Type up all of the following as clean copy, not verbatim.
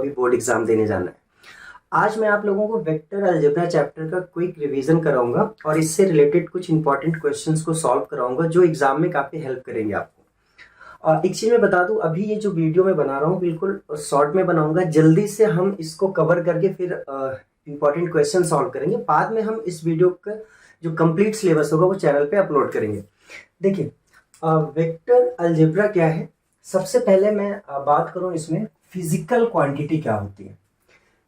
अभी board exam देने जाना है। आज मैं आप लोगों को वेक्टर अलजेब्रा चैप्टर का क्विक रिवीजन कराऊंगा और इससे रिलेटेड कुछ इंपॉर्टेंट क्वेश्चंस को सॉल्व कराऊंगा जो एग्जाम में काफ़ी हेल्प करेंगे आपको। एक चीज़ मैं बता दूं, अभी ये जो वीडियो मैं बना रहा हूँ बिल्कुल शॉर्ट में बनाऊंगा, जल्दी से हम इसको कवर करके फिर इंपॉर्टेंट क्वेश्चन सॉल्व करेंगे। बाद में हम इस वीडियो का जो कंप्लीट सिलेबस होगा वो चैनल पे अपलोड करेंगे। देखिए, वेक्टर अलजेब्रा क्या है। सबसे पहले मैं बात करूं इसमें फिजिकल क्वांटिटी क्या होती है।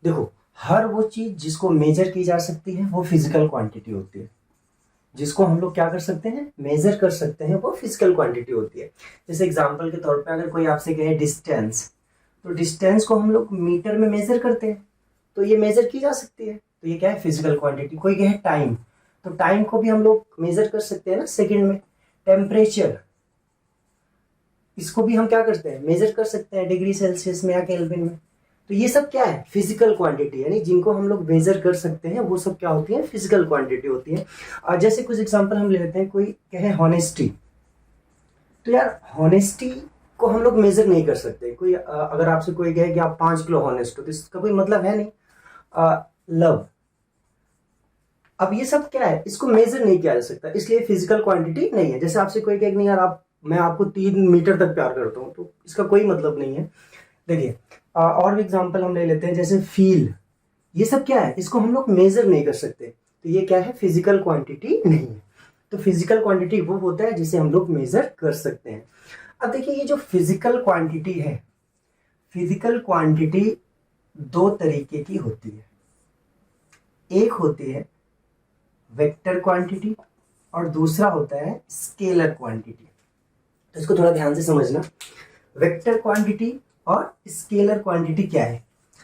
देखो, हर वो चीज जिसको मेजर की जा सकती है वो फिजिकल क्वांटिटी होती है। जिसको हम लोग क्या कर सकते हैं, मेजर कर सकते हैं, वो फिजिकल क्वांटिटी होती है। जैसे एग्जांपल के तौर पे अगर कोई आपसे कहे डिस्टेंस, तो डिस्टेंस को हम लोग मीटर में मेजर करते हैं, तो ये मेजर की जा सकती है, तो ये क्या है, फिजिकल क्वांटिटी। कोई कहे टाइम, तो टाइम को भी हम लोग मेजर कर सकते हैं ना, सेकेंड में। टेम्परेचर, इसको भी हम क्या करते हैं, मेजर कर सकते हैं डिग्री सेल्सियस में या केल्विन में। तो ये सब क्या है, फिजिकल क्वांटिटी, यानी जिनको हम लोग मेजर कर सकते हैं वो सब क्या होती है, फिजिकल क्वांटिटी होती है। और जैसे कुछ एग्जांपल हम ले लेते हैं, कोई कहे हॉनेस्टी, तो यार हॉनेस्टी को हम लोग मेजर नहीं कर सकते। कोई अगर आपसे कोई कहे कि आप 5 किलो हॉनेस्ट हो, तो इसका कोई मतलब है नहीं। लव, अब ये सब क्या है, इसको मेजर नहीं किया जा सकता, इसलिए फिजिकल क्वांटिटी नहीं है। जैसे आपसे कोई कहे नहीं यार मैं आपको 3 मीटर तक प्यार करता हूँ, तो इसका कोई मतलब नहीं है। देखिए, और भी एग्जांपल हम ले लेते हैं, जैसे फील, ये सब क्या है, इसको हम लोग मेजर नहीं कर सकते, तो ये क्या है, फिजिकल क्वांटिटी नहीं है। तो फिजिकल क्वांटिटी वो होता है जिसे हम लोग मेजर कर सकते हैं। अब देखिए, ये जो फिजिकल क्वांटिटी है, फिजिकल क्वांटिटी दो तरीके की होती है। एक होती है वेक्टर क्वांटिटी और दूसरा होता है स्केलर क्वांटिटी। तो इसको थोड़ा ध्यान से समझना, वेक्टर क्वांटिटी और स्केलर क्वांटिटी क्या है।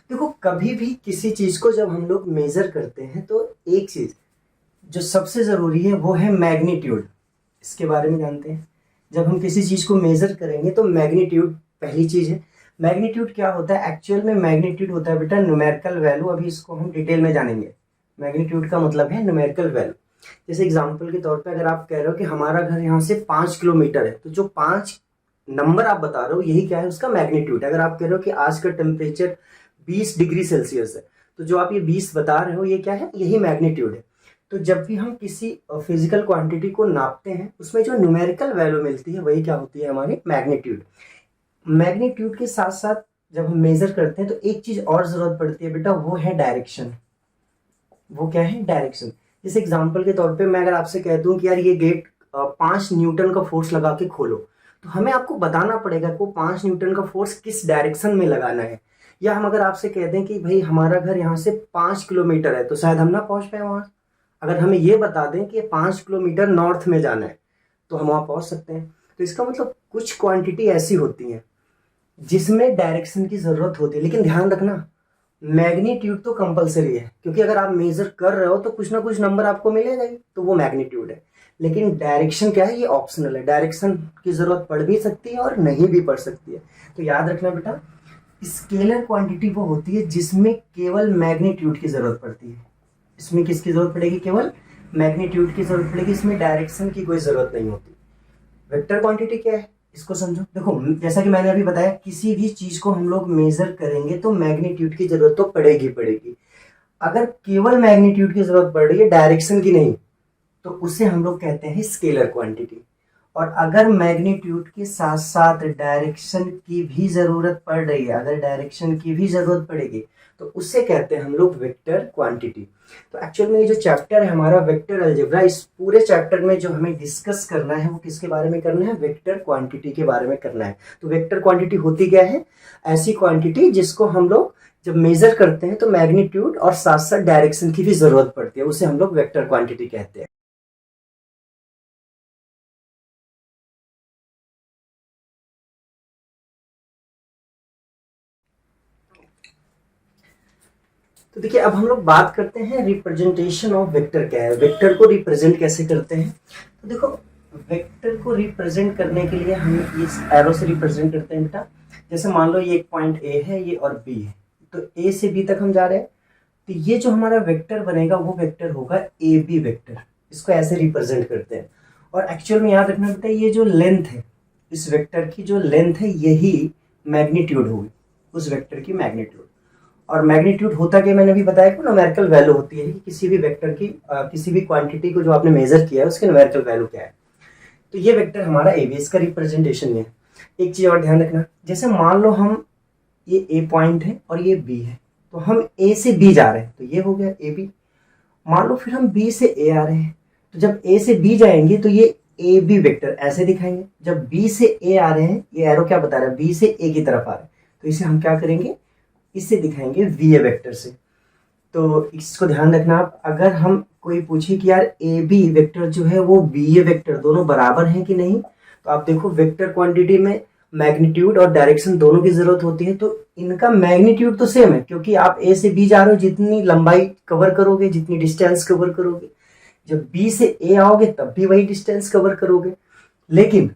देखो, कभी भी किसी चीज को जब हम लोग मेजर करते हैं तो एक चीज जो सबसे जरूरी है वो है मैग्नीट्यूड। इसके बारे में जानते हैं, जब हम किसी चीज को मेजर करेंगे तो मैग्नीट्यूड पहली चीज है। मैग्नीट्यूड क्या होता है, एक्चुअल में मैग्नीट्यूड होता है बेटा न्यूमेरिकल वैल्यू। अभी इसको हम डिटेल में जानेंगे। मैग्नीट्यूड का मतलब है न्यूमेरिकल वैल्यू। जैसे एग्जांपल के तौर पे अगर आप कह रहे हो कि हमारा घर यहाँ से 5 किलोमीटर है, तो जो 5 नंबर आप बता रहे हो यही क्या है, उसका मैग्नीट्यूड। अगर आप कह रहे हो कि आज का टेम्परेचर 20 डिग्री सेल्सियस है, तो जो आप ये 20 बता रहे हो ये क्या है, यही मैग्नीट्यूड है। तो जब भी हम किसी फिजिकल क्वांटिटी को नापते हैं, उसमें जो न्यूमेरिकल वैल्यू मिलती है वही क्या होती है, हमारी मैग्नीट्यूड। मैग्नीट्यूड के साथ साथ जब हम मेजर करते हैं तो एक चीज और जरूरत पड़ती है बेटा, वो है डायरेक्शन। वो क्या है, डायरेक्शन। जैसे एग्जांपल के तौर पे मैं अगर आपसे कह दूं कि यार ये गेट 5 न्यूटन का फोर्स लगा के खोलो, तो हमें आपको बताना पड़ेगा कि वो 5 न्यूटन का फोर्स किस डायरेक्शन में लगाना है। या हम अगर आपसे कह दें कि भाई हमारा घर यहाँ से 5 किलोमीटर है, तो शायद हम ना पहुंच पाए वहां। अगर हमें ये बता दें कि 5 किलोमीटर नॉर्थ में जाना है, तो हम वहां पहुंच सकते हैं। तो इसका मतलब कुछ क्वांटिटी ऐसी होती है जिसमें डायरेक्शन की जरूरत होती है। लेकिन ध्यान रखना, मैग्नीट्यूड तो कंपलसरी है, क्योंकि अगर आप मेजर कर रहे हो तो कुछ ना कुछ नंबर आपको मिलेगा ही, तो वो मैग्नीट्यूड है। लेकिन डायरेक्शन क्या है, ये ऑप्शनल है। डायरेक्शन की जरूरत पड़ भी सकती है और नहीं भी पड़ सकती है। तो याद रखना बेटा, स्केलर क्वांटिटी वो होती है जिसमें केवल मैग्नीट्यूड की जरूरत पड़ती है। इसमें किसकी जरूरत पड़ेगी, केवल मैग्नीट्यूड की जरूरत पड़ेगी, इसमें डायरेक्शन की कोई जरूरत नहीं होती। वेक्टर क्वांटिटी क्या है, इसको समझो। देखो, जैसा कि मैंने अभी बताया, किसी भी चीज को हम लोग मेजर करेंगे तो मैग्नीट्यूड की जरूरत तो पड़ेगी पड़ेगी। अगर केवल मैग्नीट्यूड की जरूरत पड़ रही है, डायरेक्शन की नहीं, तो उसे हम लोग कहते हैं स्केलर क्वांटिटी। और अगर मैग्नीट्यूड के साथ साथ डायरेक्शन की भी जरूरत पड़ रही है, अगर डायरेक्शन की भी जरूरत पड़ेगी, तो उससे कहते हैं हम लोग वेक्टर क्वांटिटी। तो एक्चुअल में ये जो चैप्टर है हमारा वेक्टर अलजेब्रा, इस पूरे चैप्टर में जो हमें डिस्कस करना है वो किसके बारे में करना है, वेक्टर क्वांटिटी के बारे में करना है। तो वेक्टर क्वांटिटी होती क्या है, ऐसी क्वांटिटी जिसको हम लोग जब मेजर करते हैं तो मैग्नीट्यूड और साथ साथ डायरेक्शन की भी जरूरत पड़ती है, उसे हम लोग वेक्टर क्वांटिटी कहते हैं। तो देखिए, अब हम लोग बात करते हैं रिप्रेजेंटेशन ऑफ वेक्टर क्या है, वेक्टर को रिप्रेजेंट कैसे करते हैं। तो देखो, वेक्टर को रिप्रेजेंट करने के लिए हम इस एरो से रिप्रेजेंट करते हैं बेटा। जैसे मान लो ये एक पॉइंट ए है, ये और बी है, तो ए से बी तक हम जा रहे हैं, तो ये जो हमारा वेक्टर बनेगा वो वेक्टर होगा ए बी वेक्टर। इसको ऐसे रिप्रेजेंट करते हैं। और एक्चुअल में याद रखना बेटा, ये जो लेंथ है इस वेक्टर की, जो लेंथ है यही मैग्नीट्यूड होगी, उस वेक्टर की मैग्नीट्यूड। और मैग्नीट्यूड होता क्या, मैंने भी बताया कि न्यूमेरिकल वैल्यू होती है कि किसी भी वेक्टर की किसी भी क्वांटिटी को जो आपने मेजर किया है उसकी न्यूमेरिकल वैल्यू क्या है। तो ये वेक्टर हमारा ए बी, इसका रिप्रेजेंटेशन ये है। एक चीज और ध्यान रखना, जैसे मान लो हम ये ए पॉइंट है और ये बी है, तो हम ए से बी जा रहे हैं तो ये हो गया ए बी। मान लो फिर हम बी से ए आ रहे हैं, तो जब ए से बी जाएंगे तो ये ए बी वेक्टर ऐसे दिखाएंगे। जब बी से ए आ रहे हैं, ये एरो क्या बता रहा है, बी से ए की तरफ आ रहे हैं, तो इसे हम क्या करेंगे, इससे दिखाएंगे वी ए वेक्टर से। तो इसको ध्यान रखना आप, अगर हम कोई पूछे कि यार ए बी वेक्टर जो है वो बी ए वेक्टर दोनों बराबर हैं कि नहीं, तो आप देखो वेक्टर क्वांटिटी में मैग्नीट्यूड और डायरेक्शन दोनों की जरूरत होती है। तो इनका मैग्नीट्यूड तो सेम है, क्योंकि आप ए से बी जा रहे हो, जितनी लंबाई कवर करोगे, जितनी डिस्टेंस कवर करोगे, जब बी से ए आओगे तब भी वही डिस्टेंस कवर करोगे, लेकिन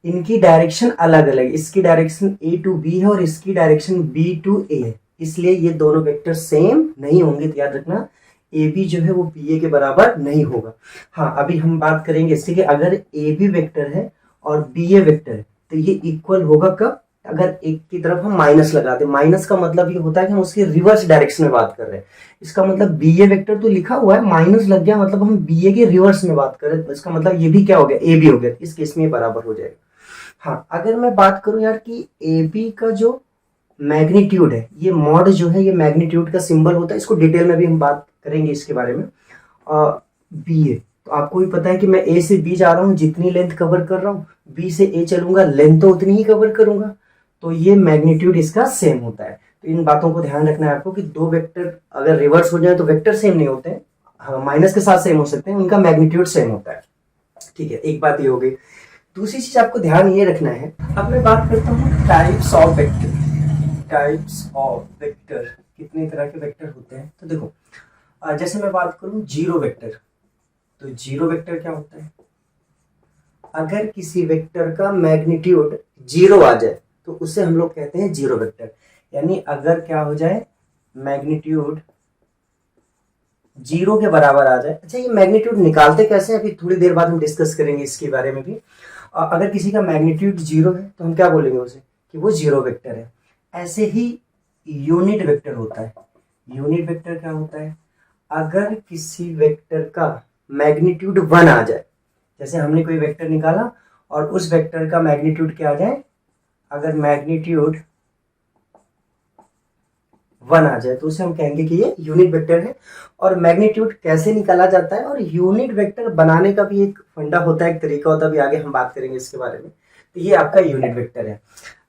इनकी डायरेक्शन अलग अलग। इसकी डायरेक्शन ए टू बी है और इसकी डायरेक्शन बी टू ए है, इसलिए ये दोनों वेक्टर सेम नहीं होंगे। तो याद रखना ए बी जो है वो बी ए के बराबर नहीं होगा। हाँ, अभी हम बात करेंगे इससे कि अगर ए बी वेक्टर है और बी ए वेक्टर है तो ये इक्वल होगा कब, अगर एक की तरफ हम माइनस लगा दें। माइनस का मतलब ये होता है कि हम उसके रिवर्स डायरेक्शन में बात कर रहे हैं। इसका मतलब बी ए वेक्टर तो लिखा हुआ है, माइनस लग गया मतलब हम बी ए के रिवर्स में बात कर रहे हैं। इसका मतलब ये भी क्या हो गया, ए बी हो गया। इस केस में ये बराबर हो जाएगा। हाँ, अगर मैं बात करूं यार कि ए बी का जो मैग्नीट्यूड है, ये मॉड जो है ये मैग्नीट्यूड का सिंबल होता है, इसको डिटेल में भी हम बात करेंगे इसके बारे में। बी ए, तो आपको भी पता है कि मैं ए से बी जा रहा हूँ, जितनी लेंथ कवर कर रहा हूँ, बी से ए चलूंगा, लेंथ तो उतनी ही कवर करूंगा, तो ये मैग्नीट्यूड इसका सेम होता है। तो इन बातों को ध्यान रखना है आपको कि दो वेक्टर अगर रिवर्स हो जाए तो वेक्टर सेम नहीं होते हैं, हाँ माइनस के साथ सेम हो सकते हैं, उनका मैग्नीट्यूड सेम होता है। ठीक है, एक बात ये हो गई। दूसरी चीज आपको ध्यान ये रखना है, अब मैं बात करता हूँ types of vector. Types of vector, कितने तरह के वेक्टर होते हैं। तो देखो, जैसे मैं बात करूं जीरो वेक्टर, तो जीरो वेक्टर क्या होता है, अगर किसी वेक्टर का मैग्नीट्यूड जीरो आ जाए तो उसे हम लोग कहते हैं जीरो वेक्टर। यानी अगर क्या हो जाए, मैग्नीट्यूड जीरो के बराबर आ जाए। अच्छा, ये मैग्नीट्यूड निकालते कैसे, अभी थोड़ी देर बाद हम डिस्कस करेंगे इसके बारे में भी। अगर किसी का मैग्नीट्यूड जीरो है तो हम क्या बोलेंगे उसे, कि वो जीरो वेक्टर है। ऐसे ही यूनिट वेक्टर होता है। यूनिट वेक्टर क्या होता है, अगर किसी वेक्टर का मैग्नीट्यूड वन आ जाए, जैसे हमने कोई वेक्टर निकाला और उस वेक्टर का मैग्नीट्यूड क्या आ जाए, अगर मैग्नीट्यूड वन आ जाए तो उसे हम कहेंगे कि ये यूनिट वेक्टर है। और मैग्नीट्यूड कैसे निकाला जाता है और यूनिट वेक्टर बनाने का भी एक फंडा होता है, एक तरीका होता है, भी आगे हम बात करेंगे इसके बारे में। तो ये आपका यूनिट वेक्टर है।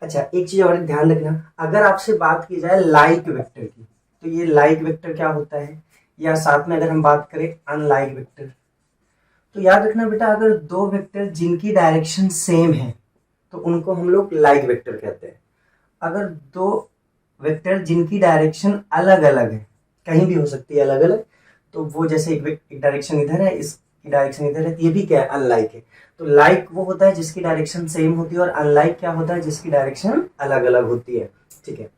अच्छा, एक चीज और ध्यान रखना, अगर आपसे बात की जाए लाइक वेक्टर की, तो ये लाइक वेक्टर क्या होता है, या साथ में अगर हम बात करें अनलाइक वेक्टर, तो याद रखना बेटा, अगर दो वेक्टर जिनकी डायरेक्शन सेम है तो उनको हम लोग लाइक वेक्टर कहते हैं। अगर दो वेक्टर जिनकी डायरेक्शन अलग अलग है, कहीं भी हो सकती है अलग अलग, तो वो जैसे एक डायरेक्शन इधर है, इसकी डायरेक्शन इधर है, तो ये भी क्या है, अनलाइक है। तो लाइक वो होता है जिसकी डायरेक्शन सेम होती है, और अनलाइक क्या होता है, जिसकी डायरेक्शन अलग अलग होती है। ठीक है,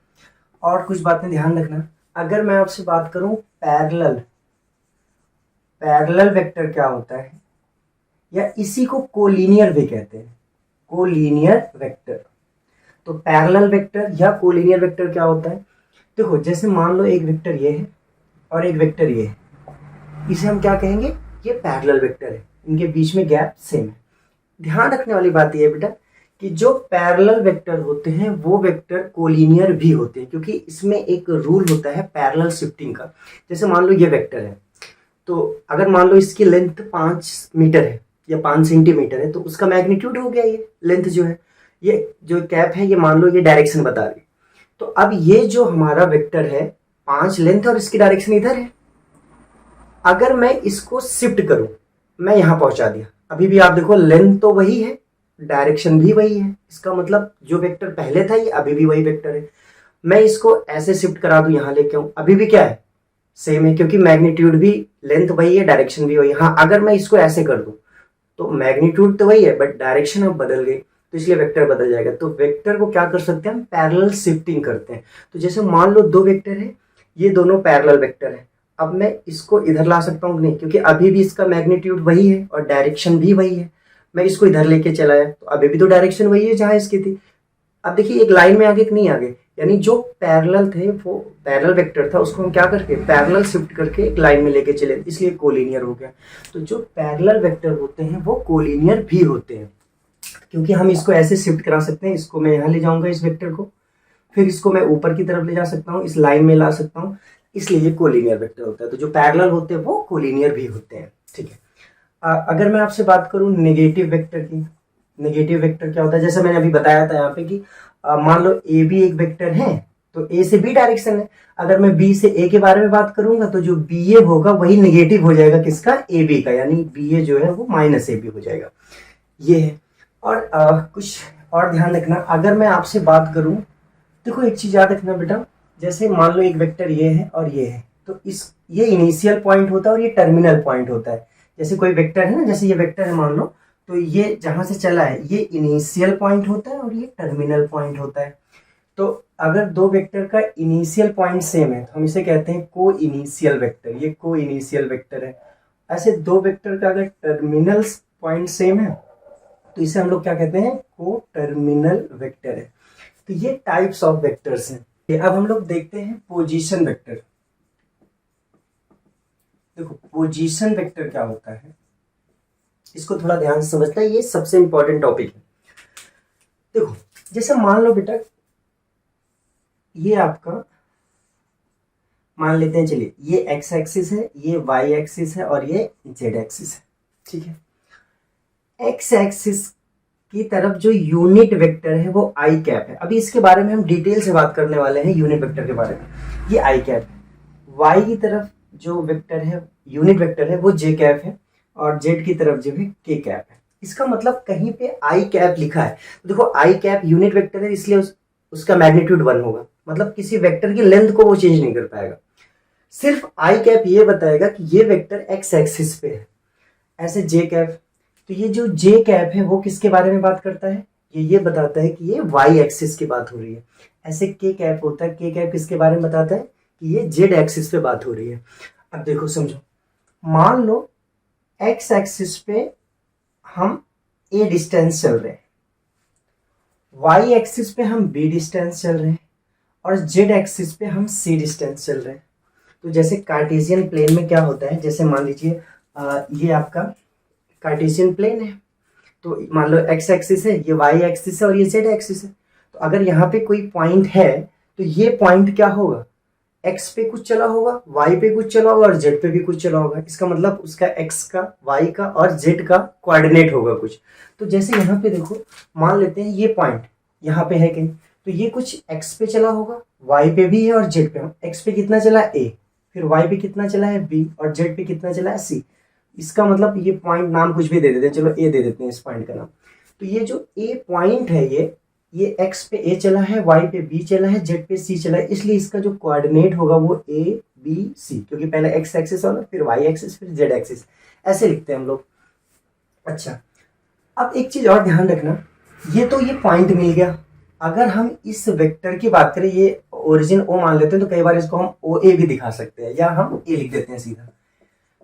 और कुछ बातें ध्यान रखना, अगर मैं आपसे बात करूं पैरेलल, पैरेलल वेक्टर क्या होता है, या इसी को कोलिनियर भी कहते हैं, कोलिनियर वेक्टर। तो पैरेलल वेक्टर या कोलिनियर वेक्टर क्या होता है, देखो जैसे मान लो एक वेक्टर ये है और एक वेक्टर ये है, इसे हम क्या कहेंगे, ये पैरेलल वेक्टर है, इनके बीच में गैप सेम है। ध्यान रखने वाली बात ये है बेटा कि जो पैरेलल वेक्टर होते हैं वो वेक्टर कोलिनियर भी होते हैं, क्योंकि इसमें एक रूल होता है पैरेलल शिफ्टिंग का। जैसे मान लो ये वेक्टर है, तो अगर मान लो इसकी लेंथ 5 मीटर है या 5 सेंटीमीटर है, तो उसका मैग्नीट्यूड हो गया ये लेंथ जो है, ये जो कैप है ये मान लो ये डायरेक्शन बता रही। तो अब ये जो हमारा वेक्टर है 5 लेंथ और इसकी डायरेक्शन इधर है, अगर मैं इसको शिफ्ट करूं, मैं यहां पहुंचा दिया, अभी भी आप देखो लेंथ तो वही है, डायरेक्शन भी वही है, इसका मतलब जो वेक्टर पहले था ये अभी भी वही वेक्टर है। मैं इसको ऐसे शिफ्ट करा दूं, यहां लेके आऊं, अभी भी क्या है, सेम है, क्योंकि मैग्नीट्यूड भी, लेंथ वही है, डायरेक्शन भी वही है। हाँ, अगर मैं इसको ऐसे कर दूं तो मैग्नीट्यूड तो वही है बट डायरेक्शन अब बदल गई, तो इसलिए वेक्टर बदल जाएगा। तो वेक्टर को क्या कर सकते हैं हम, पैरेलल शिफ्टिंग करते हैं। तो जैसे मान लो दो वेक्टर है, ये दोनों पैरेलल वेक्टर है, अब मैं इसको इधर ला सकता हूँ नहीं, क्योंकि अभी भी इसका मैग्नीट्यूड वही है और डायरेक्शन भी वही है। मैं इसको इधर लेके चलाया तो अभी भी तो डायरेक्शन वही है जहां इसकी थी, अब देखिए एक लाइन में आगे कि नहीं आगे, यानी जो पैरेलल थे वो पैरेलल वेक्टर था उसको हम क्या करके पैरेलल शिफ्ट करके एक लाइन में लेके चले, इसलिए कोलिनियर हो गया। तो जो पैरेलल वेक्टर होते हैं वो कोलिनियर भी होते हैं, क्योंकि हम इसको ऐसे शिफ्ट करा सकते हैं, इसको मैं यहाँ ले जाऊंगा इस वेक्टर को, फिर इसको मैं ऊपर की तरफ ले जा सकता हूँ, इस लाइन में ला सकता हूँ, इसलिए ये कोलिनियर वेक्टर होता है। तो जो पैरेलल होते हैं वो कोलिनियर भी होते हैं, ठीक है। अगर मैं आपसे बात करूँ नेगेटिव वेक्टर की, नेगेटिव वेक्टर क्या होता है, जैसे मैंने अभी बताया था यहाँ पे कि मान लो ए बी एक वेक्टर है, तो ए से बी डायरेक्शन है, अगर मैं बी से ए के बारे में बात करूंगा तो जो बी ए होगा वही नेगेटिव हो जाएगा किसका, ए बी का, यानी बी ए जो है वो माइनस ए बी हो जाएगा, ये है। और कुछ और ध्यान रखना, अगर मैं आपसे बात करूं, देखो एक चीज याद रखना बेटा, जैसे मान लो एक वेक्टर ये है और ये है, तो इस ये इनिशियल पॉइंट होता है और ये टर्मिनल पॉइंट होता है। जैसे कोई वेक्टर है ना, जैसे ये वेक्टर है मान लो, तो ये जहां से चला है ये इनिशियल पॉइंट होता है और ये टर्मिनल पॉइंट होता है। तो अगर दो वेक्टर का इनिशियल पॉइंट सेम है तो हम इसे कहते हैं को इनिशियल वेक्टर, ये को इनिशियल वेक्टर है। ऐसे दो वेक्टर का अगर टर्मिनल पॉइंट सेम है तो इसे हम लोग क्या कहते हैं, को टर्मिनल वेक्टर है। तो ये टाइप्स ऑफ वेक्टर्स हैं। अब हम लोग देखते हैं पोजीशन वेक्टर। देखो पोजीशन वेक्टर क्या होता है, इसको थोड़ा ध्यान से समझना, ये सबसे इंपॉर्टेंट टॉपिक है। देखो जैसे मान लो बेटा ये आपका मान लेते हैं, चलिए ये एक्स एक्सिस है, ये वाई एक्सिस है और ये जेड एक्सिस है, ठीक है। एक्स एक्सिस की तरफ जो यूनिट वेक्टर है वो आई कैप है, अभी इसके बारे में हम डिटेल से बात करने वाले हैं यूनिट वेक्टर के बारे में, ये आई कैप है। वाई की तरफ जो वेक्टर है यूनिट वेक्टर है वो जे कैप है और जेड की तरफ जो है के कैप है। इसका मतलब कहीं पे आई कैप लिखा है, तो देखो आई कैप यूनिट वेक्टर है इसलिए उसका मैग्नीट्यूड 1 होगा, मतलब किसी वेक्टर की लेंथ को वो चेंज नहीं कर पाएगा। सिर्फ आई कैप ये बताएगा कि ये वेक्टर एक्स एक्सिस पे है। ऐसे जे कैप, तो ये जो जे कैप है वो किसके बारे में बात करता है, ये बताता है कि ये वाई एक्सिस की बात हो रही है। ऐसे के कैप होता है, के कैप किसके बारे में बताता है कि ये जेड एक्सिस पे बात हो रही है। अब देखो समझो, मान लो एक्स एक्सिस पे हम ए डिस्टेंस चल रहे हैं, वाई एक्सिस पे हम बी डिस्टेंस चल रहे हैं और जेड एक्सिस पे हम सी डिस्टेंस चल रहे हैं। तो जैसे कार्टेशियन प्लेन में क्या होता है, जैसे मान लीजिए ये आपका कार्टेशियन प्लेन है, तो मान लो एक्स एक्सिस है, ये वाई एक्सिस है और ये जेड एक्सिस है। तो अगर यहाँ पे कोई पॉइंट है तो ये पॉइंट क्या होगा, एक्स पे कुछ चला होगा, वाई पे कुछ चला होगा और जेड पे भी कुछ चला होगा। इसका मतलब उसका एक्स का, वाई का और जेड का कोऑर्डिनेट होगा कुछ। तो जैसे यहाँ पे देखो, मान लेते हैं ये पॉइंट यहाँ पे है कहीं, तो ये कुछ एक्स पे चला होगा, वाई पे भी है और जेड पे। एक्स पे कितना चला है ए, फिर वाई पे कितना चला है बी और जेड पे कितना चला है सी। इसका मतलब ये पॉइंट नाम कुछ भी दे देते हैं, चलो ए दे देते हैं इस पॉइंट का नाम। तो ये जो ए पॉइंट है ये एक्स पे ए चला है, वाई पे बी चला है, जेड पे सी चला है, इसलिए इसका जो कोऑर्डिनेट होगा वो ए बी सी, क्योंकि पहले एक्स एक्सिस होगा फिर वाई एक्सिस फिर जेड एक्सिस, ऐसे लिखते हैं हम लोग। अच्छा अब एक चीज और ध्यान रखना, ये तो ये पॉइंट मिल गया। अगर हम इस वेक्टर की बात करें, ये ओरिजिन ओ मान लेते हैं, तो कई बार इसको हम ओ ए भी दिखा सकते हैं या हम ए लिख देते हैं सीधा।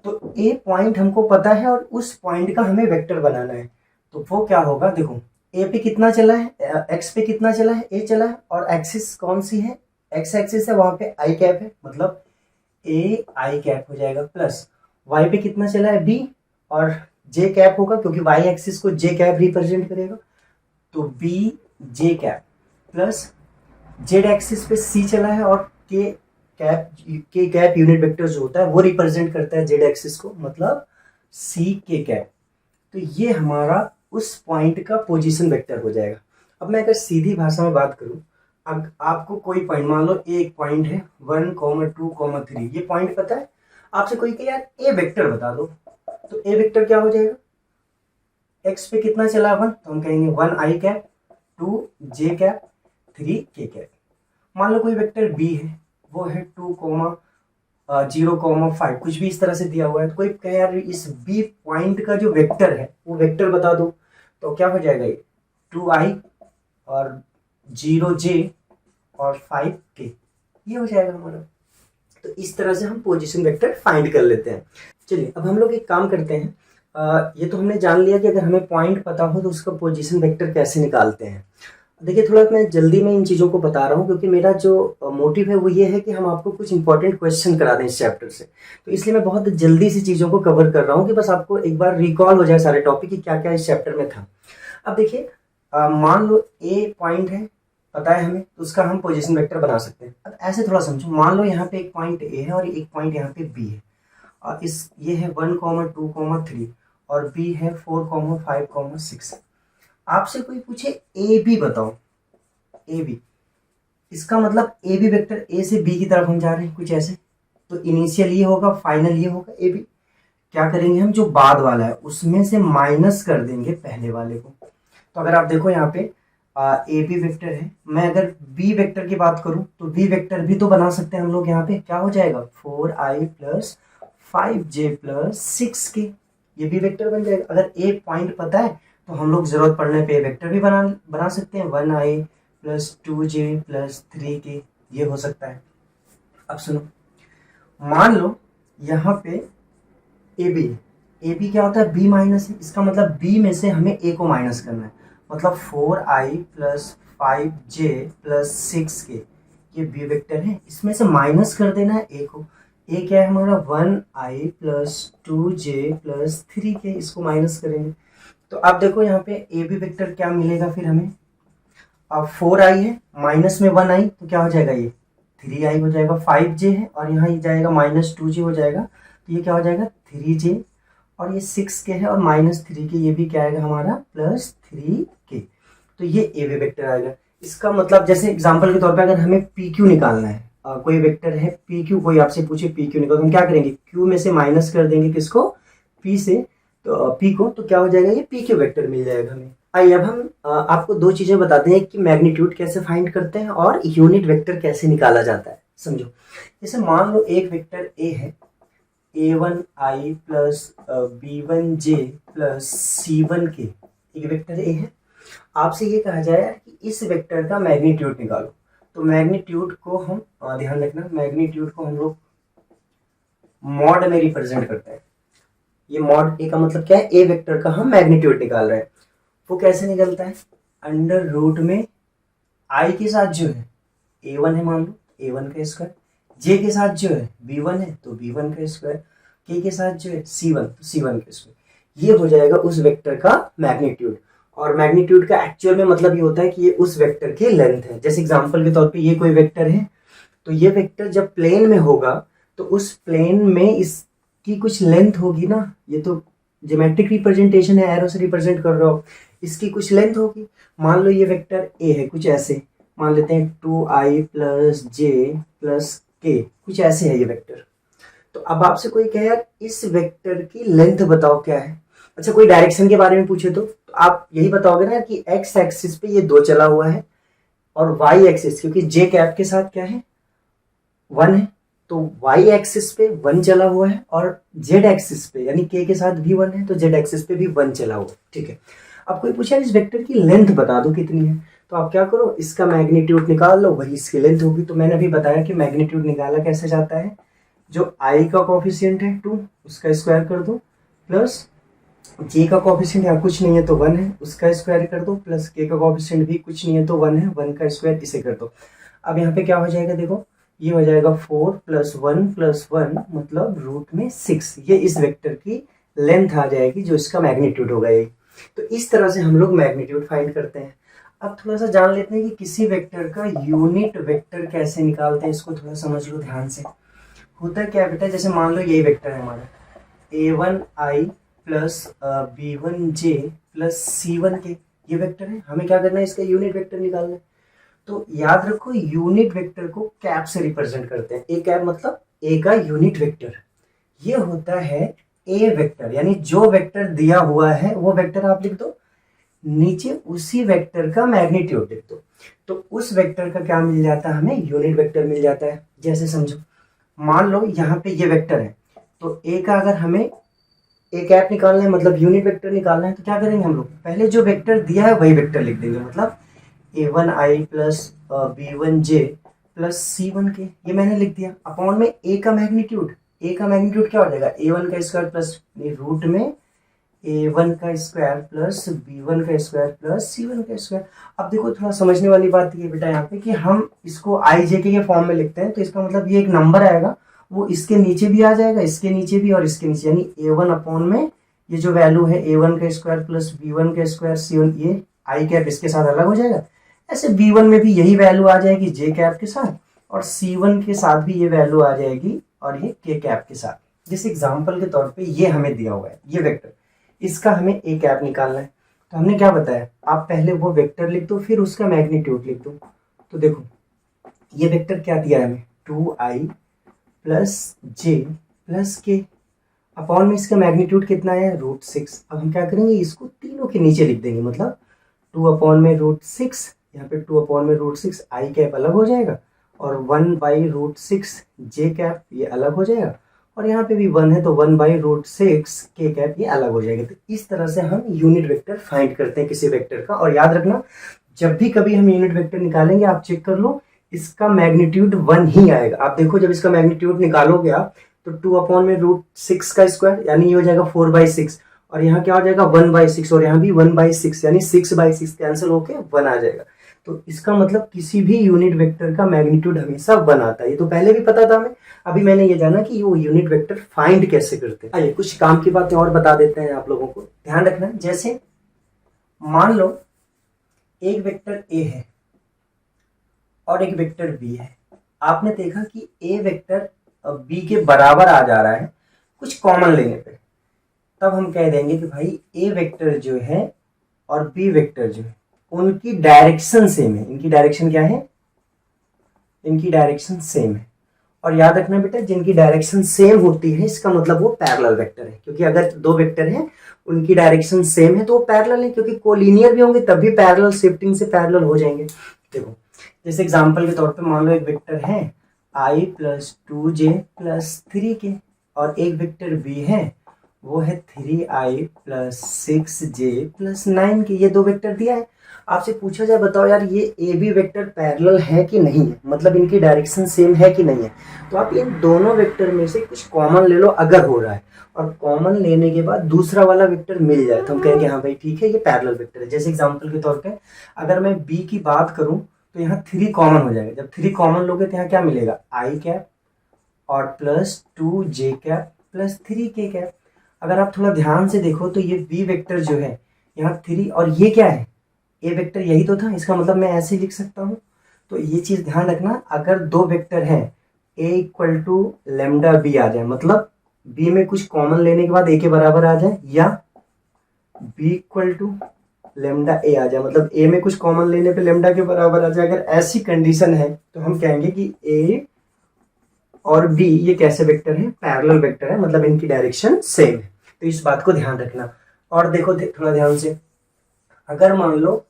तो ए पॉइंट हमको पता है और उस पॉइंट का हमें वेक्टर बनाना है, तो वो क्या होगा, देखो ए पे कितना चला है, एक्स पे कितना चला है, ए चला है, और एक्सिस कौन सी है, एक्स एक्सिस है, वहां पे आई कैप है, मतलब ए आई कैप हो जाएगा, प्लस वाई पे कितना चला है बी और जे कैप होगा, क्योंकि वाई एक्सिस को जे कैप रिप्रेजेंट करेगा, तो B J cap, plus Z axis पे सी चला है और के कैप यूनिट वेक्टर जो होता है वो रिप्रेजेंट करता है जेड एक्सिस को, मतलब सी के कैप। तो ये हमारा उस पॉइंट का पोजीशन वेक्टर हो जाएगा। अब मैं अगर सीधी भाषा में बात करूं, अब आपको कोई पॉइंट, मान लो एक पॉइंट है 1, 2, 3, ये पॉइंट पता है, आपसे कोई कहे यार ए वेक्टर बता दो, तो ए वेक्टर क्या हो जाएगा, एक्स पे कितना चला 1, तो हम कहेंगे 1 आई कैप, 2 जे कैप, 3 के कैप। मान लो कोई वेक्टर बी है, वो है 2, 0, 5, कुछ भी इस तरह से दिया हुआ है, तो कोई कहे यार इस बी पॉइंट का जो वेक्टर है वो वेक्टर बता दो, तो क्या हो जाएगा, ये 2i और 0j और 5k, ये हो जाएगा हमारा। तो इस तरह से हम पोजीशन वेक्टर फाइंड कर लेते हैं। चलिए अब हम लोग एक काम करते हैं, ये तो हमने जान लिया कि अगर हमें पॉइंट पता हो तो उसका पोजीशन वेक्टर कैसे निकालते हैं। देखिए, थोड़ा मैं जल्दी में इन चीज़ों को बता रहा हूँ क्योंकि मेरा जो मोटिव है वो ये है कि हम आपको कुछ इंपॉर्टेंट क्वेश्चन करा दें इस चैप्टर से। तो इसलिए मैं बहुत जल्दी से चीज़ों को कवर कर रहा हूँ कि बस आपको एक बार रिकॉल हो जाए सारे टॉपिक कि क्या-क्या इस चैप्टर में था। अब देखिए, मान लो ए पॉइंट है, पता है हमें, तो उसका हम पोजीशन वेक्टर बना सकते हैं। अब ऐसे थोड़ा समझो, मान लो यहाँ पे एक पॉइंट ए है और एक पॉइंट यहाँ पे बी है। और इस ये है 1, 2, 3 और बी है 4, 5, 6। आपसे कोई पूछे ए बी बताओ, ए बी, इसका मतलब ए बी वेक्टर ए से बी की तरफ हम जा रहे हैं कुछ ऐसे। तो इनिशियल ये होगा, फाइनल ये होगा ए बी। क्या करेंगे हम, जो बाद वाला है उसमें से माइनस कर देंगे पहले वाले को। तो अगर आप देखो यहाँ पे ए बी वेक्टर है, मैं अगर बी वेक्टर की बात करूं तो बी वेक्टर भी तो बना सकते हैं हम लोग। यहाँ पे क्या हो जाएगा, 4i plus 5j plus 6k, ये बी वेक्टर बन जाएगा। अगर ए पॉइंट पता है तो हम लोग जरूरत पड़ने पे वेक्टर भी बना सकते हैं, 1i plus 2j plus 3k, ये हो सकता है। अब सुनो, मान लो यहाँ पे ए बी, ए बी क्या होता है, बी माइनस है, इसका मतलब बी में से हमें ए को माइनस करना है। मतलब 4i plus 5j plus 6k, ये बी वेक्टर है, इसमें से माइनस कर देना है ए को। ए क्या है हमारा, 1i plus 2j plus 3k, इसको माइनस करेंगे। तो आप देखो यहाँ पे ए बी वेक्टर क्या मिलेगा फिर हमें। अब 4i है, माइनस में 1i, तो क्या हो जाएगा, ये 3i हो जाएगा। 5j है और यहाँ ये जाएगा माइनस 2j हो जाएगा, तो ये क्या हो जाएगा 3j। और ये 6k है और माइनस 3k, ये भी क्या आएगा हमारा प्लस 3k। तो ये ए बी वेक्टर आएगा। इसका मतलब जैसे एग्जांपल के तौर पे अगर हमें पी क्यू निकालना है, कोई वेक्टर है पी क्यू, कोई आपसे पूछे पी क्यू निकालो, हम क्या करेंगे, क्यू में से माइनस कर देंगे किसको, पी से, तो पी को, तो क्या हो जाएगा, ये पी क्यू वेक्टर मिल जाएगा हमें। आइए अब हम आपको दो चीजें बताते हैं कि मैग्नीट्यूड कैसे फाइंड करते हैं और यूनिट वेक्टर कैसे निकाला जाता है। समझो, जैसे मान लो एक वेक्टर ए है, a1i plus b1j plus c1k, एक वेक्टर ए है। आपसे ये कहा जाए कि इस वेक्टर का मैग्नीट्यूड निकालो। तो मैग्नीट्यूड को हम ध्यान रखना, मैग्नीट्यूड को हम लोग मॉड में रिप्रेजेंट करते हैं। ये मॉड ए का मतलब क्या है, ए वेक्टर का हम मैग्नीट्यूड निकाल रहे हैं। वो कैसे निकलता है, अंडर रूट में आई के साथ जो है a1 है, मान लो a1 का स्क्वायर, जे के साथ जो है b1 है तो b1 का स्क्वायर, के साथ जो है c1 तो c1 का स्क्वायर, ये हो जाएगा उस वेक्टर का मैग्नीट्यूड। और मैग्नीट्यूड का एक्चुअल में मतलब ये होता है कि ये उस वेक्टर की लेंथ है। जैसे एग्जांपल के तौर पे ये कोई वेक्टर है, तो ये वेक्टर जब प्लेन में होगा तो उस प्लेन में इसकी कुछ लेंथ होगी ना, ये तो ज्योमेट्रिक रिप्रेजेंटेशन है, एरो से रिप्रेजेंट कर रहा हो, इसकी कुछ लेंथ होगी। मान लो ये वेक्टर ए है, कुछ ऐसे मान लेते हैं 2i प्लस जे प्लस के, कुछ ऐसे है ये वेक्टर। तो अब आपसे कोई कहे यार इस वेक्टर की लेंथ बताओ क्या है। अच्छा, कोई डायरेक्शन के बारे में पूछे तो आप यही बताओगे ना कि एक्स एक्सिस पे ये 2 चला हुआ है और वाई एक्सिस, क्योंकि जे कैप के साथ क्या है 1 है, तो वाई एक्सिस पे 1 चला हुआ है और जेड एक्सिस पे यानी के साथ भी 1 है, तो जेड एक्सिस पे भी 1 चला हुआ है। ठीक है, अब कोई पूछा इस वेक्टर की लेंथ बता दो कितनी है, तो आप क्या करो, इसका मैग्नीट्यूड निकाल लो, वही इसकी लेंथ होगी। तो मैंने अभी बताया कि मैग्नीट्यूड निकाला कैसे जाता है, जो i का कोफिशिएंट है 2 उसका स्क्वायर कर दो, प्लस j का कोफिशिएंट यहाँ कुछ नहीं है तो 1 है उसका स्क्वायर कर दो, प्लस k का कोफिशिएंट भी कुछ नहीं है तो 1 है, 1 का स्क्वायर इसे कर दो। अब यहाँ पे क्या हो जाएगा, देखो ये हो जाएगा 4 प्लस 1 प्लस 1 मतलब रूट में 6, ये इस वेक्टर की लेंथ आ जाएगी जो इसका मैग्नीट्यूड होगा ये। तो इस तरह से हम लोग मैग्नीट्यूड फाइंड करते हैं। अब थोड़ा सा जान लेते हैं कि किसी वेक्टर का यूनिट वेक्टर कैसे निकालते हैं, इसको थोड़ा समझ लो ध्यान से। होता क्या बेटा, जैसे मान लो यही वेक्टर है हमारा a1i plus b1j plus c1k, ये वेक्टर है, हमें क्या करना है, इसका यूनिट वेक्टर निकालना है। तो याद रखो यूनिट वेक्टर को कैप से रिप्रेजेंट करते हैं। ए कैप मतलब ए का यूनिट वेक्टर, ये होता है ए वेक्टर, यानी जो वेक्टर दिया हुआ है वो वेक्टर आप लिख दो, नीचे उसी वेक्टर का मैग्नीट्यूड लिख दो, तो उस वेक्टर का क्या मिल जाता है, हमें यूनिट वेक्टर मिल जाता है। जैसे समझो, मान लो यहाँ पे ये वेक्टर है, तो ए का अगर हमें ए कैप निकालना है मतलब यूनिट वेक्टर निकालना है, तो क्या करेंगे हम लोग, पहले जो वेक्टर दिया है वही वेक्टर लिख देंगे। मतलब a1i plus b1j plus c1k, ये मैंने लिख दिया, अपॉन में ए का मैग्नीट्यूड, ए का मैग्नीट्यूड क्या हो जाएगा, a1 का स्क्वायर प्लस रूट में A1 का स्क्वायर प्लस B1 का स्क्वायर प्लस C1 का स्क्वायर। अब देखो थोड़ा समझने वाली बात ये बेटा यहाँ पे कि हम इसको IJK के फॉर्म में लिखते हैं, तो इसका मतलब ये एक नंबर आएगा वो इसके नीचे भी आ जाएगा, इसके नीचे भी और इसके नीचे, यानी A1 अपॉन में ये जो वैल्यू है A1 का स्क्वायर प्लस B1 का स्क्वायर C1, ये आई कैप इसके साथ अलग हो जाएगा। ऐसे B1 में भी यही वैल्यू आ जाएगी J कैप के साथ, और C1 के साथ भी ये वैल्यू आ जाएगी और ये K कैप के साथ। जिस एग्जाम्पल के तौर पे ये हमें दिया हुआ है ये वेक्टर, इसका हमें A कैप निकालना है। तो हमने क्या बताया, आप पहले वो वेक्टर लिख दो फिर उसका मैग्नीट्यूड लिख दो। तो देखो ये वेक्टर क्या दिया है हमें, 2i प्लस जे प्लस के, अपॉन में इसका मैग्नीट्यूड कितना है, √6। अब हम क्या करेंगे, इसको तीनों के नीचे लिख देंगे, मतलब 2 अपॉन में √6, यहाँ पे 2 अपॉन में √6 आई कैप अलग हो जाएगा, और 1/√6 जे कैप ये अलग हो जाएगा, और यहाँ पे भी 1 है तो 1/√6 के कैप ये अलग हो जाएगा। तो इस तरह से हम यूनिट वेक्टर फाइंड करते हैं किसी वेक्टर का। और याद रखना, जब भी कभी हम यूनिट वेक्टर निकालेंगे आप चेक कर लो, इसका मैग्नीट्यूड 1 ही आएगा। आप देखो जब इसका मैग्नीट्यूड निकालोगे आप, तो 2 अपॉन में √6 का स्क्वायर यानी ये हो जाएगा 4/6, और यहाँ क्या हो जाएगा 1/6, और यहाँ भी 1/6 यानी 6/6 कैंसिल होके 1 आ जाएगा। तो इसका मतलब किसी भी यूनिट वेक्टर का मैग्नीट्यूड हमेशा 1 आता है। ये तो पहले भी पता था हमें, अभी मैंने ये जाना कि वो यूनिट वेक्टर फाइंड कैसे करते हैं। आइए कुछ काम की बातें और बता देते हैं आप लोगों को, ध्यान रखना। जैसे मान लो एक वेक्टर ए है और एक वेक्टर बी है, आपने देखा कि ए वेक्टर बी के बराबर आ जा रहा है कुछ कॉमन लेने पे, तब हम कह देंगे कि भाई ए वेक्टर जो है और बी वेक्टर जो है उनकी डायरेक्शन सेम है। इनकी डायरेक्शन क्या है, इनकी डायरेक्शन सेम है। और याद रखना बेटा, जिनकी डायरेक्शन सेम होती है इसका मतलब वो पैरेलल वेक्टर है, क्योंकि अगर दो वेक्टर हैं उनकी डायरेक्शन सेम है तो वो पैरेलल है, क्योंकि कोलिनियर भी होंगे तब भी पैरेलल शिफ्टिंग से पैरेलल हो जाएंगे। देखो जैसे एग्जांपल के तौर पे मान लो एक वेक्टर है i + 2j + 3k, और एक वेक्टर b है वो है 3i + 6j + 9k। ये दो वेक्टर दिया है, आपसे पूछा जाए बताओ यार ये ए बी वेक्टर पैरेलल है कि नहीं है, मतलब इनकी डायरेक्शन सेम है कि नहीं है। तो आप इन दोनों वेक्टर में से कुछ कॉमन ले लो अगर हो रहा है, और कॉमन लेने के बाद दूसरा वाला वेक्टर मिल जाए तो हम कहेंगे हाँ भाई ठीक है ये पैरेलल वेक्टर है। जैसे एग्जांपल के तौर पे अगर मैं बी की बात करूं तो यहाँ 3 कॉमन हो जाएगा। जब 3 कॉमन लोगे तो यहाँ क्या मिलेगा, आई कैप और plus 2j cap plus 3k cap. अगर आप थोड़ा ध्यान से देखो तो ये बी वेक्टर जो है यहाँ 3, और ये क्या है ए वेक्टर, यही तो था, इसका मतलब मैं ऐसे लिख सकता हूँ। तो ये चीज ध्यान रखना, अगर दो वेक्टर हैं a = λb आ जाए, मतलब b में कुछ कॉमन लेने के बाद a के बराबर आ जाए, या b = λa आ जाए, मतलब a में कुछ कॉमन लेने पे लैम्डा के बराबर आ जाए। अगर ऐसी कंडीशन है तो हम कहेंगे कि a और b ये कैसे वेक्टर है, पैरेलल वेक्टर है, मतलब इनकी डायरेक्शन सेम है। तो इस बात को ध्यान रखना। और देखो थोड़ा ध्यान से, अगर मान लो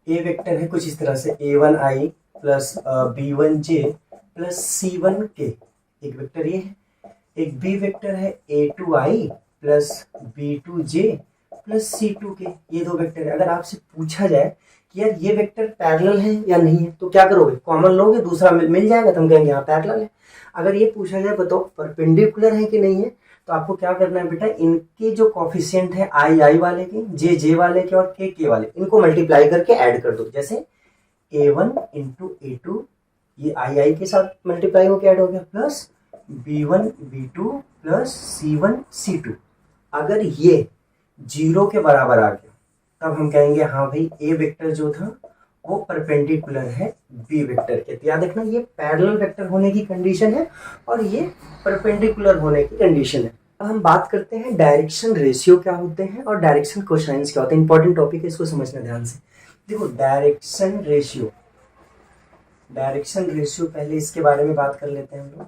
ए वेक्टर है कुछ इस तरह से a1i + b1j + c1k, एक वेक्टर ये है। एक बी वेक्टर है a2i + b2j + c2k, ये दो वेक्टर है। अगर आपसे पूछा जाए कि यार ये वेक्टर पैरेलल है या नहीं है तो क्या करोगे, कॉमन लोगे, दूसरा मिल जाएगा तो हम कहेंगे हाँ पैरेलल है। अगर ये पूछा जाए बताओ परपेंडिकुलर है कि नहीं है, तो आपको क्या करना है बेटा, इनके जो कॉफिशिएंट है आई वाले के, जे वाले के और के वाले, इनको मल्टीप्लाई करके ऐड कर दो। जैसे a1 × a2 ये आई के साथ मल्टीप्लाई होकर ऐड हो गया, plus b1 b2 + c1 c2। अगर ये 0 के बराबर आ गया तब हम कहेंगे हाँ भाई ए वेक्टर जो था वो परपेंडिकुलर है बी वेक्टर के। याद रखना ये पैरेलल वेक्टर होने की कंडीशन है और ये परपेंडिकुलर होने की कंडीशन है। अब हम बात करते हैं डायरेक्शन रेशियो क्या होते हैं और डायरेक्शन कोसाइंस क्या होते हैं। इंपॉर्टेंट टॉपिक है, इसको समझना ध्यान से। देखो डायरेक्शन रेशियो पहले इसके बारे में बात कर लेते हैं हम लोग।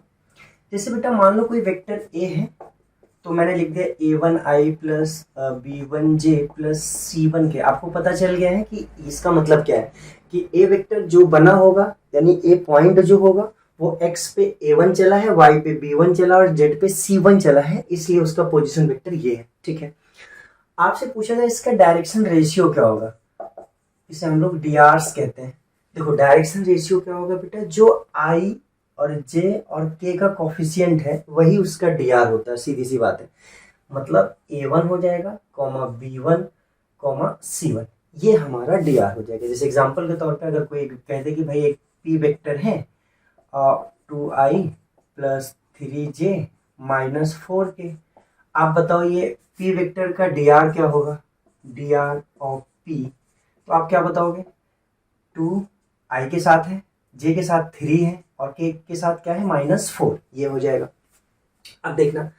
जैसे बेटा मान लो कोई वेक्टर ए है तो मैंने लिख दिया a1i + b1j + c1k। आपको पता चल गया है कि इसका मतलब क्या है कि ए वेक्टर जो बना होगा यानी ए पॉइंट जो होगा वो x पे a1 चला है, y पे b1 चला और z पे c1 चला है, इसलिए उसका पोजीशन वेक्टर ये है। ठीक है, आपसे पूछा जाए इसका डायरेक्शन रेशियो क्या होगा, इसे हम लोग DRs कहते हैं। देखो डायरेक्शन रेशियो क्या होगा बेटा, जो i और j और k का कॉफिशिएंट है वही उसका dr होता है, सीधी सी बात है। मतलब A1 हो जाएगा, कॉमा B1, कॉमा C1, ये हमारा DR हो जाएगा। जैसे एग्जांपल के तौर पे अगर कोई कहते कि भाई एक P वेक्टर है 2i plus 3j minus 4k, आप बताओ ये P वेक्टर का DR क्या होगा, DR ऑफ P, तो आप क्या बताओगे, 2i के साथ है, j के साथ 3 है और k के साथ क्या है -4, ये हो जाएगा। अब देखना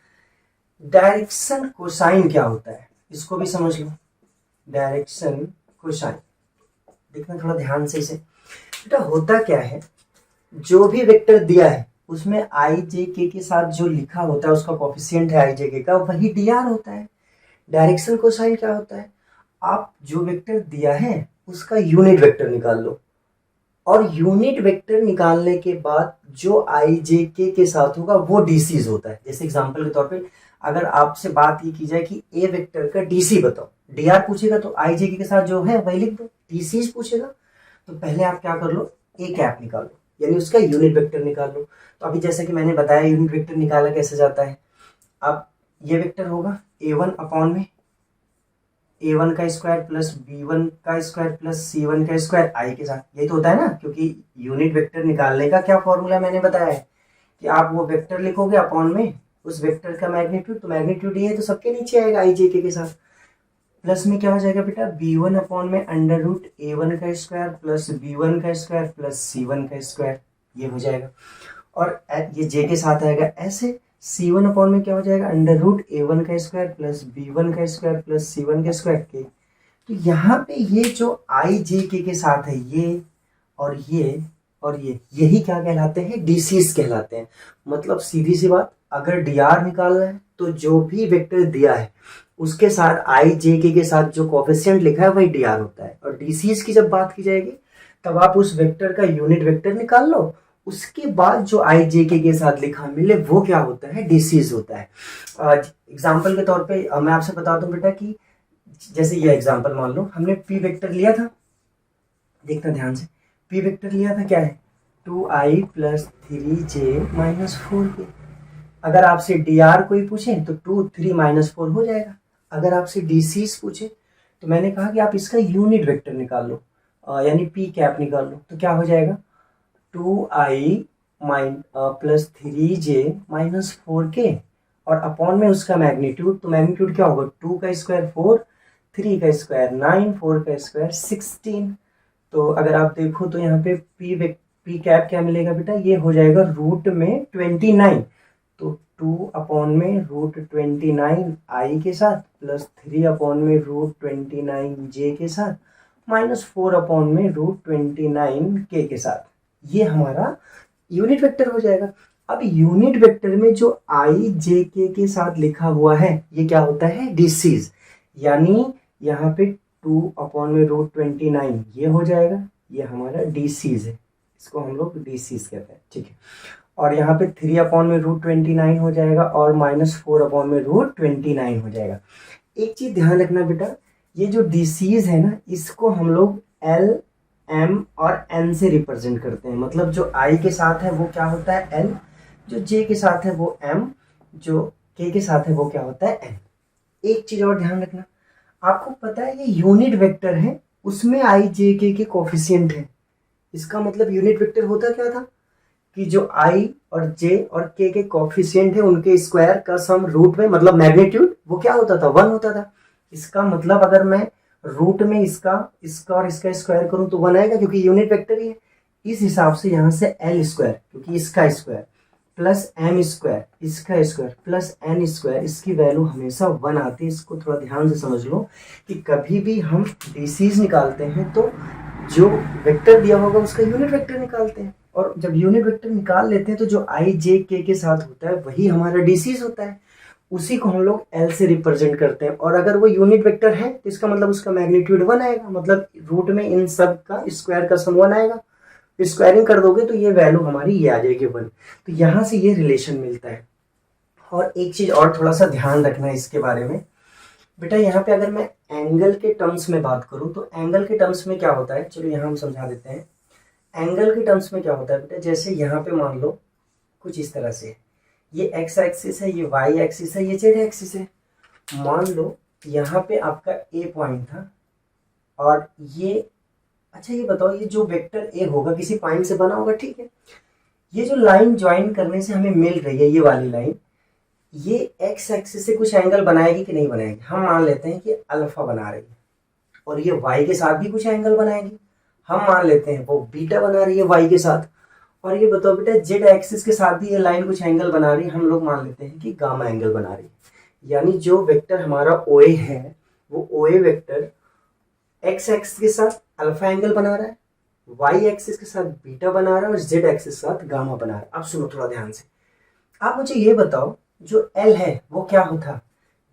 डायरेक्शन कोसाइन क्या होता है, इसको भी समझ लो। डायरेक्शन कोसाइन देखना थोड़ा ध्यान से इसे। बेटा होता क्या है, जो भी वेक्टर दिया है उसमें आई जे के साथ जो लिखा होता है उसका कोफिशिएंट है आई जे के का, वही DR होता है। डायरेक्शन कोसाइन क्या होता है, आप जो वेक्टर दिया है उसका यूनिट वेक्टर निकाल लो, और यूनिट वेक्टर निकालने के बाद जो आई जे के साथ होगा वो डीसीज होता है। जैसे एग्जांपल के तौर पे अगर आपसे बात ये की जाए कि ए वेक्टर का डीसी बताओ, DR पूछेगा तो आई जे के साथ जो है वही लिख दो। डीसीज पूछेगा तो पहले आप क्या कर लो, ए कैप निकाल लो, यानी उसका यूनिट वेक्टर निकाल लो। तो अभी जैसे कि मैंने बताया यूनिट वेक्टर निकाला कैसे जाता है, अब ये वेक्टर होगा A1 अपॉन में A1 का स्क्वायर प्लस B1 का स्क्वायर प्लस C1 का स्क्वायर आई के साथ, यही तो होता है ना, क्योंकि यूनिट वेक्टर निकालने का क्या फॉर्मूला मैंने बताया है कि आप वो वेक्टर लिखोगे अपॉन में उस वेक्टर का मैग्नीट्यूड, तो मैग्नीट्यूड ये है तो सबके नीचे आएगा आई जे के साथ, प्लस में क्या हो जाएगा बेटा B1 अपॉन में अंडर रूट A1 का स्क्वायर प्लस B1 का स्क्वायर प्लस C1 का स्क्वायर, ये हो जाएगा। और ये जे के साथ आएगा ऐसे, C1 अपॉन में क्या हो जाएगा अंडर रूट A1 का स्क्वायर प्लस B1 का स्क्वायर प्लस C1 का स्क्वायर के। तो यहाँ पे ये जो आई जे के साथ है ये और ये और ये, यही क्या कहलाते हैं, डीसीज कहलाते हैं। मतलब सीधी सी बात, अगर DR निकालना है तो जो भी वेक्टर दिया है उसके साथ आई जे के साथ जो कोफिशिएंट लिखा है वही DR होता है। और डीसीज की जब बात की जाएगी तब आप उस वेक्टर का यूनिट वेक्टर निकाल लो, उसके बाद जो आई जे के साथ लिखा मिले वो क्या होता है, डीसीज होता है। एग्जाम्पल के तौर पे मैं आपसे बता दूं बेटा कि जैसे ये एग्जाम्पल मान लो हमने पी वेक्टर लिया था, देखना ध्यान से, पी वेक्टर लिया था क्या है 2i plus 3j minus 4k। अगर आपसे DR कोई पूछे तो 2 3 -4 हो जाएगा। अगर आपसे डीसीज पूछे तो मैंने कहा कि आप इसका यूनिट वेक्टर निकाल लो, यानी पी कैप निकाल लो, तो क्या हो जाएगा 2i plus 3j minus 4k और अपॉन में उसका मैग्नीट्यूड, तो मैग्नीट्यूड क्या होगा 2 का स्क्वायर 4, 3 का स्क्वायर 9, 4 का स्क्वायर 16। तो अगर आप देखो तो यहाँ पे पी कैप क्या मिलेगा बेटा, ये हो जाएगा रूट में 29, तो 2 अपॉन में रूट 29 आई के साथ प्लस 3 अपॉन में रूट 29 जे के साथ माइनस 4 अपॉन में रूट 29 के साथ, ये हमारा यूनिट वेक्टर हो जाएगा। अब यूनिट वेक्टर में जो आई जे के साथ लिखा हुआ है ये क्या होता है, डीसीज, यानी यहाँ पे 2 अपॉन में रूट 29 ये हो जाएगा, ये हमारा डीसीज है, इसको हम लोग डीसीज कहते हैं, ठीक है। और यहाँ पे 3 अपॉन में रूट 29 हो जाएगा और -4 अपॉन में रूट 29 हो जाएगा। एक चीज ध्यान रखना बेटा, ये जो डीसीज है ना इसको हम लोग L, M और N से रिप्रेजेंट करते हैं। मतलब जो I के साथ है वो क्या होता है L, जो J के साथ है वो M, जो K के साथ है वो क्या होता है N। एक चीज और ध्यान रखना, आपको पता है ये यूनिट वेक्टर है, उसमें आई जे के कोफिशिएंट है। इसका मतलब यूनिट वेक्टर होता क्या था कि जो I और J और K के कोफिशिएंट है उनके स्क्वायर का सम रूट में, मतलब मैग्नीट्यूड वो क्या होता था 1 होता था। इसका मतलब अगर मैं रूट में इसका और इसका स्क्वायर करूं तो 1 आएगा क्योंकि यूनिट वेक्टर ही है। इस हिसाब से यहाँ से L स्क्वायर, क्योंकि इसका स्क्वायर प्लस M स्क्वायर इसका स्क्वायर प्लस N स्क्वायर, इसकी वैल्यू हमेशा 1 आती है। इसको थोड़ा ध्यान से समझ लो कि कभी भी हम डीसीज निकालते हैं तो जो वेक्टर दिया होगा उसका यूनिट वेक्टर निकालते हैं, और जब यूनिट वेक्टर निकाल लेते हैं तो जो आई जे के साथ होता है वही हमारा डीसीज होता है, उसी को हम लोग L से रिप्रेजेंट करते हैं। और अगर वो यूनिट वेक्टर है तो इसका मतलब उसका मैग्नीट्यूड 1 आएगा, मतलब रूट में इन सब का स्क्वायर का सम 1 आएगा। स्क्वायरिंग कर दोगे तो ये वैल्यू हमारी ये आ जाएगी 1। तो यहाँ से ये रिलेशन मिलता है। और एक चीज और थोड़ा सा ध्यान रखना है इसके बारे में बेटा, यहाँ पे अगर मैं एंगल के टर्म्स में बात करूं तो एंगल के टर्म्स में क्या होता है, चलो यहाँ हम समझा देते हैं। एंगल के टर्म्स में क्या होता है बेटा, जैसे यहाँ पे मान लो कुछ इस तरह से, ये एक्स एक्सिस है, ये वाई एक्सिस है, ये जेड एक्सिस है, मान लो यहाँ पे आपका ए पॉइंट था और ये, अच्छा ये बताओ ये जो वेक्टर ए होगा किसी पॉइंट से बना होगा, ठीक है। ये जो लाइन ज्वाइन करने से हमें मिल रही है, ये वाली लाइन, ये एक्स एक्सिस से कुछ एंगल बनाएगी कि नहीं बनाएगी? हम मान लेते हैं कि अल्फा बना रही है, और ये वाई के साथ भी कुछ एंगल बनाएगी। हम मान लेते हैं वो बीटा बना रही है वाई के साथ। और ये बताओ बेटा जेड एक्सिस के साथ भी ये लाइन कुछ एंगल बना रही है, हम लोग मान लेते हैं कि गामा एंगल बना रही है। यानी जो वेक्टर हमारा OA है वो OA वेक्टर एक्स एक्सिस के साथ अल्फा एंगल बना रहा है, वाई एक्सिस के साथ बीटा बना रहा है, और जेड एक्सिस के साथ गामा बना रहा है। अब सुनो थोड़ा ध्यान से, आप मुझे ये बताओ जो L है वो क्या होता?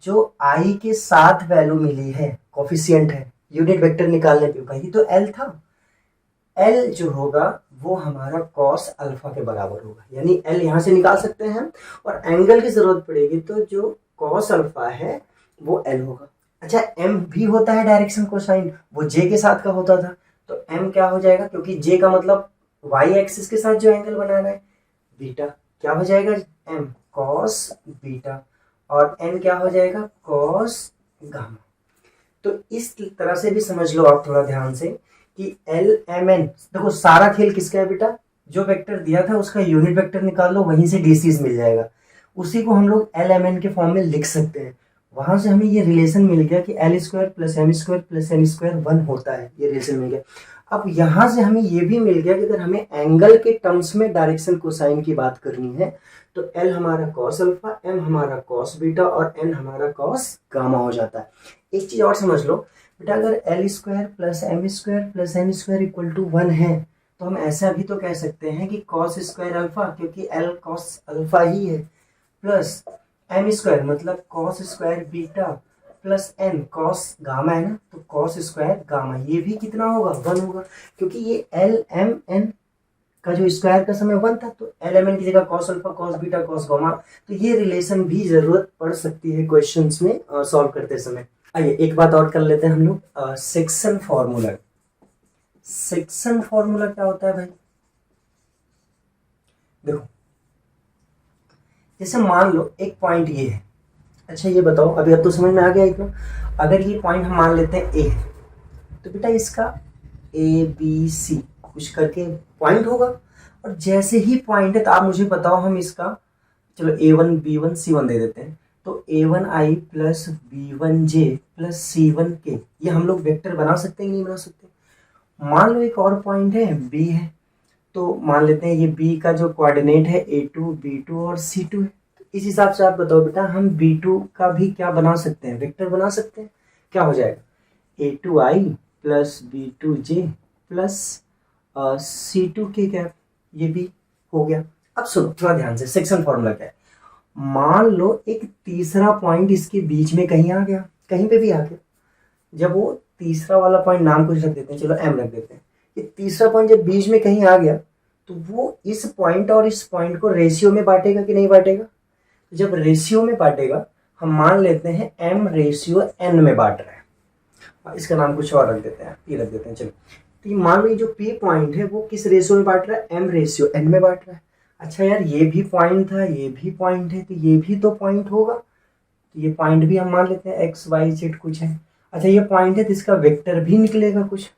जो I के साथ वैल्यू मिली है, कोफिशिएंट है, यूनिट वेक्टर निकालने पे वही तो L था। L जो होगा वो हमारा कॉस अल्फा के बराबर होगा, यानी L यहाँ से निकाल सकते हैं हम, और एंगल की जरूरत पड़ेगी तो जो कॉस अल्फा है वो L होगा। अच्छा M भी होता है डायरेक्शन कोसाइन, वो J के साथ का होता था, तो M क्या हो जाएगा, क्योंकि J का मतलब y एक्सिस के साथ जो एंगल बना रहा है बीटा, क्या हो जाएगा M कॉस बीटा, और N क्या हो जाएगा कॉस गामा। तो इस तरह से भी समझ लो आप थोड़ा ध्यान से कि एल एम एन, देखो सारा खेल किसका है बेटा, जो वेक्टर दिया था उसका यूनिट वेक्टर निकाल लो, वहीं से डीसीज मिल जाएगा, उसी को हम लोग एल एम एन के फॉर्म में लिख सकते हैं। वहां से हमें ये रिलेशन मिल गया कि L square plus M square plus N square 1 होता है, ये रिलेशन मिल गया। अब यहां से हमें ये भी मिल गया कि अगर हमें एंगल के टर्म्स में डायरेक्शन कोसाइन की बात करनी है तो एल हमारा कॉस अल्फा, एम हमारा कॉस बीटा, और एन हमारा कॉस गामा हो जाता है। एक चीज और समझ लो बेटा, अगर L square plus M square plus N square equal to 1 है तो हम ऐसा भी तो कह सकते हैं कि कॉस स्क्वायर अल्फा, क्योंकि एल कॉस अल्फा ही है, प्लस एम स्क्वायर मतलब cos square beta, plus N cos gamma है ना, तो कॉस स्क्वायर गामा, ये भी कितना होगा 1 होगा, क्योंकि ये एल एम एन का जो स्क्वायर का समय 1 था, तो एल एम एन की जगह cos alpha cos beta cos gamma. तो ये रिलेशन भी जरूरत पड़ सकती है क्वेश्चंस में सॉल्व करते समय। आइए एक बात और कर लेते हैं हम लोग, सेक्शन फॉर्मूला। सेक्शन फॉर्मूला क्या होता है भाई? देखो जैसे मान लो एक पॉइंट ये है, अच्छा ये बताओ अभी अब तो समझ में आ गया इतना, अगर ये पॉइंट हम मान लेते हैं ए है तो बेटा इसका ABC कुछ करके पॉइंट होगा, और जैसे ही पॉइंट है तो आप मुझे बताओ हम इसका, चलो A1 B1 C1 दे देते हैं, तो A1I plus B1J plus C1K, ये हम लोग वेक्टर बना सकते हैं कि नहीं बना सकते? मान लो एक और पॉइंट है B है, तो मान लेते हैं ये B का जो कोऑर्डिनेट है A2 B2 और C2 है, तो इस हिसाब से आप बताओ बेटा हम B2 का भी क्या बना सकते हैं, वेक्टर बना सकते हैं। क्या हो जाएगा A2I plus B2J plus C2K cap, ये भी हो गया। अब सुनो थोड़ा ध्यान से, सेक्शन फॉर्मूला क्या है, मान लो एक तीसरा पॉइंट इसके बीच में कहीं आ गया, कहीं पे भी आ गया, जब वो तीसरा वाला पॉइंट नाम कुछ रख देते हैं, चलो M रख देते हैं, ये तीसरा पॉइंट जब बीच में कहीं आ गया तो वो इस पॉइंट और इस पॉइंट को रेशियो में बांटेगा कि नहीं बांटेगा? तो जब रेशियो में बांटेगा, हम मान लेते हैं M रेशियो N में बांट रहा है, इसका नाम कुछ और रख देते हैं, P रख देते हैं, चलो। तो मान लो ये जो P पॉइंट है वो किस रेशियो में बांट रहा है, M रेशियो N में बांट रहा है। अच्छा यार ये भी पॉइंट था, ये भी पॉइंट है, तो ये भी तो पॉइंट होगा, तो ये पॉइंट भी हम मान लेते हैं XYZ कुछ है। अच्छा ये पॉइंट है तो इसका वेक्टर भी निकलेगा कुछ,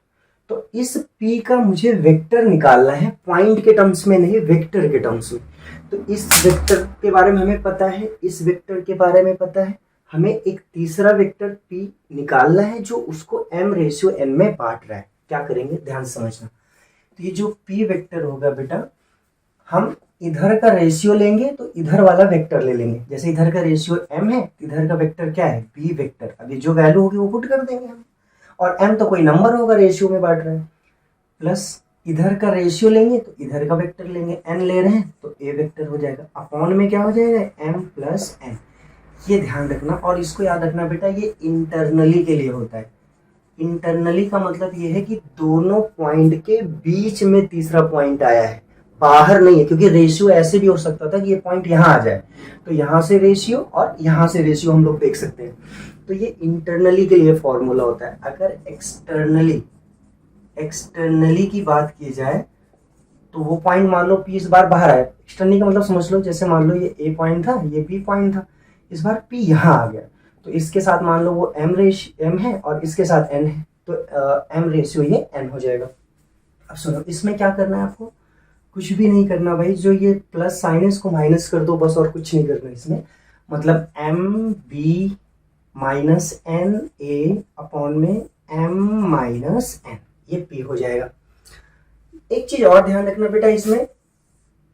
तो इस P का मुझे वेक्टर निकालना है, पॉइंट के टर्म्स में नहीं वेक्टर के टर्म्स में। तो इस वेक्टर के बारे में हमें पता है, इस वेक्टर के बारे में पता है, हमें एक तीसरा वेक्टर P निकालना है जो उसको M रेशियो N में बांट रहा है। क्या करेंगे ध्यान से समझना, तो ये जो P वेक्टर होगा बेटा, हम इधर का रेशियो लेंगे तो इधर वाला वेक्टर ले लेंगे, जैसे इधर का रेशियो M है तो इधर का वेक्टर क्या है B वेक्टर, अभी जो वैल्यू होगी वो पुट कर देंगे हम, और M तो कोई नंबर होगा रेशियो में बांट रहे हैं, प्लस इधर का रेशियो लेंगे तो इधर का वेक्टर लेंगे, N ले रहे हैं तो A वेक्टर हो जाएगा, अपॉन में क्या हो जाएगा M प्लस N। ये ध्यान रखना और इसको याद रखना बेटा, ये इंटरनली के लिए होता है। इंटरनली का मतलब ये है कि दोनों पॉइंट के बीच में तीसरा पॉइंट आया है, बाहर नहीं है, क्योंकि रेशियो ऐसे भी हो सकता था कि ये पॉइंट यहाँ आ जाए, तो यहाँ से रेशियो और यहाँ से रेशियो हम लोग देख सकते हैं, तो ये इंटरनली के लिए फॉर्मूला होता है। अगर एक्सटर्नली की बात की जाए तो वो पॉइंट मान लो P इस बार बाहर आया, एक्सटर्नली का मतलब समझ लो, जैसे मान लो ये A पॉइंट था, ये B पॉइंट था, इस बार P यहाँ आ गया, तो इसके साथ मान लो वो m है और इसके साथ n है, तो m रेशियो ये n हो जाएगा। अब सुनो, इसमें क्या करना है आपको, कुछ भी नहीं करना भाई, जो ये प्लस साइन है इसको माइनस कर दो बस, और कुछ नहीं करना इसमें। मतलब M B minus N A upon में एम माइनस एन, ये पी हो जाएगा। एक चीज और ध्यान रखना बेटा, इसमें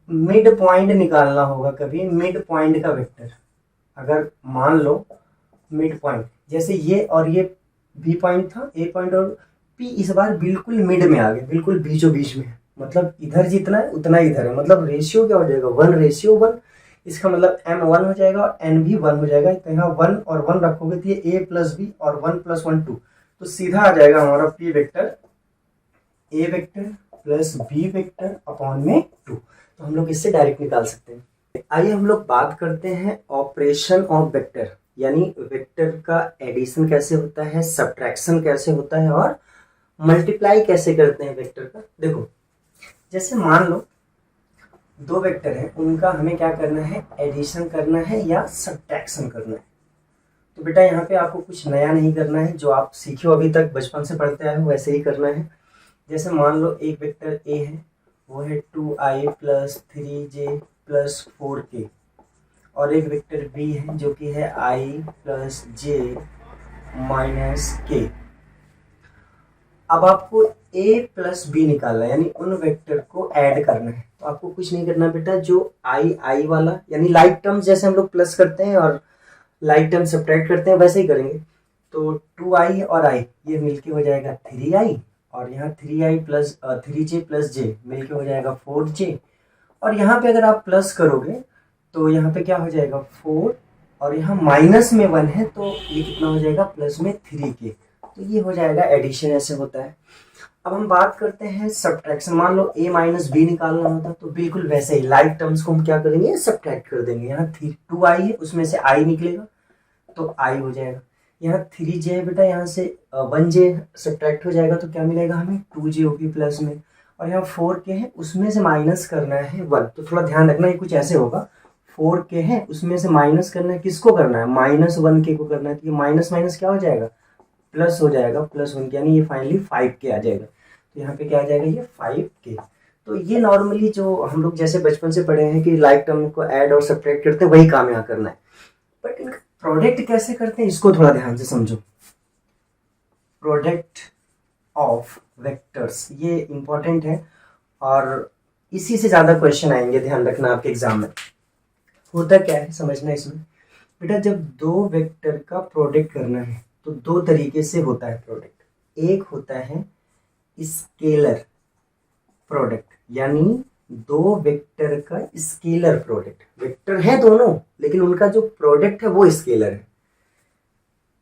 मिड पॉइंट निकालना होगा कभी, मिड पॉइंट का वेक्टर। अगर मान लो मिड पॉइंट, जैसे ये और ये बी पॉइंट था, ए पॉइंट, और पी इस बार बिल्कुल मिड में आ गया, बिल्कुल बीचों बीच में, मतलब इधर जितना है उतना इधर है, मतलब रेशियो क्या हो जाएगा, 1:1। इसका मतलब m 1 हो जाएगा और n भी 1 हो जाएगा। तो यहाँ 1 और 1 रखोगे तो ये a प्लस बी और 1 प्लस 1 2, तो सीधा आ जाएगा हमारा p vector a vector plus b vector upon में 2। तो हम लोग इससे डायरेक्ट निकाल सकते हैं। आइए हम लोग बात करते हैं ऑपरेशन ऑफ वेक्टर, यानी वेक्टर का एडिशन कैसे होता है, सब्ट्रैक्शन कैसे होता है और मल्टीप्लाई कैसे करते हैं वेक्टर का। देखो, जैसे मान लो दो वेक्टर हैं, उनका हमें क्या करना है, एडिशन करना है या सब्ट्रैक्शन करना है। तो बेटा यहाँ पे आपको कुछ नया नहीं करना है, जो आप सीखे हो अभी तक, बचपन से पढ़ते आए हो वैसे ही करना है। जैसे मान लो एक वेक्टर a है, वो है 2i plus 3j plus 4k, और एक वेक्टर b है जो कि है i plus j minus k। अब आपको a प्लस b निकालना है, यानी उन वेक्टर को ऐड करना है। तो आपको कुछ नहीं करना बेटा, जो i वाला, यानी लाइक टर्म्स जैसे हम लोग प्लस करते हैं और लाइक टर्म सब्ट्रैक्ट करते हैं वैसे ही करेंगे। तो 2i और i ये मिलके हो जाएगा 3i, और यहाँ 3i plus 3j plus j मिलके हो जाएगा 4j, और यहाँ पे अगर आप प्लस करोगे तो यहाँ पे क्या हो जाएगा 4, और यहाँ माइनस में 1 है तो ये कितना हो जाएगा, प्लस में 3k। तो ये हो जाएगा एडिशन, ऐसे होता है। अब हम बात करते हैं सब्ट्रैक्शन। मान लो a माइनस बी निकालना होता तो बिल्कुल वैसे ही लाइक टर्म्स को हम क्या करेंगे, सब्ट्रैक्ट कर देंगे। यहाँ 2i है, उसमें से i निकलेगा तो i हो जाएगा। यहाँ 3j है बेटा, यहाँ से 1j सब्ट्रैक्ट हो जाएगा तो क्या मिलेगा हमें, 2j होगी प्लस में, और यहाँ 4k है, उसमें से माइनस करना है 1। तो थोड़ा ध्यान रखना, ये कुछ ऐसे होगा, 4k है, उसमें से माइनस करना है, किसको करना है, -1k को करना है। तो ये माइनस माइनस क्या हो जाएगा, प्लस हो जाएगा, +1, यानी ये फाइनली 5k आ जाएगा। तो यहाँ पे क्या आ जाएगा, ये 5k। तो ये नॉर्मली जो हम लोग जैसे बचपन से पढ़े हैं कि लाइक टर्म को ऐड और सब्ट्रैक्ट करते हैं, वही काम यहाँ करना है। बट इनका प्रोडक्ट कैसे करते हैं, इसको थोड़ा ध्यान से समझो। प्रोडक्ट ऑफ वेक्टर्स, ये इंपॉर्टेंट है और इसी से ज्यादा क्वेश्चन आएंगे, ध्यान रखना आपके एग्जाम में। होता क्या है समझना इसमें बेटा, जब दो वेक्टर का प्रोडक्ट करना है तो दो तरीके से होता है प्रोडक्ट। एक होता है स्केलर प्रोडक्ट, यानी दो वेक्टर का स्केलर प्रोडक्ट। वेक्टर है दोनों लेकिन उनका जो प्रोडक्ट है वो स्केलर है।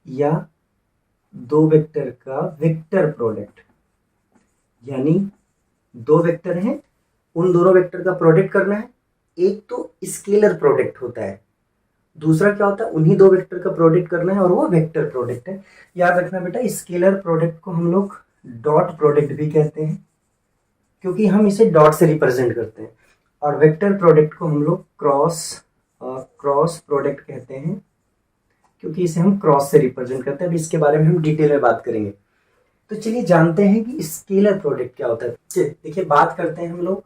या दो वेक्टर का वेक्टर प्रोडक्ट, यानी दो वेक्टर हैं, उन दोनों वेक्टर का प्रोडक्ट करना है। एक तो स्केलर प्रोडक्ट होता है, दूसरा क्या होता है, उन्हीं दो वेक्टर का प्रोडक्ट करना है और वो वेक्टर प्रोडक्ट है। याद रखना बेटा, स्केलर प्रोडक्ट को हम लोग डॉट प्रोडक्ट भी कहते हैं, क्योंकि हम इसे डॉट से रिप्रेजेंट करते हैं, और वेक्टर प्रोडक्ट को हम लोग क्रॉस प्रोडक्ट कहते हैं, क्योंकि इसे हम क्रॉस से रिप्रेजेंट करते हैं। अब इसके बारे में हम डिटेल में बात करेंगे। तो चलिए जानते हैं कि स्केलर प्रोडक्ट क्या होता है। देखिए, बात करते हैं हम लोग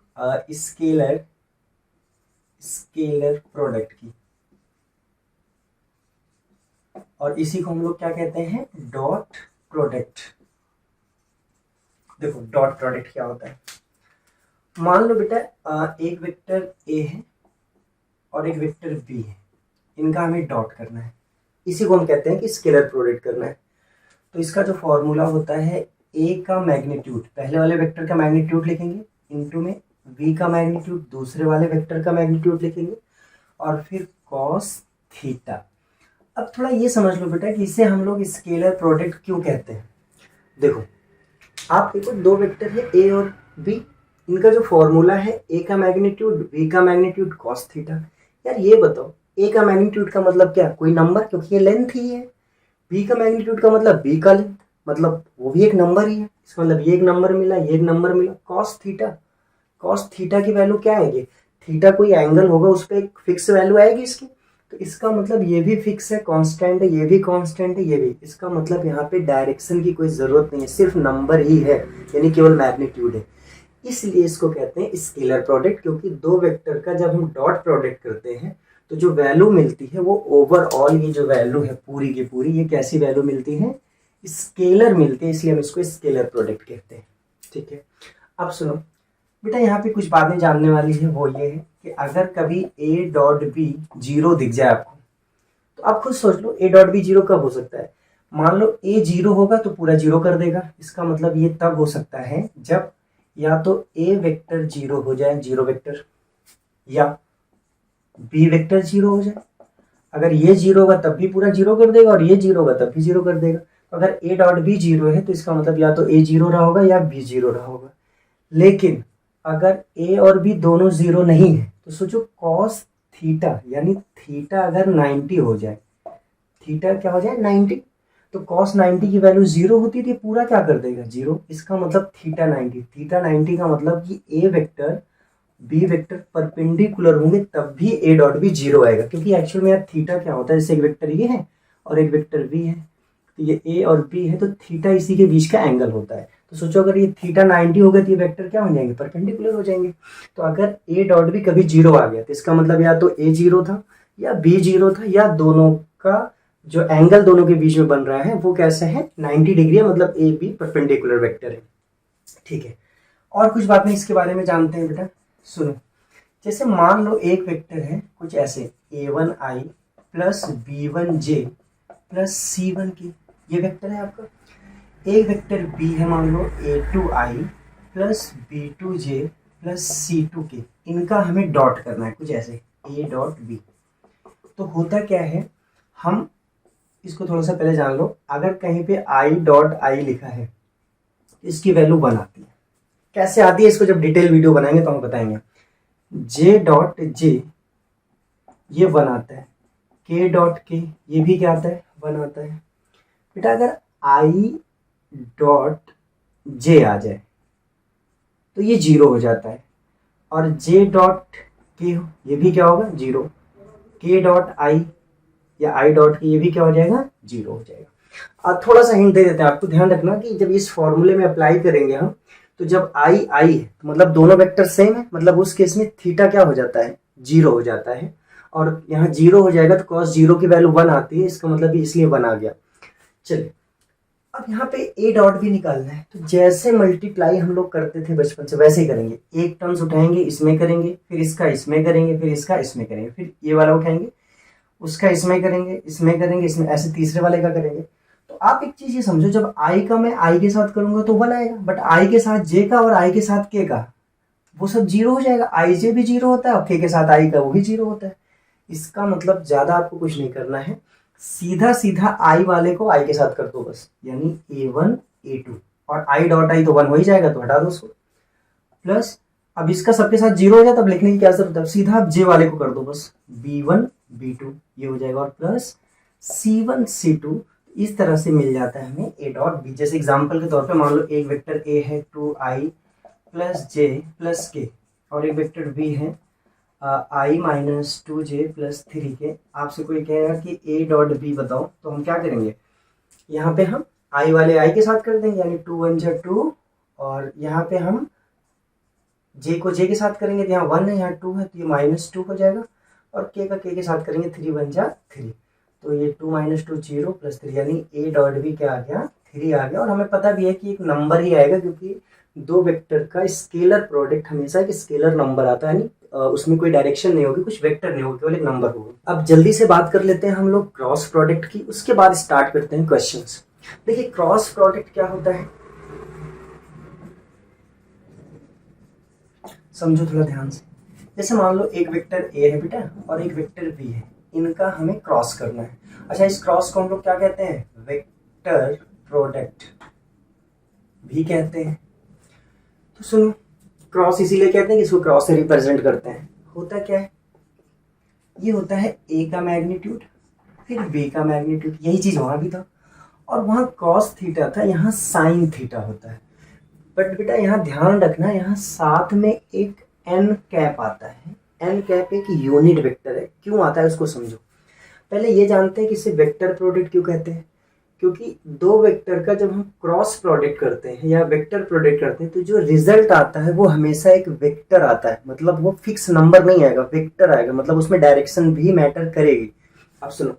स्केलर प्रोडक्ट की, और इसी को हम लोग क्या कहते हैं, डॉट प्रोडक्ट। देखो डॉट प्रोडक्ट क्या होता है। मान लो बेटा एक वेक्टर a है और एक वेक्टर b है, इनका हमें डॉट करना है, इसी को हम कहते हैं कि स्केलर प्रोडक्ट करना है। तो इसका जो फॉर्मूला होता है, a का मैग्नीट्यूड, पहले वाले वेक्टर का मैग्नीट्यूड लिखेंगे, इनटू में b का मैग्नीट्यूड, दूसरे वाले वेक्टर का मैग्नीट्यूड लिखेंगे, और फिर कॉस थीटा। अब थोड़ा ये समझ लो बेटा कि इसे हम लोग स्केलर प्रोडक्ट क्यों कहते हैं। देखो, आप देखो दो वेक्टर है a और b, इनका जो फॉर्मूला है a का मैग्नीट्यूड, b का मैग्नीट्यूड, कॉस थीटा। यार ये बताओ, a का मैग्नीट्यूड का मतलब क्या, कोई नंबर, क्योंकि ये लेंथ ही है। b का मैग्नीट्यूड का मतलब b का लेंथ, मतलब वो भी एक नंबर ही है। इसका मतलब ये एक नंबर मिला, ये एक नंबर मिला। कॉस थीटा की वैल्यू क्या आएगी, थीटा कोई एंगल होगा, उस पर एक फिक्स वैल्यू आएगी इसकी। तो इसका मतलब ये भी फिक्स है, कांस्टेंट है, ये भी कांस्टेंट है, ये भी। इसका मतलब यहाँ पे डायरेक्शन की कोई ज़रूरत नहीं है, सिर्फ नंबर ही है, यानी केवल मैग्नीट्यूड है। इसलिए इसको कहते हैं स्केलर प्रोडक्ट, क्योंकि दो वेक्टर का जब हम डॉट प्रोडक्ट करते हैं तो जो वैल्यू मिलती है वो ओवरऑल, ये जो वैल्यू है पूरी की पूरी, ये कैसी वैल्यू मिलती है? स्केलर मिलती है, इसलिए हम इसको स्केलर प्रोडक्ट कहते हैं। ठीक है, अब सुनो बेटा, यहाँ पे कुछ बातें जानने वाली है। वो ये है कि अगर कभी ए डॉट बी जीरो दिख जाए आपको, तो आप खुद सोच लो ए डॉट बी जीरो कब हो सकता है। मान लो ए जीरो होगा तो पूरा जीरो कर देगा। इसका मतलब ये तब हो सकता है जब या तो ए वेक्टर जीरो हो जाए, जीरो वेक्टर, या बी वेक्टर जीरो हो जाए। अगर ये जीरो होगा तब भी पूरा जीरो कर देगा, और ये जीरो होगा तब भी जीरो कर देगा। अगर ए डॉट बी जीरो है तो इसका मतलब या तो ए जीरो रहा होगा या बी जीरो रहा होगा। लेकिन अगर ए और बी दोनों जीरो नहीं है तो सोचो कॉस थीटा, यानी थीटा अगर 90 हो जाए, थीटा क्या हो जाए 90, तो कॉस 90 की वैल्यू जीरो होती थी, पूरा क्या कर देगा जीरो। इसका मतलब थीटा 90, थीटा 90 का मतलब कि ए वेक्टर बी वेक्टर परपेंडिकुलर होंगे तब भी ए डॉट बी जीरो आएगा, क्योंकि एक्चुअल में यार थीटा क्या होता है, जैसे एक वेक्टर ये है और एक वेक्टर बी है, तो ये ए और बी है, तो थीटा इसी के बीच का एंगल होता है। तो सोचो अगर ये थीटा 90 हो गया तो ये वेक्टर क्या हो जाएंगे, परपेंडिकुलर हो जाएंगे। तो अगर ए डॉट बी कभी जीरो आ गया तो इसका मतलब या तो ए जीरो था या बी जीरो था, या दोनों का जो एंगल दोनों के बीच में बन रहा है वो कैसे है, 90 डिग्री है, मतलब ए बी परपेंडिकुलर वेक्टर है। ठीक है, और कुछ बातें इसके बारे में जानते हैं बेटा, सुनो। जैसे मान लो एक वेक्टर है कुछ ऐसे a1i plus b1j plus c1k, ये वेक्टर है आपका। एक वेक्टर b है मान लो a2i plus b2j plus c2k, इनका हमें डॉट करना है कुछ ऐसे a डॉट b। तो होता क्या है, हम इसको थोड़ा सा पहले जान लो। अगर कहीं पे i डॉट i लिखा है इसकी वैल्यू 1 आती है। कैसे आती है इसको जब डिटेल वीडियो बनाएंगे तो हम बताएंगे। जे डॉट जे ये 1 आता है, के डॉट के ये भी क्या आता है 1 आता है। बेटा अगर आई डॉट जे आ जाए तो ये 0 हो जाता है, और जे डॉट के ये भी क्या होगा 0, के डॉट आई या आई डॉट के ये भी क्या हो जाएगा 0 हो जाएगा। अब थोड़ा सा हिंट दे देते हैं आपको, ध्यान रखना कि जब इस फॉर्मूले में अप्लाई करेंगे हम, तो जब आई आई है तो मतलब दोनों वेक्टर सेम है, मतलब उस केस में थीटा क्या हो जाता है 0 हो जाता है, और यहाँ 0 हो जाएगा तो कॉस 0 की वैल्यू 1 आती है, इसका मतलब इसलिए 1 आ गया। चलिए अब यहाँ पे ए डॉट भी निकालना है, तो जैसे मल्टीप्लाई हम लोग करते थे बचपन से वैसे ही करेंगे। एक टर्म्स उठाएंगे इसमें करेंगे, फिर इसका इसमें करेंगे, फिर इसका इसमें करेंगे, फिर ये वाला उठाएंगे उसका इसमें करेंगे, इसमें करेंगे, इसमें, ऐसे तीसरे वाले का करेंगे। तो आप एक चीज ये समझो, जब आई का मैं आई के साथ करूंगा तो 1 आएगा, बट आई के साथ जे का और आई के साथ के का वो सब 0 हो जाएगा। आई जे भी 0 होता है और के साथ आई का वो भी 0 होता है। इसका मतलब ज्यादा आपको कुछ नहीं करना है, सीधा सीधा आई वाले को आई के साथ कर दो बस, यानी a1 a2, और आई डॉट आई तो 1 हो ही जाएगा तो हटा दो उसको, प्लस अब इसका सबके साथ 0 हो जाए तब लिखने की क्या जरूरत है, सीधा आप जे वाले को कर दो बस, b1 b2 ये हो जाएगा, और प्लस c1 c2। इस तरह से मिल जाता है हमें a डॉट b। जैसे एग्जांपल के तौर पे मान लो एक वेक्टर a है 2i plus j plus k, और एक वेक्टर b है i minus 2j plus 3k। आपसे कोई कहेगा कि a डॉट b बताओ, तो हम क्या करेंगे, यहाँ पे हम i वाले i के साथ कर देंगे, यानी 2 1 जा 2, और यहाँ पे हम j को j के साथ करेंगे तो यहाँ 1 है यहाँ 2 है तो ये -2 हो जाएगा, और k का k के साथ करेंगे 3 1 जा 3, तो ये 2 - 2 0 प्लस 3, यानी a डॉट b क्या आ गया 3 आ गया। और हमें पता भी है कि एक नंबर ही आएगा, क्योंकि दो वेक्टर का स्केलर प्रोडक्ट हमेशा एक स्केलर नंबर आता है, यानी उसमें कोई डायरेक्शन नहीं होगी, कुछ वेक्टर नहीं होगी, केवल एक नंबर होगा। अब जल्दी से बात कर लेते हैं हम लोग क्रॉस प्रोडक्ट की, उसके बाद स्टार्ट करते हैं क्वेश्चंस। देखिए क्रॉस प्रोडक्ट क्या होता है, समझो थोड़ा ध्यान से। जैसे मान लो एक वेक्टर a है बेटा और एक वेक्टर b है, इनका हमें क्रॉस करना है। अच्छा, इस क्रॉस को हम लोग क्या कहते हैं, वेक्टर प्रोडक्ट भी कहते हैं। तो सुनो, क्रॉस इसीलिए कहते हैं कि इसको क्रॉस से रिप्रेजेंट करते हैं। होता क्या है, ये होता है a का मैग्नीट्यूड फिर b का मैग्नीट्यूड, यही चीज वहां भी था, और वहां कॉस थीटा था, यहाँ साइन थीटा होता है। बट बेटा यहाँ ध्यान रखना, यहाँ साथ में एक एन कैप आता है। एन कैप एक यूनिट वेक्टर है, क्यों आता है उसको समझो। पहले ये जानते हैं कि इसे वेक्टर प्रोडक्ट क्यों कहते हैं। क्योंकि दो वेक्टर का जब हम क्रॉस प्रोडक्ट करते हैं या वेक्टर प्रोडक्ट करते हैं तो जो रिजल्ट आता है वो हमेशा एक वेक्टर आता है, मतलब वो फिक्स नंबर नहीं आएगा, वेक्टर आएगा, मतलब उसमें डायरेक्शन भी मैटर करेगी। अब सुनो,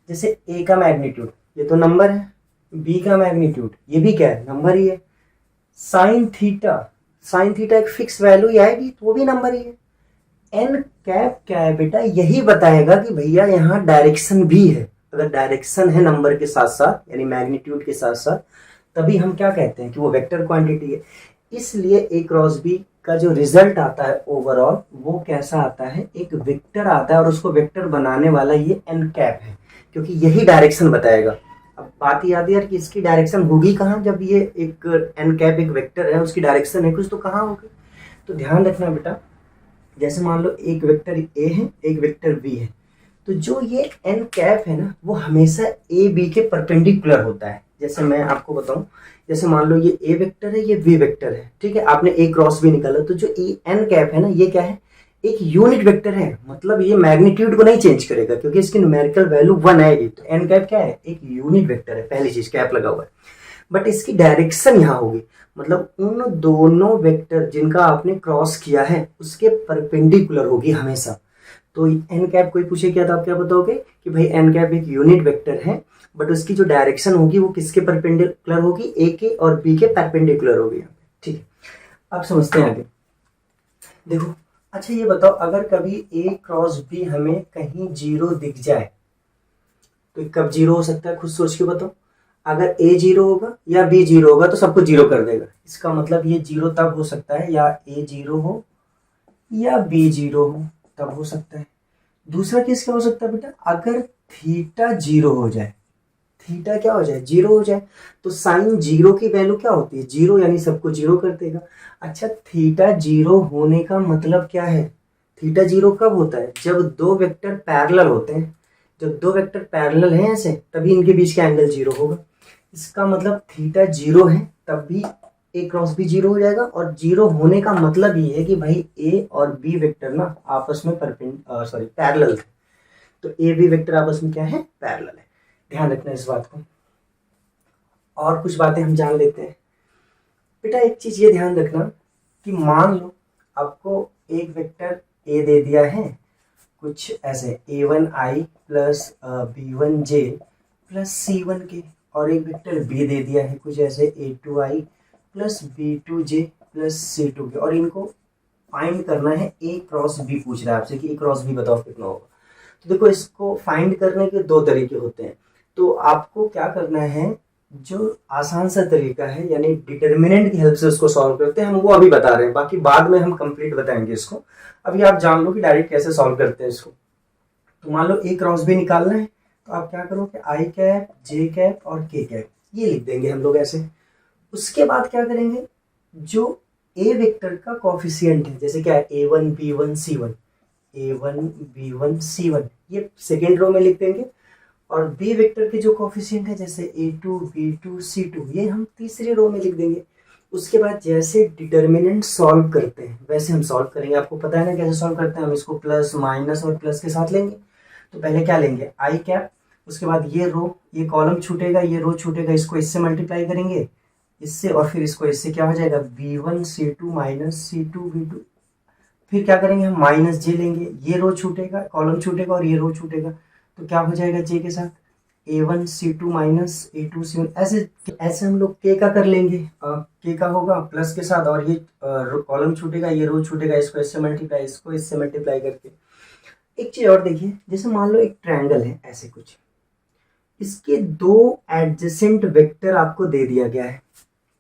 जैसे ए का मैग्नीट्यूड ये तो नंबर है, बी का मैग्नीट्यूड ये भी क्या है, नंबर ही है। साइन थीटा, साइन थीटा एक फिक्स वैल्यू ही आएगी तो वो भी नंबर ही है। एन कैप क्या है बेटा, यही बताएगा कि भैया यहाँ डायरेक्शन भी है। अगर डायरेक्शन है नंबर के साथ साथ यानी मैग्नीट्यूड के साथ साथ, तभी हम क्या कहते हैं कि वो वेक्टर क्वांटिटी है। इसलिए ए क्रॉस बी का जो रिजल्ट आता है ओवरऑल वो कैसा आता है, एक वेक्टर आता है, और उसको वेक्टर बनाने वाला ये एन कैप है, क्योंकि यही डायरेक्शन बताएगा। अब बात याद है यार कि इसकी डायरेक्शन होगी कहाँ, जब ये एक एन कैप एक वेक्टर है, उसकी डायरेक्शन है कुछ, तो कहाँ होगी। तो ध्यान रखना बेटा, जैसे मान लो एक वेक्टर ए है एक वेक्टर बी है, तो जो ये एन कैप है ना वो हमेशा ए बी के परपेंडिकुलर होता है। जैसे मैं आपको बताऊं, जैसे मान लो ये ए वेक्टर है ये बी वेक्टर है, ठीक है, आपने ए क्रॉस बी निकाला, तो जो ए एन कैप है ना ये क्या है, एक यूनिट वेक्टर है, मतलब ये मैग्नीट्यूड को नहीं चेंज करेगा क्योंकि इसकी न्यूमेरिकल वैल्यू 1 आएगी। तो एन कैप क्या है, एक यूनिट वेक्टर है, पहली चीज कैप लगा हुआ है, बट इसकी डायरेक्शन यहाँ होगी, मतलब उन दोनों वेक्टर जिनका आपने क्रॉस किया है उसके परपेंडिकुलर होगी हमेशा। तो एन कैप कोई पूछे क्या, तो आप क्या बताओगे कि भाई एन कैप एक यूनिट वेक्टर है, बट उसकी जो डायरेक्शन होगी वो किसके परपेंडिकुलर होगी, ए के और बी के परपेंडिकुलर होगी। ठीक है, अब समझते हैं आगे। देखो, अच्छा ये बताओ, अगर कभी ए क्रॉस बी हमें कहीं जीरो दिख जाए तो कब जीरो हो सकता है, खुद सोच के बताओ। अगर ए जीरो होगा या बी जीरो होगा तो सबको जीरो कर देगा, इसका मतलब ये जीरो तब हो सकता है या ए जीरो हो या बी जीरो हो, तब हो सकता है। दूसरा केस क्या हो सकता है बेटा, अगर थीटा जीरो हो जाए, थीटा क्या हो जाए, जीरो हो जाए, तो साइन जीरो की वैल्यू क्या होती है, जीरो, यानी सबको जीरो कर देगा। अच्छा, थीटा जीरो होने का मतलब क्या है, थीटा जीरो कब होता है, जब दो वेक्टर पैरेलल होते हैं, जब दो वेक्टर पैरेलल हैं ऐसे, तभी इनके बीच का एंगल जीरो होगा। इसका मतलब थीटा जीरो है तब भी ए क्रॉस बी जीरो हो जाएगा, और जीरो होने का मतलब ये है कि भाई ए और बी वेक्टर ना आपस में पैरेलल थे, तो ए बी वेक्टर आपस में क्या है, पैरेलल है। ध्यान रखना इस बात को। और कुछ बातें हम जान लेते हैं बेटा। एक चीज ये ध्यान रखना कि मान लो आपको एक वेक्टर ए दे दिया है कुछ ऐसे a1i plus b1j plus c1k, और एक वेक्टर बी दे दिया है कुछ ऐसे a2i plus b2j plus c2k, और इनको फाइंड करना है ए क्रॉस बी, पूछ रहा है आपसे कि ए क्रॉस बी बताओ कितना होगा। तो देखो, इसको फाइंड करने के दो तरीके होते हैं, तो आपको क्या करना है, जो आसान सा तरीका है यानी डिटर्मिनेंट की हेल्प से उसको सॉल्व करते हैं, हम वो अभी बता रहे हैं, बाकी बाद में हम कंप्लीट बताएंगे इसको। अभी आप जान लो कि डायरेक्ट कैसे सॉल्व करते हैं इसको। तो मान लो ए क्रॉस बी निकालना है, तो आप क्या करोगे, आई कैप जे कैप और के कैप ये लिख देंगे हम लोग ऐसे। उसके बाद क्या करेंगे, जो ए वेक्टर का कॉफिशिएंट है, जैसे क्या है a1 b1 c1, a1 b1 c1 ये सेकेंड रो में लिख देंगे, और बी वेक्टर के जो कॉफिशिएंट है जैसे a2 b2 c2 ये हम तीसरे रो में लिख देंगे। उसके बाद जैसे डिटर्मिनेंट सॉल्व करते हैं वैसे हम सॉल्व करेंगे, आपको पता है ना कैसे सॉल्व करते हैं, हम इसको प्लस माइनस और प्लस के साथ लेंगे। तो पहले क्या लेंगे, आई कैप, उसके बाद ये रो, ये कॉलम छूटेगा, ये रो छूटेगा, इसको इससे मल्टीप्लाई करेंगे इससे, और फिर इसको इससे, क्या हो जाएगा b1 c2 minus c2 b2, फिर क्या करेंगे हम माइनस जे लेंगे, ये रो छूटेगा, कॉलम छूटेगा और ये रो छूटेगा, तो क्या हो जाएगा जे के साथ a1 c2 minus a2 c1। ऐसे ऐसे हम लोग के का कर लेंगे, के का होगा प्लस के साथ, और ये कॉलम छूटेगा ये रो छूटेगा, इसको इससे मल्टीप्लाई, इसको इससे मल्टीप्लाई करके। एक चीज और देखिए, जैसे मान लो एक ट्रायंगल है ऐसे कुछ, इसके दो एडजेसेंट वेक्टर आपको दे दिया गया है,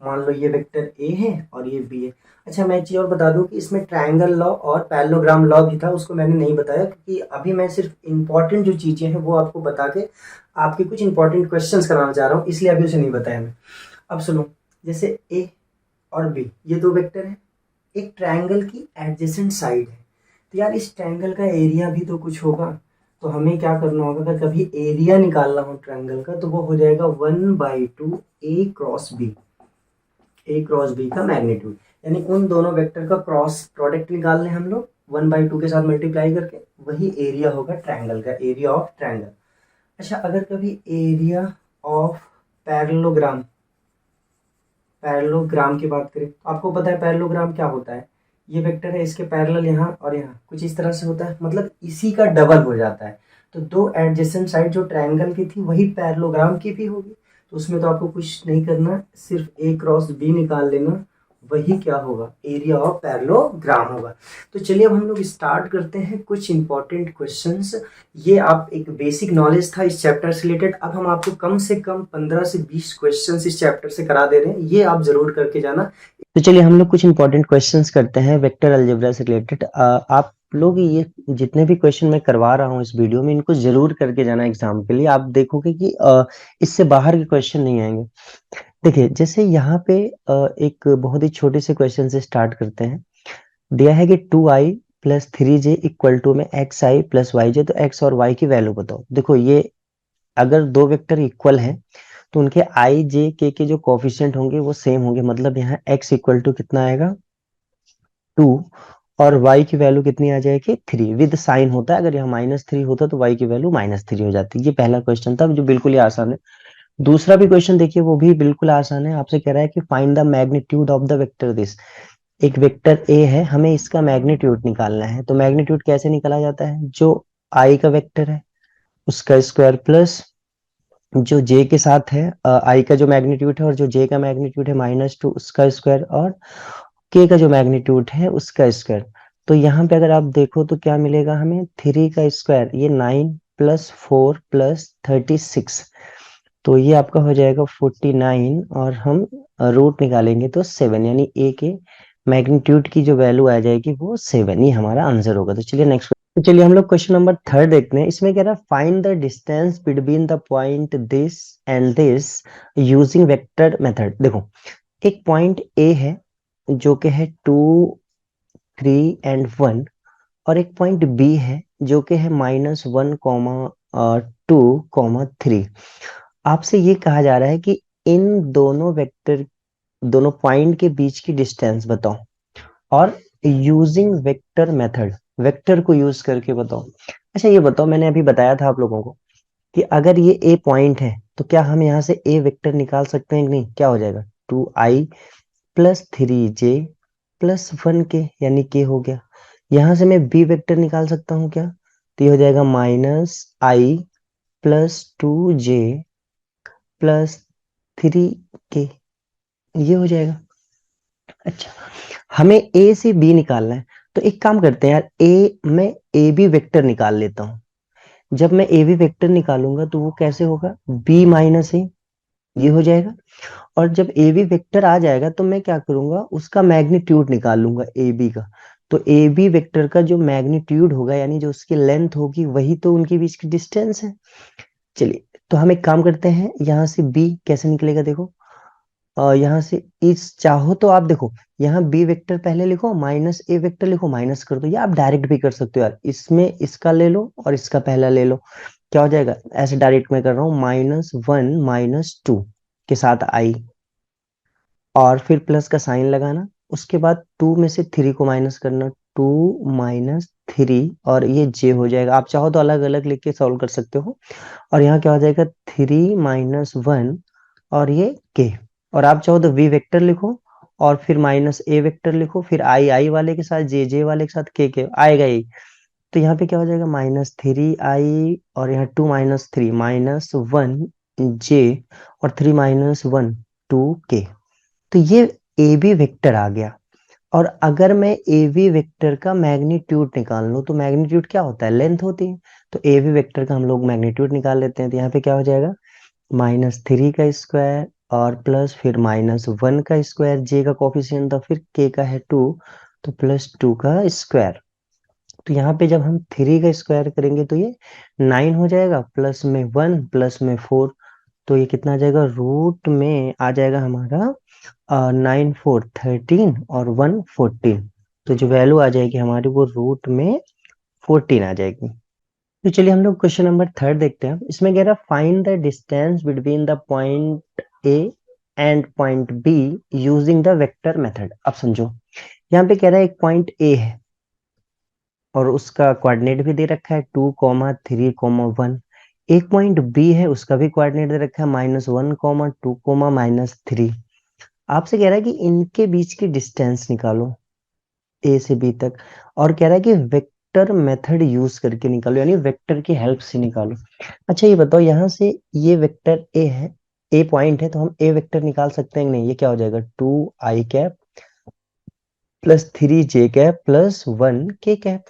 मान लो ये वेक्टर ए है और ये बी है। अच्छा, मैं एक चीज और बता दूं कि इसमें ट्रायंगल लॉ और पैरेललोग्राम लॉ भी था, उसको मैंने नहीं बताया क्योंकि अभी मैं सिर्फ इंपॉर्टेंट जो चीजें हैं वो आपको बता के आपके कुछ इंपॉर्टेंट क्वेश्चंस कराना चाह रहा हूँ, इसलिए अभी उसे नहीं बताया मैं। अब सुनो, जैसे ए और बी ये दो वेक्टर है, एक ट्रायंगल की एडजेसेंट साइड है, तो यार इस ट्रायंगल का एरिया भी तो कुछ होगा, तो हमें क्या करना होगा, अगर कभी एरिया निकालना हो ट्रायंगल का तो वो हो जाएगा 1/2 ए क्रॉस बी, ए क्रॉस बी का मैग्नीट्यूड, यानी उन दोनों वेक्टर का क्रॉस प्रोडक्ट निकाल लें हम लोग 1/2 के साथ मल्टीप्लाई करके, वही एरिया होगा ट्रायंगल का, एरिया ऑफ ट्रायंगल। अच्छा, अगर कभी एरिया ऑफ पैरेललोग्राम पैरेललोग्राम की बात करें तो आपको पता है पैरेललोग्राम क्या होता है। ये वेक्टर है, इसके पैरेलल यहाँ और यहाँ कुछ इस तरह से होता है, मतलब इसी का डबल हो जाता है। तो दो एडजेसेंट साइड जो ट्रायंगल की थी वही पैरेललोग्राम की भी होगी। तो उसमें तो आपको कुछ नहीं करना, सिर्फ ए क्रॉस बी निकाल लेना, वही क्या होगा, एरिया ऑफ पैरेललोग्राम होगा। तो चलिए अब हम लोग स्टार्ट करते हैं कुछ इंपॉर्टेंट क्वेश्चंस। ये आप एक बेसिक नॉलेज था इस चैप्टर से रिलेटेड। अब हम आपको कम से कम 15 से 20 क्वेश्चंस इस चैप्टर से करा दे रहे हैं, ये आप जरूर करके जाना। तो चलिए हम लोग कुछ इंपॉर्टेंट क्वेश्चंस करते हैं वेक्टर अलजेब्रा से रिलेटेड। आप लोग ये जितने भी क्वेश्चन मैं करवा रहा हूँ इस वीडियो में, इनको जरूर करके जाना एग्जाम के लिए। आप देखोगे कि इससे बाहर के क्वेश्चन नहीं आएंगे। देखिए जैसे यहाँ पे एक बहुत ही छोटे से क्वेश्चन से स्टार्ट करते हैं। दिया है कि 2i plus 3j equal to में xi प्लस yj, तो x और y की वैल्यू बताओ। देखो ये अगर दो वेक्टर इक्वल हैं तो उनके i j k के जो कोफिशिएंट होंगे वो सेम होंगे, मतलब यहाँ x इक्वल टू कितना आएगा 2, और y की वैल्यू कितनी आ जाएगी 3। विद साइन होता है, अगर यहाँ -3 होता तो y की वैल्यू -3 हो जाती। ये पहला क्वेश्चन था जो बिल्कुल ही आसान है। दूसरा भी क्वेश्चन देखिए, वो भी बिल्कुल आसान है। आपसे कह रहा है कि find the magnitude of the vector this. एक वेक्टर ए है, हमें इसका मैग्नीट्यूड निकालना है। तो मैग्नीट्यूड कैसे निकाला जाता है, जो आई का वेक्टर है उसका स्क्वायर प्लस जो जे के साथ है आई का जो मैग्नीट्यूड है और जो जे का मैग्नीट्यूड है -2 उसका स्क्वायर, और के का जो मैग्नीट्यूड है उसका स्क्वायर। तो यहाँ पे अगर आप देखो तो क्या मिलेगा हमें, 3 का स्क्वायर ये 9 प्लस 4 प्लस 36, तो ये आपका हो जाएगा 49, और हम रूट निकालेंगे तो 7, यानी ए के मैग्नीट्यूड की जो वैल्यू आ जाएगी वो 7 ही हमारा आंसर होगा। तो चलिए नेक्स्ट, तो चलिए हम लोग क्वेश्चन नंबर 3 देखते हैं। इसमें कह रहा है find the distance between the point this and this using vector method. देखो एक पॉइंट ए है जो कि है 2, 3 एंड 1, और एक पॉइंट बी है जो कि है -1, 2, 3। आपसे ये कहा जा रहा है कि इन दोनों वेक्टर, दोनों पॉइंट के बीच की डिस्टेंस बताओ, और यूजिंग वेक्टर मेथड, वेक्टर को यूज करके बताओ। अच्छा ये बताओ, मैंने अभी बताया था आप लोगों को कि अगर ये ए पॉइंट है तो क्या हम यहाँ से ए वेक्टर निकाल सकते हैं कि नहीं। क्या हो जाएगा 2i plus 3j plus 1k, यानी के हो गया। यहाँ से मैं बी वेक्टर निकाल सकता हूँ क्या, तो ये हो जाएगा -i plus 2j plus 3k, ये हो जाएगा। अच्छा, हमें ए से बी निकालना है, तो एक काम करते हैं यार, मैं ए बी वेक्टर निकाल लेता हूँ। जब मैं ए बी वेक्टर निकालूंगा तो वो कैसे होगा, बी माइनस ए, ये हो जाएगा। और जब ए बी वेक्टर आ जाएगा तो मैं क्या करूंगा, उसका मैग्नीट्यूड निकाल लूंगा ए बी का। तो ए बी वेक्टर का जो मैग्नीट्यूड होगा, यानी जो उसकी लेंथ होगी, वही तो उनके बीच की डिस्टेंस है। चलिए, तो हम एक काम करते हैं, यहाँ से बी कैसे निकलेगा देखो। यहाँ से इस चाहो तो आप देखो, यहाँ बी वेक्टर पहले लिखो, माइनस ए वेक्टर लिखो, माइनस कर दो, या आप डायरेक्ट भी कर सकते हो यार। इसमें इसका ले लो और इसका पहला ले लो, क्या हो जाएगा, ऐसे डायरेक्ट में कर रहा हूँ, -1 -2 के साथ आई, और फिर प्लस का साइन लगाना। उसके बाद 2 में से 3 को माइनस करना, 2 - 3, और ये जे हो जाएगा। आप चाहो तो अलग अलग लिख के सॉल्व कर सकते हो। और यहाँ क्या हो जाएगा 3 - 1, और ये के। और आप चाहो तो वी वेक्टर लिखो और फिर -a वेक्टर लिखो, फिर आई वाले के साथ जे वाले के साथ के आएगा ही। तो यहाँ पे क्या हो जाएगा -3i, और यहाँ 2 - 3 -1j, और 3 - 1 2k। तो ये ए बी वेक्टर आ गया। और अगर मैं ए बी वेक्टर का मैग्नीट्यूड निकाल लूं तो मैग्नीट्यूड क्या होता है, लेंथ होती है। तो ए बी वेक्टर का हम लोग मैग्नीट्यूड निकाल लेते हैं। तो यहाँ पे क्या हो जाएगा -3 का स्क्वायर, और प्लस फिर -1 का स्क्वायर, जे का कोफिशिएंट था, फिर के का है 2, तो +2 का स्क्वायर। तो यहाँ पे जब हम 3 का स्क्वायर करेंगे तो ये 9 हो जाएगा, प्लस में 1 प्लस में 4, तो ये कितना आ जाएगा, रूट में आ जाएगा हमारा 9 4 13 और 1 14। तो जो वैल्यू आ जाएगी हमारी वो रूट में 14 आ जाएगी। तो चलिए हम लोग क्वेश्चन नंबर 3 देखते हैं। इसमें कह रहा है find the distance between the point A and point be using the vector method. अब समझो, यहाँ पे कह रहा है एक पॉइंट ए है और उसका कोऑर्डिनेट भी दे रखा है 2, 3, 1। एक पॉइंट बी है, उसका भी कोऑर्डिनेट दे रखा है -1, 2, आपसे कह रहा है कि इनके बीच की डिस्टेंस निकालो ए से बी तक, और कह रहा है कि वेक्टर मेथड यूज करके निकालो, यानी वेक्टर की हेल्प से निकालो। अच्छा ये बताओ, यहाँ से ये वेक्टर ए है, ए पॉइंट है, तो हम ए वेक्टर निकाल सकते हैं कि नहीं? ये क्या हो जाएगा, 2i cap plus 3j cap plus 1k cap.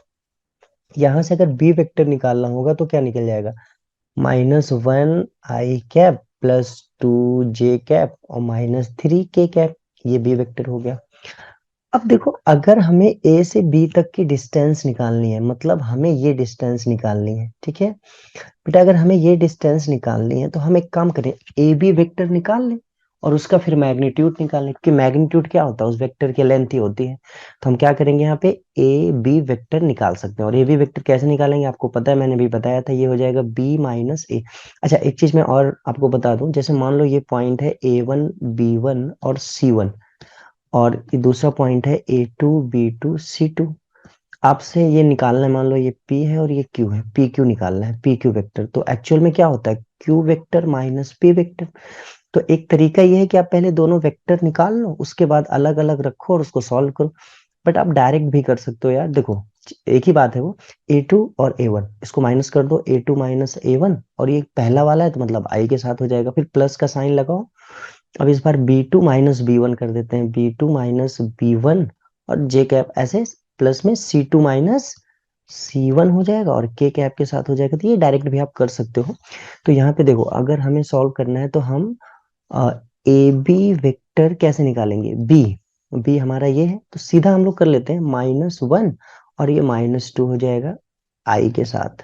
यहाँ से अगर बी वेक्टर निकालना होगा तो क्या निकल जाएगा, -1i cap plus 2j cap और -3k कैप। ये बी वेक्टर हो गया। अब देखो, अगर हमें ए से बी तक की डिस्टेंस निकालनी है, मतलब हमें ये डिस्टेंस निकालनी है, ठीक है बेटा, अगर हमें ये डिस्टेंस निकालनी है तो हम एक काम करें, ए बी वेक्टर निकाल लें और उसका फिर मैग्नीट्यूड निकाल लें, क्योंकि मैग्नीट्यूड क्या होता है, उस वेक्टर की लेंथ ही होती है। तो हम क्या करेंगे, यहाँ पे ए बी वेक्टर निकाल सकते हैं। और ए बी वेक्टर कैसे निकालेंगे आपको पता है, मैंने भी बताया था, ये हो जाएगा बी माइनस ए। अच्छा एक चीज मैं और आपको बता दूं, जैसे मान लो ये पॉइंट है A1 B1 और C1, और ये दूसरा पॉइंट है A2 B2 C2। आपसे ये निकालना है, मान लो ये P है और ये Q है, पी क्यू निकालना है, पी क्यू वेक्टर। तो एक्चुअल में क्या होता है, Q vector minus P vector. तो एक तरीका ये है कि आप पहले दोनों वेक्टर निकाल लो, उसके बाद अलग अलग रखो और उसको सॉल्व करो। बट आप डायरेक्ट भी कर सकते हो यार, देखो एक ही बात है वो, A2 और A1 इसको माइनस कर दो, A2 माइनस A1, और ये पहला वाला है तो मतलब I के साथ हो जाएगा, फिर प्लस का साइन लगाओ। अब इस बार B2 माइनस B1 कर देते हैं, B2 माइनस B1 और J कैप ऐसे, प्लस में C2 माइनस C1 हो जाएगा और K कैप के साथ हो जाएगा। तो ये डायरेक्ट भी आप कर सकते हो। तो यहाँ पे देखो, अगर हमें सॉल्व करना है तो हम ए बी वेक्टर कैसे निकालेंगे, बी, बी हमारा ये है, तो सीधा हम लोग कर लेते हैं -1 और ये -2 हो जाएगा आई के साथ।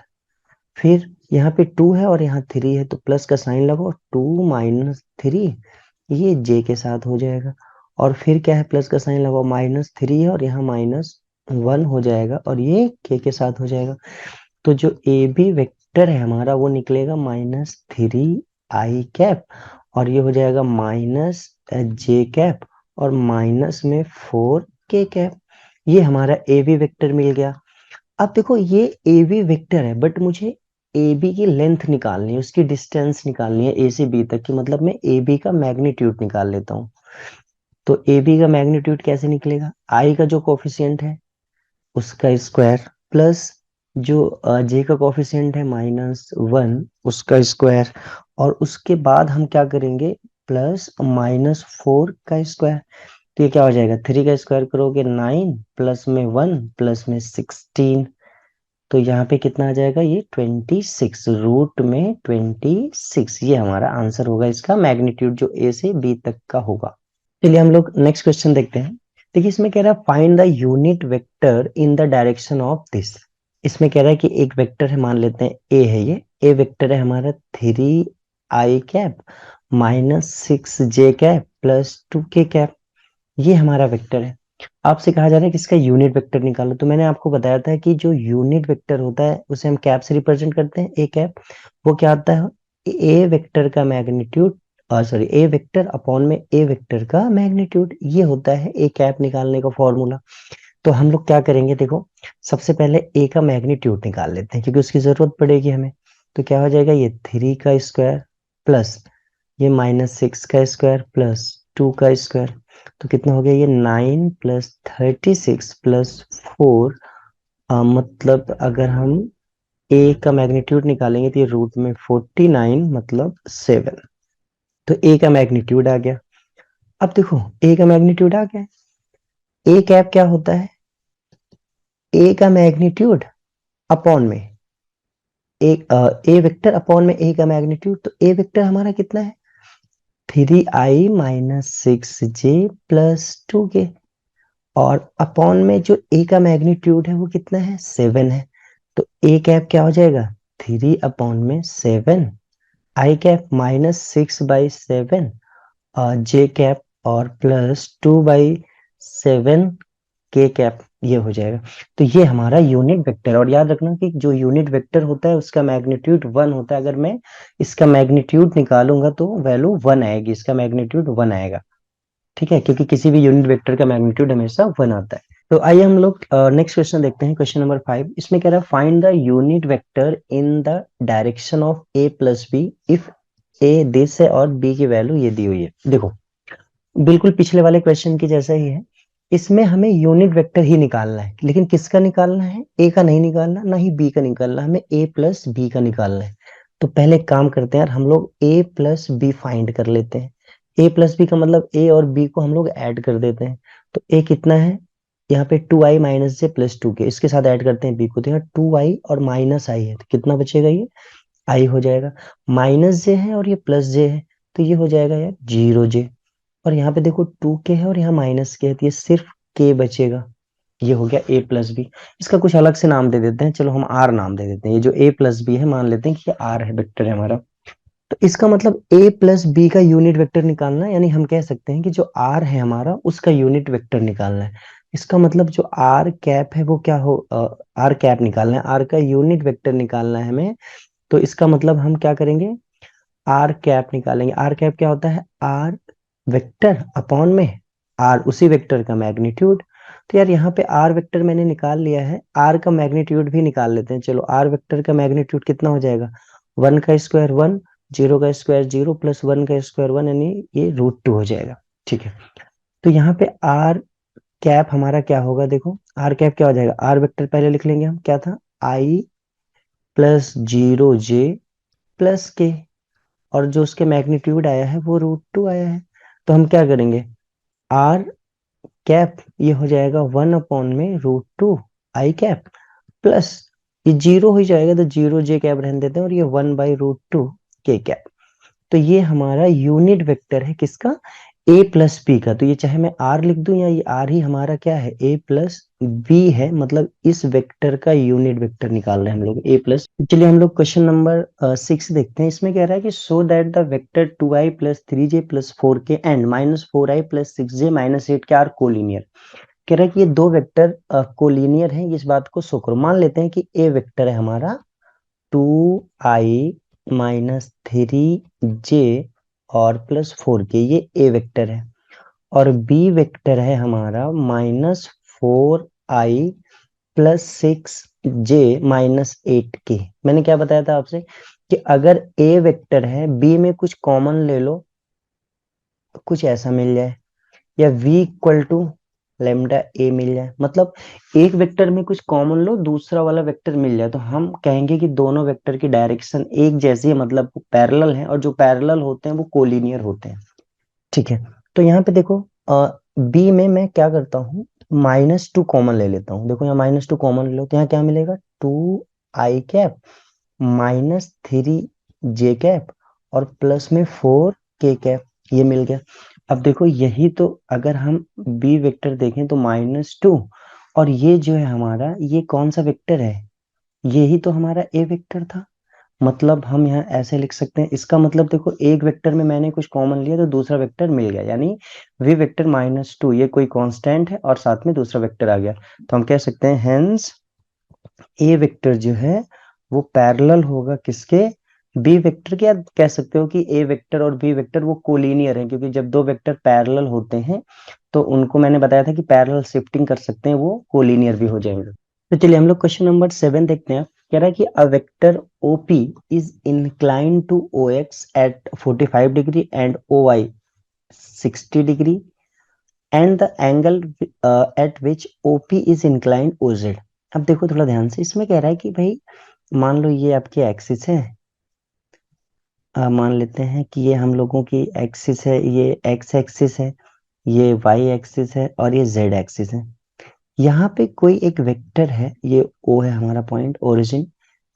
फिर यहाँ पे 2 है और यहाँ 3 है, तो प्लस का साइन लगाओ, 2 - 3 ये जे के साथ हो जाएगा। और फिर क्या है, प्लस का साइन लगाओ, -3 है और यहाँ -1 हो जाएगा और ये के साथ हो जाएगा। तो जो ए बी वेक्टर है हमारा वो निकलेगा -3i कैप, और ये हो जाएगा -j कैप और माइनस में 4k कैप। ये हमारा ए बी वेक्टर मिल गया। अब देखो ये ए बी वेक्टर है, बट मुझे ए बी की लेंथ निकालनी है, उसकी डिस्टेंस निकालनी है ए से बी तक की, मतलब मैं ए बी का मैग्नीट्यूड निकाल लेता हूँ। तो ए बी का मैग्नीट्यूड कैसे निकलेगा, आई का जो कोफिशिएंट है उसका स्क्वायर प्लस जो जे का कोफिशिएंट है -1 उसका स्क्वायर, और उसके बाद हम क्या करेंगे, प्लस -4 का स्क्वायर। तो ये क्या हो जाएगा, 3 का स्क्वायर करोगे 9 प्लस में 1 प्लस में 16, तो यहाँ पे कितना आ जाएगा, ये 26, रूट में 26। ये हमारा आंसर होगा इसका मैग्नीट्यूड, जो ए से बी तक का होगा। चलिए हम लोग नेक्स्ट क्वेश्चन देखते हैं। देखिए इसमें कह रहा है find the unit vector in the direction of this. इसमें कह रहा है कि एक वेक्टर है, मान लेते हैं ए है, ये ए वेक्टर है हमारा 3i cap -6j cap plus 2k cap. ये हमारा वेक्टर है। आपसे कहा जा रहा है कि इसका यूनिट वेक्टर निकालो। तो मैंने आपको बताया था कि जो यूनिट वेक्टर होता है उसे हम कैप से रिप्रेजेंट करते हैं, ए कैप। वो क्या होता है, ए वेक्टर का मैग्नीट्यूड, सॉरी ए वेक्टर अपॉन में ए वेक्टर का मैग्नीट्यूड, ये होता है ए कैप निकालने का फॉर्मूला। तो हम लोग क्या करेंगे, देखो सबसे पहले ए का मैग्नीट्यूड निकाल लेते हैं क्योंकि उसकी जरूरत पड़ेगी हमें। तो क्या हो जाएगा, ये 3 का स्क्वायर प्लस ये -6 का स्क्वायर प्लस 2 का स्क्वायर, तो कितना हो गया, ये 9 प्लस 36 प्लस 4, मतलब अगर हम ए का मैग्नीट्यूड निकालेंगे तो ये रूट में 49 मतलब 7। तो ए का मैग्नीट्यूड आ गया। अब देखो ए का मैग्नीट्यूड आ गया, ए कैप क्या होता है, ए का मैग्नीट्यूड अपॉन में ए वेक्टर अपॉन में ए का मैग्नीट्यूड। तो ए वेक्टर हमारा कितना है, 3i - 6j प्लस 2k, और अपॉन में जो ए का मैग्नीट्यूड है वो कितना है, 7 है। तो ए कैप क्या हो जाएगा, 3/7, आई कैप -6/7, जे कैप और प्लस 2/7 के कैप, ये हो जाएगा। तो ये हमारा यूनिट वेक्टर है। और याद रखना कि जो यूनिट वेक्टर होता है उसका मैग्नीट्यूड 1 होता है। अगर मैं इसका मैग्नीट्यूड निकालूंगा तो वैल्यू 1 आएगी, इसका मैग्नीट्यूड 1 आएगा, ठीक है, क्योंकि किसी भी यूनिट वेक्टर का मैग्नीट्यूड हमेशा 1 आता है। तो आइए हम लोग नेक्स्ट क्वेश्चन देखते हैं, क्वेश्चन नंबर 5। इसमें कह रहा है find the unit vector in the direction of a plus B if a this है और b की वैल्यू ये दी हुई है। देखो बिल्कुल पिछले वाले क्वेश्चन की जैसा ही है, इसमें हमें यूनिट वेक्टर ही निकालना है, लेकिन किसका निकालना है? ए का नहीं निकालना, ना ही बी का निकालना, हमें ए प्लस बी का निकालना है। तो पहले एक काम करते हैं यार, हम लोग ए प्लस बी फाइंड कर लेते हैं। ए प्लस बी का मतलब ए और बी को हम लोग ऐड कर देते हैं। तो ए कितना है यहाँ पे? 2i माइनस जे प्लस 2k, इसके साथ ऐड करते हैं बी को, तो यहाँ 2i और माइनस आई है, तो कितना बचेगा? ये आई हो जाएगा। माइनस जे है और ये प्लस जे है, तो ये हो जाएगा यार 0j। और यहाँ पे देखो 2k है और यहाँ माइनस के है, तो ये सिर्फ k बचेगा। ये हो गया a प्लस बी। इसका कुछ अलग से नाम दे देते हैं, चलो हम r नाम दे देते हैं। ये जो a प्लस बी है मान लेते हैं कि ये r है, वेक्टर है हमारा। तो इसका मतलब a प्लस बी का यूनिट वेक्टर निकालना है, यानी हम कह सकते हैं कि जो r है हमारा उसका यूनिट वेक्टर निकालना है। इसका मतलब जो r कैप है वो क्या हो, r कैप निकालना है, r का यूनिट वेक्टर निकालना है हमें। तो इसका मतलब हम क्या करेंगे? आर कैप निकालेंगे। आर कैप क्या होता है? आर वेक्टर अपॉन में आर उसी वेक्टर का मैग्नीट्यूड। तो यार यहाँ पे आर वेक्टर मैंने निकाल लिया है, आर का मैग्नीट्यूड भी निकाल लेते हैं। चलो आर वेक्टर का मैग्नीट्यूड कितना हो जाएगा? 1 का स्क्वायर 1, 0 का स्क्वायर 0, प्लस 1 का स्क्वायर 1, यानी ये √2 हो जाएगा। ठीक है, तो यहाँ पे आर कैप हमारा क्या होगा? देखो आर कैप क्या हो जाएगा? आर वेक्टर पहले लिख लेंगे हम, क्या था? आई प्लस 0j प्लस के, और जो उसके मैग्नीट्यूड आया है वो √2 आया है। तो हम क्या करेंगे? आर कैप ये हो जाएगा 1 अपॉन में √2 आई कैप, प्लस ये 0 हो जाएगा तो 0j कैप रहने देते हैं, और ये 1/√2 के कैप। तो ये हमारा यूनिट वेक्टर है किसका? ए प्लस बी का। तो ये चाहे मैं आर लिख दूं या ये आर ही हमारा क्या है? ए प्लस बी है, मतलब इस वेक्टर का यूनिट वेक्टर निकाल रहे हैं हम लोग, ए प्लस। चलिए हम लोग क्वेश्चन नंबर 6 देखते हैं। इसमें कह रहा है कि so that the vector 2i plus 3j plus 4k and minus 4i plus 6j minus 8k are collinear. कह रहा है कि ये दो वेक्टर कोलिनियर हैं, इस बात को शो करो। मान लेते हैं कि ए वेक्टर है हमारा 2i माइनस 3j और प्लस 4k, ये ए वेक्टर है। और बी वेक्टर है हमारा minus 4i plus 6j minus 8k। मैंने क्या बताया था आपसे कि अगर ए वेक्टर है, बी में कुछ कॉमन ले लो, कुछ ऐसा मिल जाए, या v equal to lambda A मिल जाए, मतलब एक वेक्टर में कुछ कॉमन लो, दूसरा वाला वेक्टर मिल जाए, तो हम कहेंगे कि दोनों वेक्टर की डायरेक्शन एक जैसी है, मतलब पैरेलल है, और जो पैरेलल होते हैं वो कोलिनियर होते हैं। ठीक है, तो यहाँ पे देखो बी में मैं क्या करता हूँ? -2 कॉमन ले लेता हूँ। देखो यहाँ -2 कॉमन ले लो तो यहाँ क्या मिलेगा? 2i cap minus 3j cap और प्लस में 4k कैप, ये मिल गया। अब देखो यही तो, अगर हम बी वेक्टर देखें तो -2, और ये जो है हमारा, ये कौन सा वेक्टर है? यही तो हमारा ए वेक्टर था। मतलब हम यहाँ ऐसे लिख सकते हैं, इसका मतलब देखो एक वेक्टर में मैंने कुछ कॉमन लिया तो दूसरा वेक्टर मिल गया, यानी वी वेक्टर -2 ये कोई कांस्टेंट है और साथ में दूसरा वेक्टर आ गया। तो हम कह सकते हैं हेंस ए वेक्टर जो है वो पैरेलल होगा किसके? बी वेक्टर के। या कह सकते हो कि ए वेक्टर और बी वेक्टर वो कोलिनियर है, क्योंकि जब दो वेक्टर पैरेलल होते हैं तो उनको मैंने बताया था कि पैरेलल शिफ्टिंग कर सकते हैं, वो कोलिनियर भी हो जाएंगे। तो चलिए हम लोग क्वेश्चन नंबर 7 देखते हैं। कह रहा है कि a vector OP is incline to OX at 45 degree and OY 60 degree and the angle at which OP is inclined OZ। अब देखो थोड़ा ध्यान से, इसमें कह रहा है कि भाई मान लो ये आपकी एक्सिस है, मान लेते हैं कि ये हम लोगों की एक्सिस है, ये एक्स एक्सिस है, ये वाई एक्सिस है और ये जेड एक्सिस है। यहाँ पे कोई एक वेक्टर है, ये ओ है हमारा पॉइंट ओरिजिन,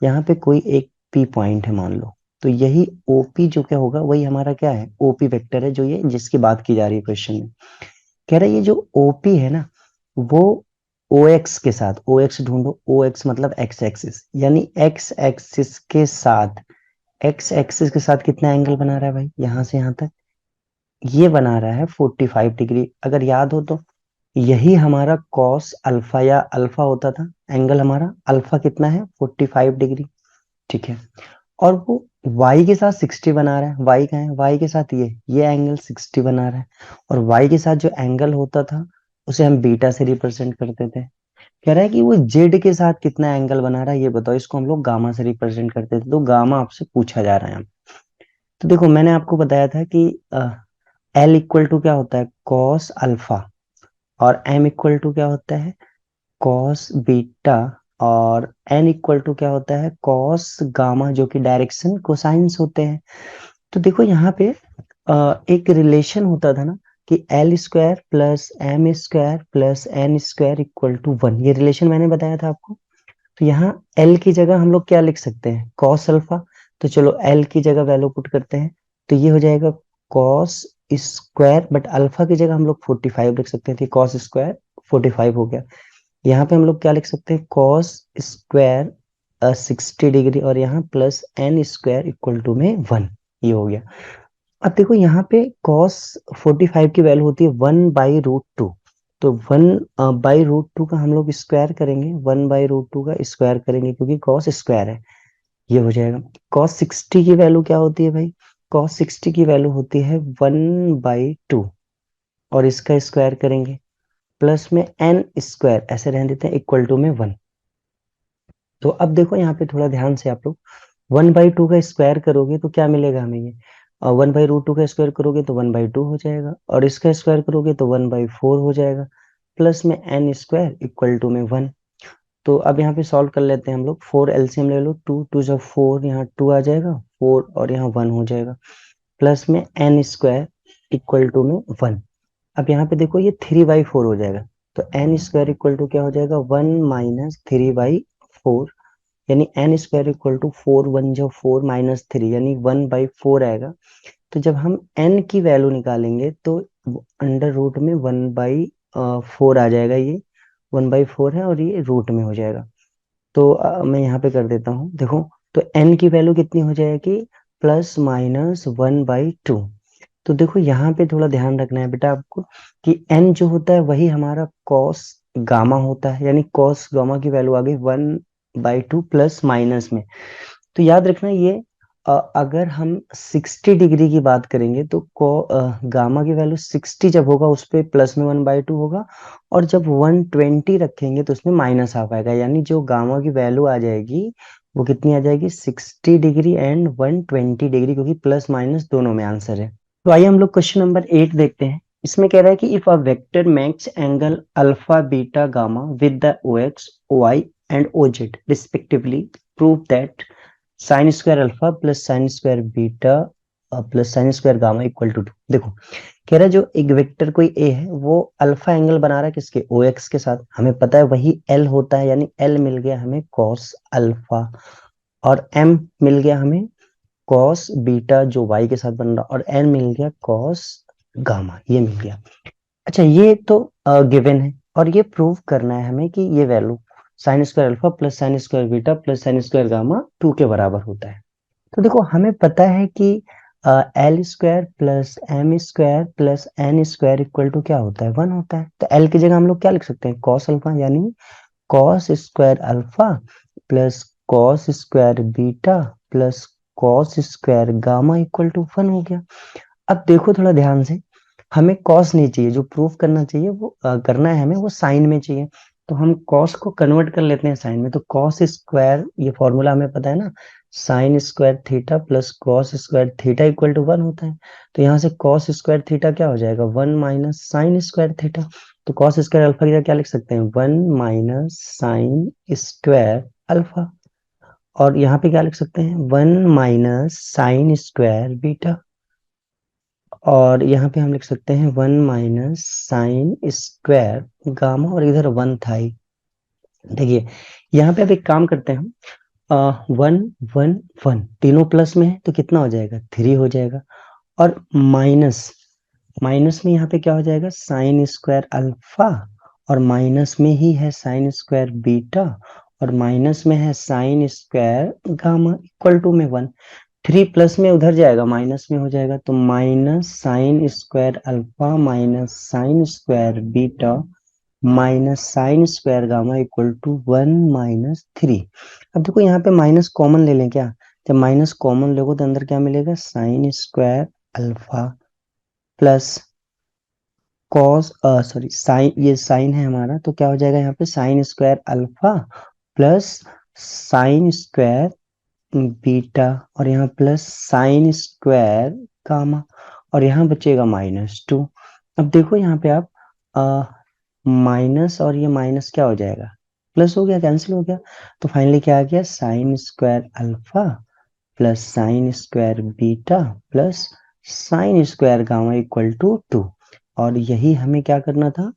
यहाँ पे कोई एक पी पॉइंट है मान लो, तो यही ओपी जो क्या होगा वही हमारा क्या है? ओपी वेक्टर है, जो ये जिसकी बात की जा रही है क्वेश्चन में। कह रहा है ये जो ओपी है ना, वो ओ एक्स के साथ, ओ एक्स ढूंढो, ओ एक्स मतलब एक्स एक्सिस, यानी एक्स एक्सिस के साथ, एक्स एक्सिस के साथ कितना एंगल बना रहा है भाई? यहाँ से यहाँ तक ये बना रहा है 45 डिग्री। अगर याद हो तो यही हमारा कॉस अल्फा या अल्फा होता था, एंगल हमारा अल्फा कितना है? 45 डिग्री। ठीक है, और वो y के साथ 60 बना रहा है। y का है? y के साथ ये एंगल 60 बना रहा है, और y के साथ जो एंगल होता था उसे हम बीटा से रिप्रेजेंट करते थे। कह रहा है कि वो जेड के साथ कितना एंगल बना रहा है ये बताओ, इसको हम लोग गामा से रिप्रेजेंट करते थे, तो गामा आपसे पूछा जा रहा है। तो देखो मैंने आपको बताया था कि एल इक्वल टू क्या होता है, कॉस अल्फा, और एम इक्वल टू क्या होता है, कॉस बीटा, और एन इक्वल टू क्या होता है, कॉस गामा, जो कि डायरेक्शन कोसाइंस होते हैं। तो देखो यहाँ पे एक रिलेशन होता था ना कि L square plus M square plus N square equal to one, ये रिलेशन मैंने बताया था आपको। तो यहाँ एल की जगह हम लोग क्या लिख सकते हैं, कॉस अल्फा। तो चलो एल की जगह वैल्यू पुट करते हैं, तो ये हो जाएगा कॉस स्क्वायर, बट अल्फा की जगह हम लोग 45 लिख सकते थे, कॉस स्क्वायर 45 हो गया। यहाँ पे हम लोग क्या लिख सकते हैं, कॉस स्क्वायर 60 डिग्री, और यहाँ plus N square equal to में वन, ये हो गया। अब देखो यहाँ पे cos 45 की वैल्यू होती है 1/√2। तो 1/√2 का हम लोग स्क्वायर करेंगे, 1/√2 का स्क्वायर करेंगे क्योंकि cos स्क्वायर है, ये हो जाएगा। cos 60 की वैल्यू क्या होती है भाई, cos 60 की वैल्यू होती है 1/2, और इसका स्क्वायर करेंगे, प्लस में एन स्क्वायर ऐसे रहने देते हैं इक्वल टू में वन। तो अब देखो यहाँ पे थोड़ा ध्यान से आप लोग 1/2 का स्क्वायर करोगे तो क्या मिलेगा हमें, ये 1/√2 का स्क्वायर करोगे तो 1/2 हो जाएगा, और इसका स्क्वायर करोगे तो 1/4 हो जाएगा, प्लस में एन स्क्वायर इक्वल टू में वन। तो अब यहाँ पे सॉल्व कर लेते हैं हम लोग, 4 एलसीएम ले लो, 2 2 जब 4, यहाँ 2 आ जाएगा, 4 और यहाँ 1 हो जाएगा, प्लस में एन स्क्वायर इक्वल टू में वन। अब यहाँ पे देखो ये 3/4 हो जाएगा, तो एन स्क्वायर इक्वल टू क्या हो जाएगा, 1 - 3/4, यानी एन स्क्वायर इक्वल टू 4 1 जो 4 - 3, यानी 1/4 आएगा। तो जब हम एन की वैल्यू निकालेंगे तो अंडर रूट में 1/4 आ जाएगा, ये 1/4 है और ये रूट में हो जाएगा। तो मैं यहाँ पे कर देता हूँ, देखो तो एन की वैल्यू कितनी हो जाएगी, ±1/2। तो देखो यहाँ पे थोड़ा ध्यान रखना है बेटा आपको कि एन जो होता है वही हमारा कॉस गामा होता है, यानी कॉस गामा की वैल्यू आ गई 1/2 प्लस माइनस में। तो याद रखना ये अगर हम 60 डिग्री की बात करेंगे तो गामा की वैल्यू 60 जब होगा उस पे प्लस में 1/2 होगा, और जब 120 रखेंगे तो उसमें माइनस आ पाएगा, यानी जो गामा की वैल्यू आ जाएगी वो कितनी आ जाएगी, 60 डिग्री एंड 120 डिग्री, क्योंकि प्लस माइनस दोनों में आंसर है। तो आइए हम लोग क्वेश्चन नंबर 8 देखते हैं। इसमें कह रहा है कि if a vector makes angle alpha beta gamma with the O X O Y and O Z respectively, prove that sine square alpha plus sine square beta plus sine square gamma equal to 2। देखो कह रहा है जो एक vector कोई ए है वो alpha angle बना रहा है किसके, ओ एक्स के साथ, हमें पता है वही एल होता है, यानी एल मिल गया हमें कॉस अल्फा, और एम मिल गया हमें कॉस बीटा जो वाई के साथ बन रहा, और एन मिल गया कॉस गामा, ये मिल गया। अच्छा ये तो गिवन है, और ये प्रूव करना है हमें कि ये value sign square alpha plus sine square beta plus sine square gamma 2 के बराबर होता है। तो देखो हमें पता है कि L square plus M square plus N square equal to क्या होता है, वन होता है। तो एल की जगह हम लोग क्या लिख सकते हैं, कॉस अल्फा, यानी cos square alpha plus cos square beta plus cos square gamma equal to one हो गया। अब देखो थोड़ा ध्यान से, हमें कॉस नहीं चाहिए, जो प्रूफ करना चाहिए वो करना है हमें वो साइन में चाहिए। तो हम कॉस को कन्वर्ट कर लेते हैं साइन में, तो कॉस स्क्वायर, ये फॉर्मूला हमें पता है ना, sine square theta plus cos square theta equal to one होता है। तो यहाँ से कॉस स्क्वायर थीटा क्या हो जाएगा, 1 - साइन स्क्वायर थीटा। तो कॉस स्क्वायर अल्फा की जगह क्या लिख सकते हैं, 1 - साइन स्क्वायर अल्फा, और यहाँ पे क्या लिख सकते हैं, 1 - साइन स्क्वायर बीटा, और यहाँ पे हम लिख सकते हैं 1 - साइन स्क्वायर गामा, और इधर वन था ही। देखिए यहाँ पे अब एक काम करते हैं हम, 1 1 1 तीनों प्लस में है तो कितना हो जाएगा, 3 हो जाएगा, और माइनस माइनस में यहाँ पे क्या हो जाएगा, साइन स्क्वायर अल्फा, और माइनस में ही है साइन स्क्वायर बीटा, और माइनस में है sine square gamma equal to में वन। 3 प्लस में उधर जाएगा माइनस में हो जाएगा, तो minus sine square alpha minus sine square beta minus sine square gamma equal to 1 - 3। अब देखो यहाँ पे माइनस कॉमन ले लें क्या, जब माइनस कॉमन लोगे तो अंदर क्या मिलेगा, sign square alpha plus cos sorry sine, ये साइन है हमारा, तो क्या हो जाएगा यहाँ पे sign square alpha plus sine square beta, और यहाँ प्लस साइन स्क्वायर गामा, और यहाँ बचेगा -2। अब देखो यहाँ पे आप माइनस और ये माइनस क्या हो जाएगा, प्लस हो गया, कैंसिल हो गया। तो फाइनली क्या आ गया, sine square alpha plus sine square beta plus sine square gamma equal to 2। और यही हमें क्या करना था,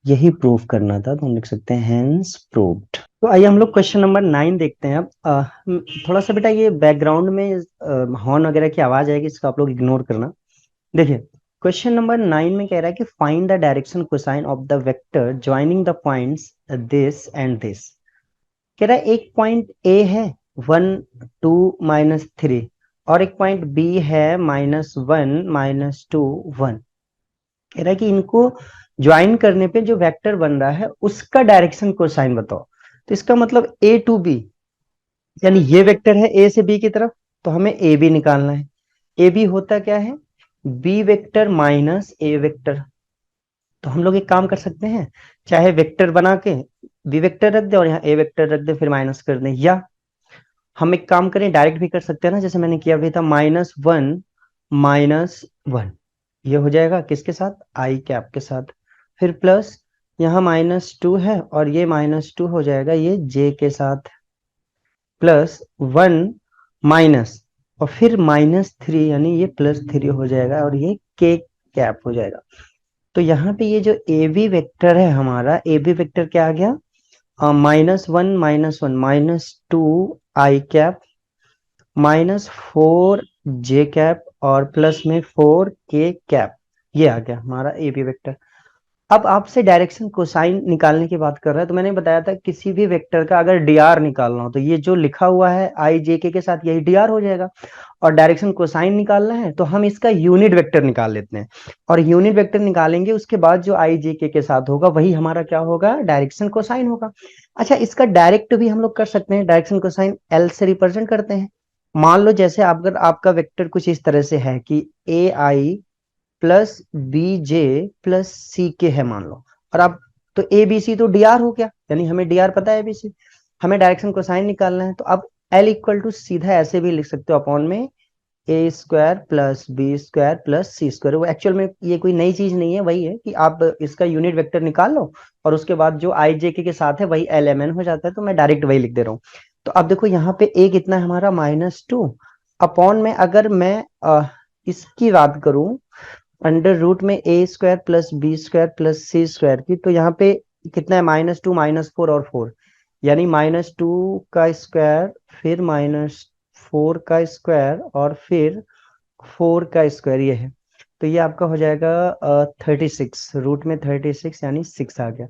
यही प्रूव करना था, तो हम लिख सकते हैं हेंस प्रूव्ड। तो आइए हम लोग क्वेश्चन नंबर 9 देखते हैं। अब थोड़ा सा बेटा ये बैकग्राउंड में हॉर्न वगैरह की आवाज आएगी, इसको आप लोग इग्नोर करना। देखिए क्वेश्चन नंबर 9 में कह रहा है कि find the direction cosine of the vector joining the points this and this. कह रहा है एक पॉइंट ए है 1 2 -3, और एक पॉइंट बी है -1 -2 1। कह रहा है कि इनको ज्वाइन करने पे जो वेक्टर बन रहा है उसका डायरेक्शन कोसाइन बताओ। तो इसका मतलब ए टू बी, यानी ये वेक्टर है ए से बी की तरफ, तो हमें ए बी निकालना है। ए बी होता क्या है, बी वेक्टर माइनस ए वेक्टर। तो हम लोग एक काम कर सकते हैं, चाहे वेक्टर बना के बी वेक्टर रख दे और यहाँ ए वेक्टर रख दे, फिर माइनस कर दें, या हम एक काम करें डायरेक्ट भी कर सकते हैं ना, जैसे मैंने किया भी था -1 ये हो जाएगा किसके साथ, आई कैप के साथ। फिर प्लस यहाँ -2 है और ये -2 हो जाएगा ये जे के साथ, प्लस 1 माइनस और फिर -3, यानी ये +3 हो जाएगा और ये के कैप हो जाएगा। तो यहाँ पे ये जो ए बी वेक्टर है हमारा, ए बी वेक्टर क्या आ गया, -1 -2 आई कैप -4 जे कैप और प्लस में 4 के कैप, ये आ गया हमारा ए बी वेक्टर। अब आपसे डायरेक्शन कोसाइन निकालने की बात कर रहा है, तो मैंने बताया था किसी भी वेक्टर का अगर डीआर निकालना हो तो ये जो लिखा हुआ है आई जे के साथ यही डीआर हो जाएगा, और डायरेक्शन कोसाइन निकालना है तो हम इसका यूनिट वेक्टर निकाल लेते हैं, और यूनिट वेक्टर निकालेंगे उसके बाद जो आई जे के साथ होगा वही हमारा क्या होगा, डायरेक्शन कोसाइन होगा। अच्छा, इसका डायरेक्ट भी हम लोग कर सकते हैं, डायरेक्शन कोसाइन एल से रिप्रेजेंट करते हैं। मान लो जैसे अगर आपका वेक्टर कुछ इस तरह से है कि ए आई प्लस बी जे प्लस सी के है मान लो, और आप तो ए बी सी तो डी आर हो गया, यानी हमें डी आर पता है एबीसी, हमें डायरेक्शन कोसाइन निकालना है, तो अब एल इक्वल टू सीधा ऐसे भी लिख सकते हो अपॉन में A square plus B square plus C square. वो एक्चुअल में ये कोई नई चीज नहीं है, वही है कि आप इसका यूनिट वेक्टर निकाल लो और उसके बाद जो आई जे के साथ है वही एल एम एन हो जाता है, तो मैं डायरेक्ट वही लिख दे रहा हूँ। तो अब देखो यहाँ पे ए कितना है हमारा -2, अपॉन में अगर मैं इसकी बात करूं अंडर रूट में A square plus B square plus C square की, तो यहाँ पे कितना है -2 -4 और 4, यानी -2 का स्क्वायर फिर -4 का स्क्वायर और फिर 4 का स्क्वायर, ये है। तो ये आपका हो जाएगा 36, रूट में 36 यानी 6 आ गया।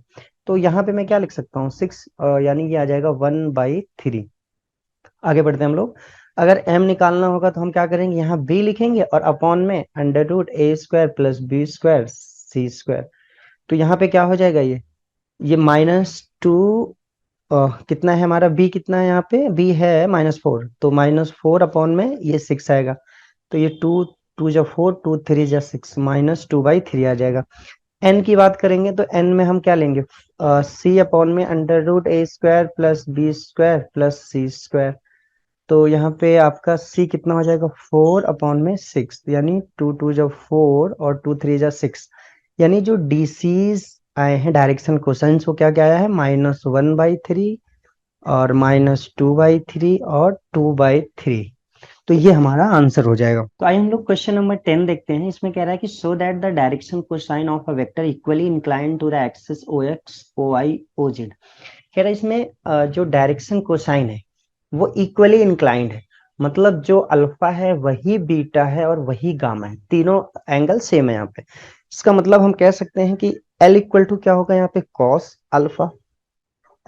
तो यहाँ पे मैं क्या लिख सकता हूँ 6, यानी ये आ जाएगा 1/3। आगे बढ़ते हैं हम लोग। अगर m निकालना होगा तो हम क्या करेंगे, यहाँ b लिखेंगे और अपॉन में under root A square plus B square C square. तो यहाँ पे क्या हो जाएगा, ये -2 कितना है हमारा, b कितना है यहाँ पे, b है -4, तो -4 अपॉन में ये 6 आएगा। तो ये 2 2 जा 4 2 3 जा 6 -2/3 आ जाएगा। n की बात करेंगे तो n में हम क्या लेंगे, c अपॉन में under root A square plus B square plus C square. तो यहाँ पे आपका c कितना हो जाएगा 4 अपॉन में 6, यानी 2 2 जा 4 और 2 3 जा 6, यानी जो डीसीज आए हैं डायरेक्शन कोसाइंस वो क्या क्या आया है, -1/3 और -2/3 और 2/3। तो ये हमारा आंसर हो जाएगा। तो आइए हम लोग क्वेश्चन नंबर 10 देखते हैं। इसमें कह रहा है कि so that the direction cosine of a vector equally incline to the axis O X O Y O Z. कह रहा है इसमें जो डायरेक्शन कोसाइन है वो इक्वली इंक्लाइंड है, मतलब जो अल्फा है वही बीटा है और वही गामा है, तीनों एंगल सेम है यहाँ पे। इसका मतलब हम कह सकते हैं कि L इक्वल टू क्या होगा यहाँ पे cos alpha,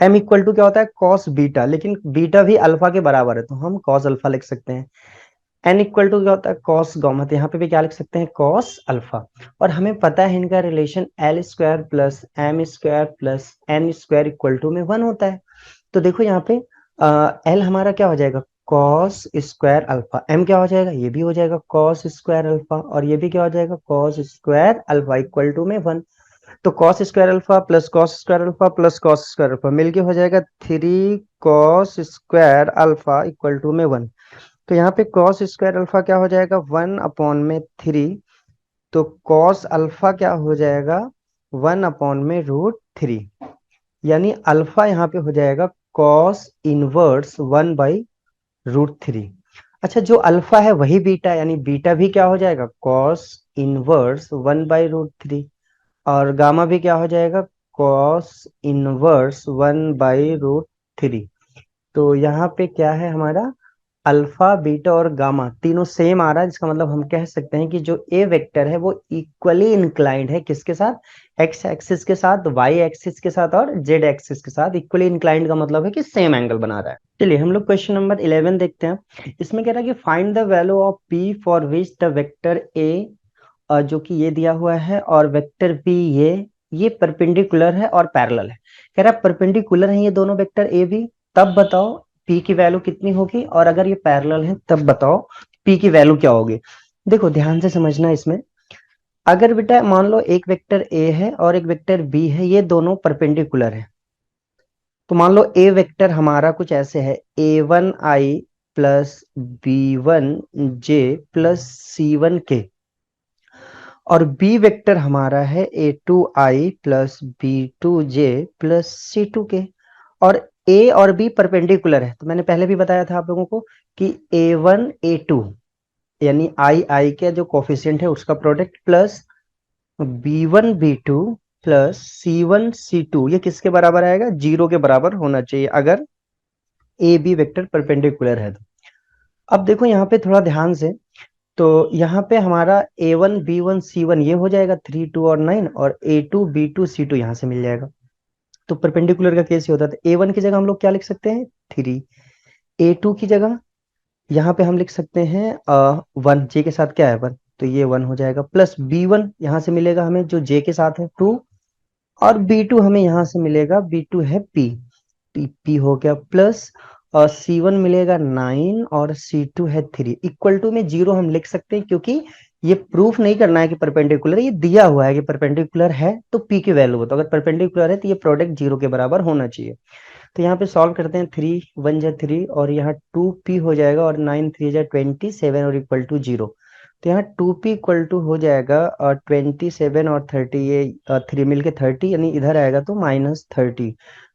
M equal to क्या होता है कॉस बीटा, लेकिन बीटा भी अल्फा के बराबर है तो हम कॉस अल्फा लिख सकते हैं। N इक्वल टू क्या होता है कॉस गामा, तो यहाँ पे भी क्या लिख सकते हैं कॉस अल्फा। और हमें पता है इनका relation L square plus M square plus N square equal to में 1 होता है। तो देखो यहाँ पे L हमारा क्या हो जाएगा कॉस स्क्वायर अल्फा, M क्या हो जाएगा, ये भी हो जाएगा कॉस स्क्वायर अल्फा, और ये भी क्या हो जाएगा cos square alpha equal to में 1। तो cos square alpha plus cos square alpha plus cos square alpha मिलके हो जाएगा 3 cos square alpha equal to में 1। तो यहाँ पे कॉस स्क्वायर अल्फा क्या हो जाएगा 1/3। तो कॉस अल्फा क्या हो जाएगा 1/√3, यानी अल्फा यहाँ पे हो जाएगा कॉस इनवर्स 1/√3। अच्छा, जो अल्फा है वही बीटा, यानी बीटा भी क्या हो जाएगा कॉस इनवर्स 1/√3, और गामा भी क्या हो जाएगा कॉस इनवर्स 1/√3। तो यहाँ पे क्या है हमारा अल्फा बीटा और गामा तीनों सेम आ रहा है, जिसका मतलब हम कह सकते हैं कि जो ए वेक्टर है वो इक्वली इंक्लाइंड है किसके साथ, एक्स एक्सिस के साथ, वाई एक्सिस के साथ और जेड एक्सिस के साथ। इक्वली इंक्लाइंड का मतलब है कि सेम एंगल बना रहा है। चलिए हम लोग क्वेश्चन नंबर 11 देखते हैं। इसमें कह रहा है कि find the value of P for which the vector A, जो कि ये दिया हुआ है, और वेक्टर बी ये परपेंडिकुलर है और पैरेलल है। कह रहा है परपेंडिकुलर है ये दोनों वेक्टर ए बी, तब बताओ पी की वैल्यू कितनी होगी, और अगर ये पैरेलल है तब बताओ पी की वैल्यू क्या होगी। देखो ध्यान से समझना इसमें। अगर बेटा मान लो एक वेक्टर ए है और एक वेक्टर बी है, ये दोनों परपेंडिकुलर है, तो मान लो ए वेक्टर हमारा कुछ ऐसे है a1i plus b1j plus c1k, और बी वेक्टर हमारा है a2i plus b2j plus c2k। और ए और बी परपेंडिकुलर है, तो मैंने पहले भी बताया था आप लोगों को कि a1 a2 यानी आई के जो कोफिशिएंट है उसका product plus b1 b2 plus c1 c2, ये किसके बराबर आएगा 0 के बराबर होना चाहिए अगर ए बी वेक्टर परपेंडिकुलर है तो। अब देखो यहाँ पे थोड़ा ध्यान से, तो यहाँ पे हमारा a1 b1 c1 ये हो जाएगा 3 2 और 9, और a2 b2 c2 यहाँ से मिल जाएगा। तो परपेंडिकुलर का केस ये होता है, a1 की जगह हम लोग क्या लिख सकते हैं 3, a2 की जगह यहाँ पे हम लिख सकते हैं 1, जे के साथ क्या है 1, तो ये 1 हो जाएगा, प्लस b1 यहाँ से मिलेगा हमें जो जे के साथ है 2, और b2 हमें यहाँ से मिलेगा b2 है p हो गया, प्लस और c1 मिलेगा 9 और c2 है 3, इक्वल टू में 0 हम लिख सकते हैं, क्योंकि ये प्रूफ नहीं करना है कि परपेंडिकुलर है, ये दिया हुआ है कि परपेंडिकुलर है तो p की वैल्यू बताओ। अगर परपेंडिकुलर है तो ये प्रोडक्ट 0 के बराबर होना चाहिए। तो यहाँ पे सॉल्व करते हैं, 3 1 जा 3 और यहाँ 2p हो जाएगा, और 9 3 जा 27 और इक्वल टू 0। तो यहाँ 2p इक्वल टू हो जाएगा और 27 और 30, ये 3 मिलके 30, यानी इधर आएगा तो -30।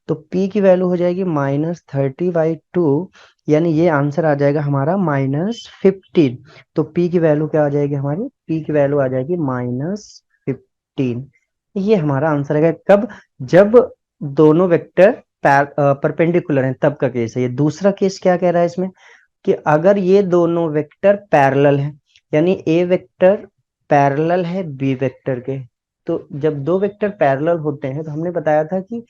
तो p की वैल्यू हो जाएगी -30/2, यानी ये आंसर आ जाएगा हमारा -15। तो p की वैल्यू क्या आ जाएगी हमारी, p की वैल्यू आ जाएगी -15। ये हमारा आंसर है। कब, जब दोनों वेक्टर परपेंडिकुलर हैं तब का केस है ये। दूसरा केस क्या कह रहा है इसमें कि अगर ये दोनों वेक्टर पैरेलल हैं, यानी ए वेक्टर पैरेलल है बी वेक्टर के, तो जब दो वेक्टर पैरेलल होते हैं तो हमने बताया था कि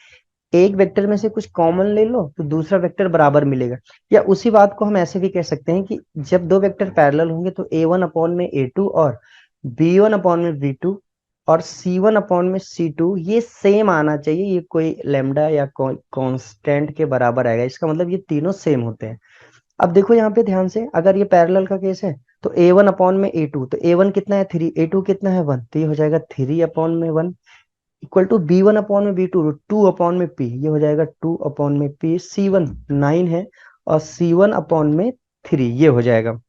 एक वेक्टर में से कुछ कॉमन ले लो तो दूसरा वेक्टर बराबर मिलेगा। या उसी बात को हम ऐसे भी कह सकते हैं कि जब दो वेक्टर पैरेलल होंगे तो a1/a2 और b1/b2 और c1/c2 ये सेम आना चाहिए, ये कोई लेमडा या कांस्टेंट के बराबर आएगा, इसका मतलब ये तीनों सेम होते हैं। अब देखो यहाँ पे ध्यान से, अगर ये पैरेलल का केस है तो a1/a2, तो a1 कितना है 3, a2 कितना है 1, तो ये हो जाएगा 3/1 इक्वल टू b1/b2 2/p, ये हो जाएगा 2/p। c1 9 है और c1/3 ये हो जाएगा।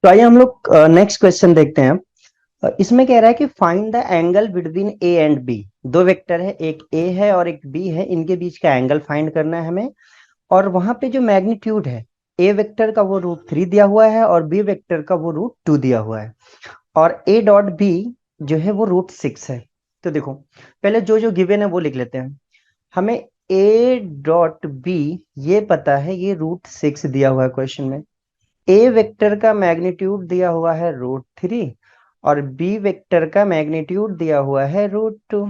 तो आइए हम लोग नेक्स्ट क्वेश्चन देखते हैं। इसमें कह रहा है कि find the angle between A and B. दो वेक्टर है, एक ए है और एक बी है, इनके बीच का एंगल फाइंड करना है हमें। और वहां पे जो मैग्नीट्यूड है, ए वेक्टर का वो √3 दिया हुआ है और बी वेक्टर का वो √2 दिया हुआ है, और ए डॉट बी जो है वो √6 है। तो देखो पहले जो जो गिवन है वो लिख लेते हैं। हमें ए डॉट बी ये पता है, ये √6 दिया हुआ है क्वेश्चन में। ए वेक्टर का मैग्नीट्यूड दिया हुआ है √3 और बी वेक्टर का मैग्नीट्यूड दिया हुआ है √2,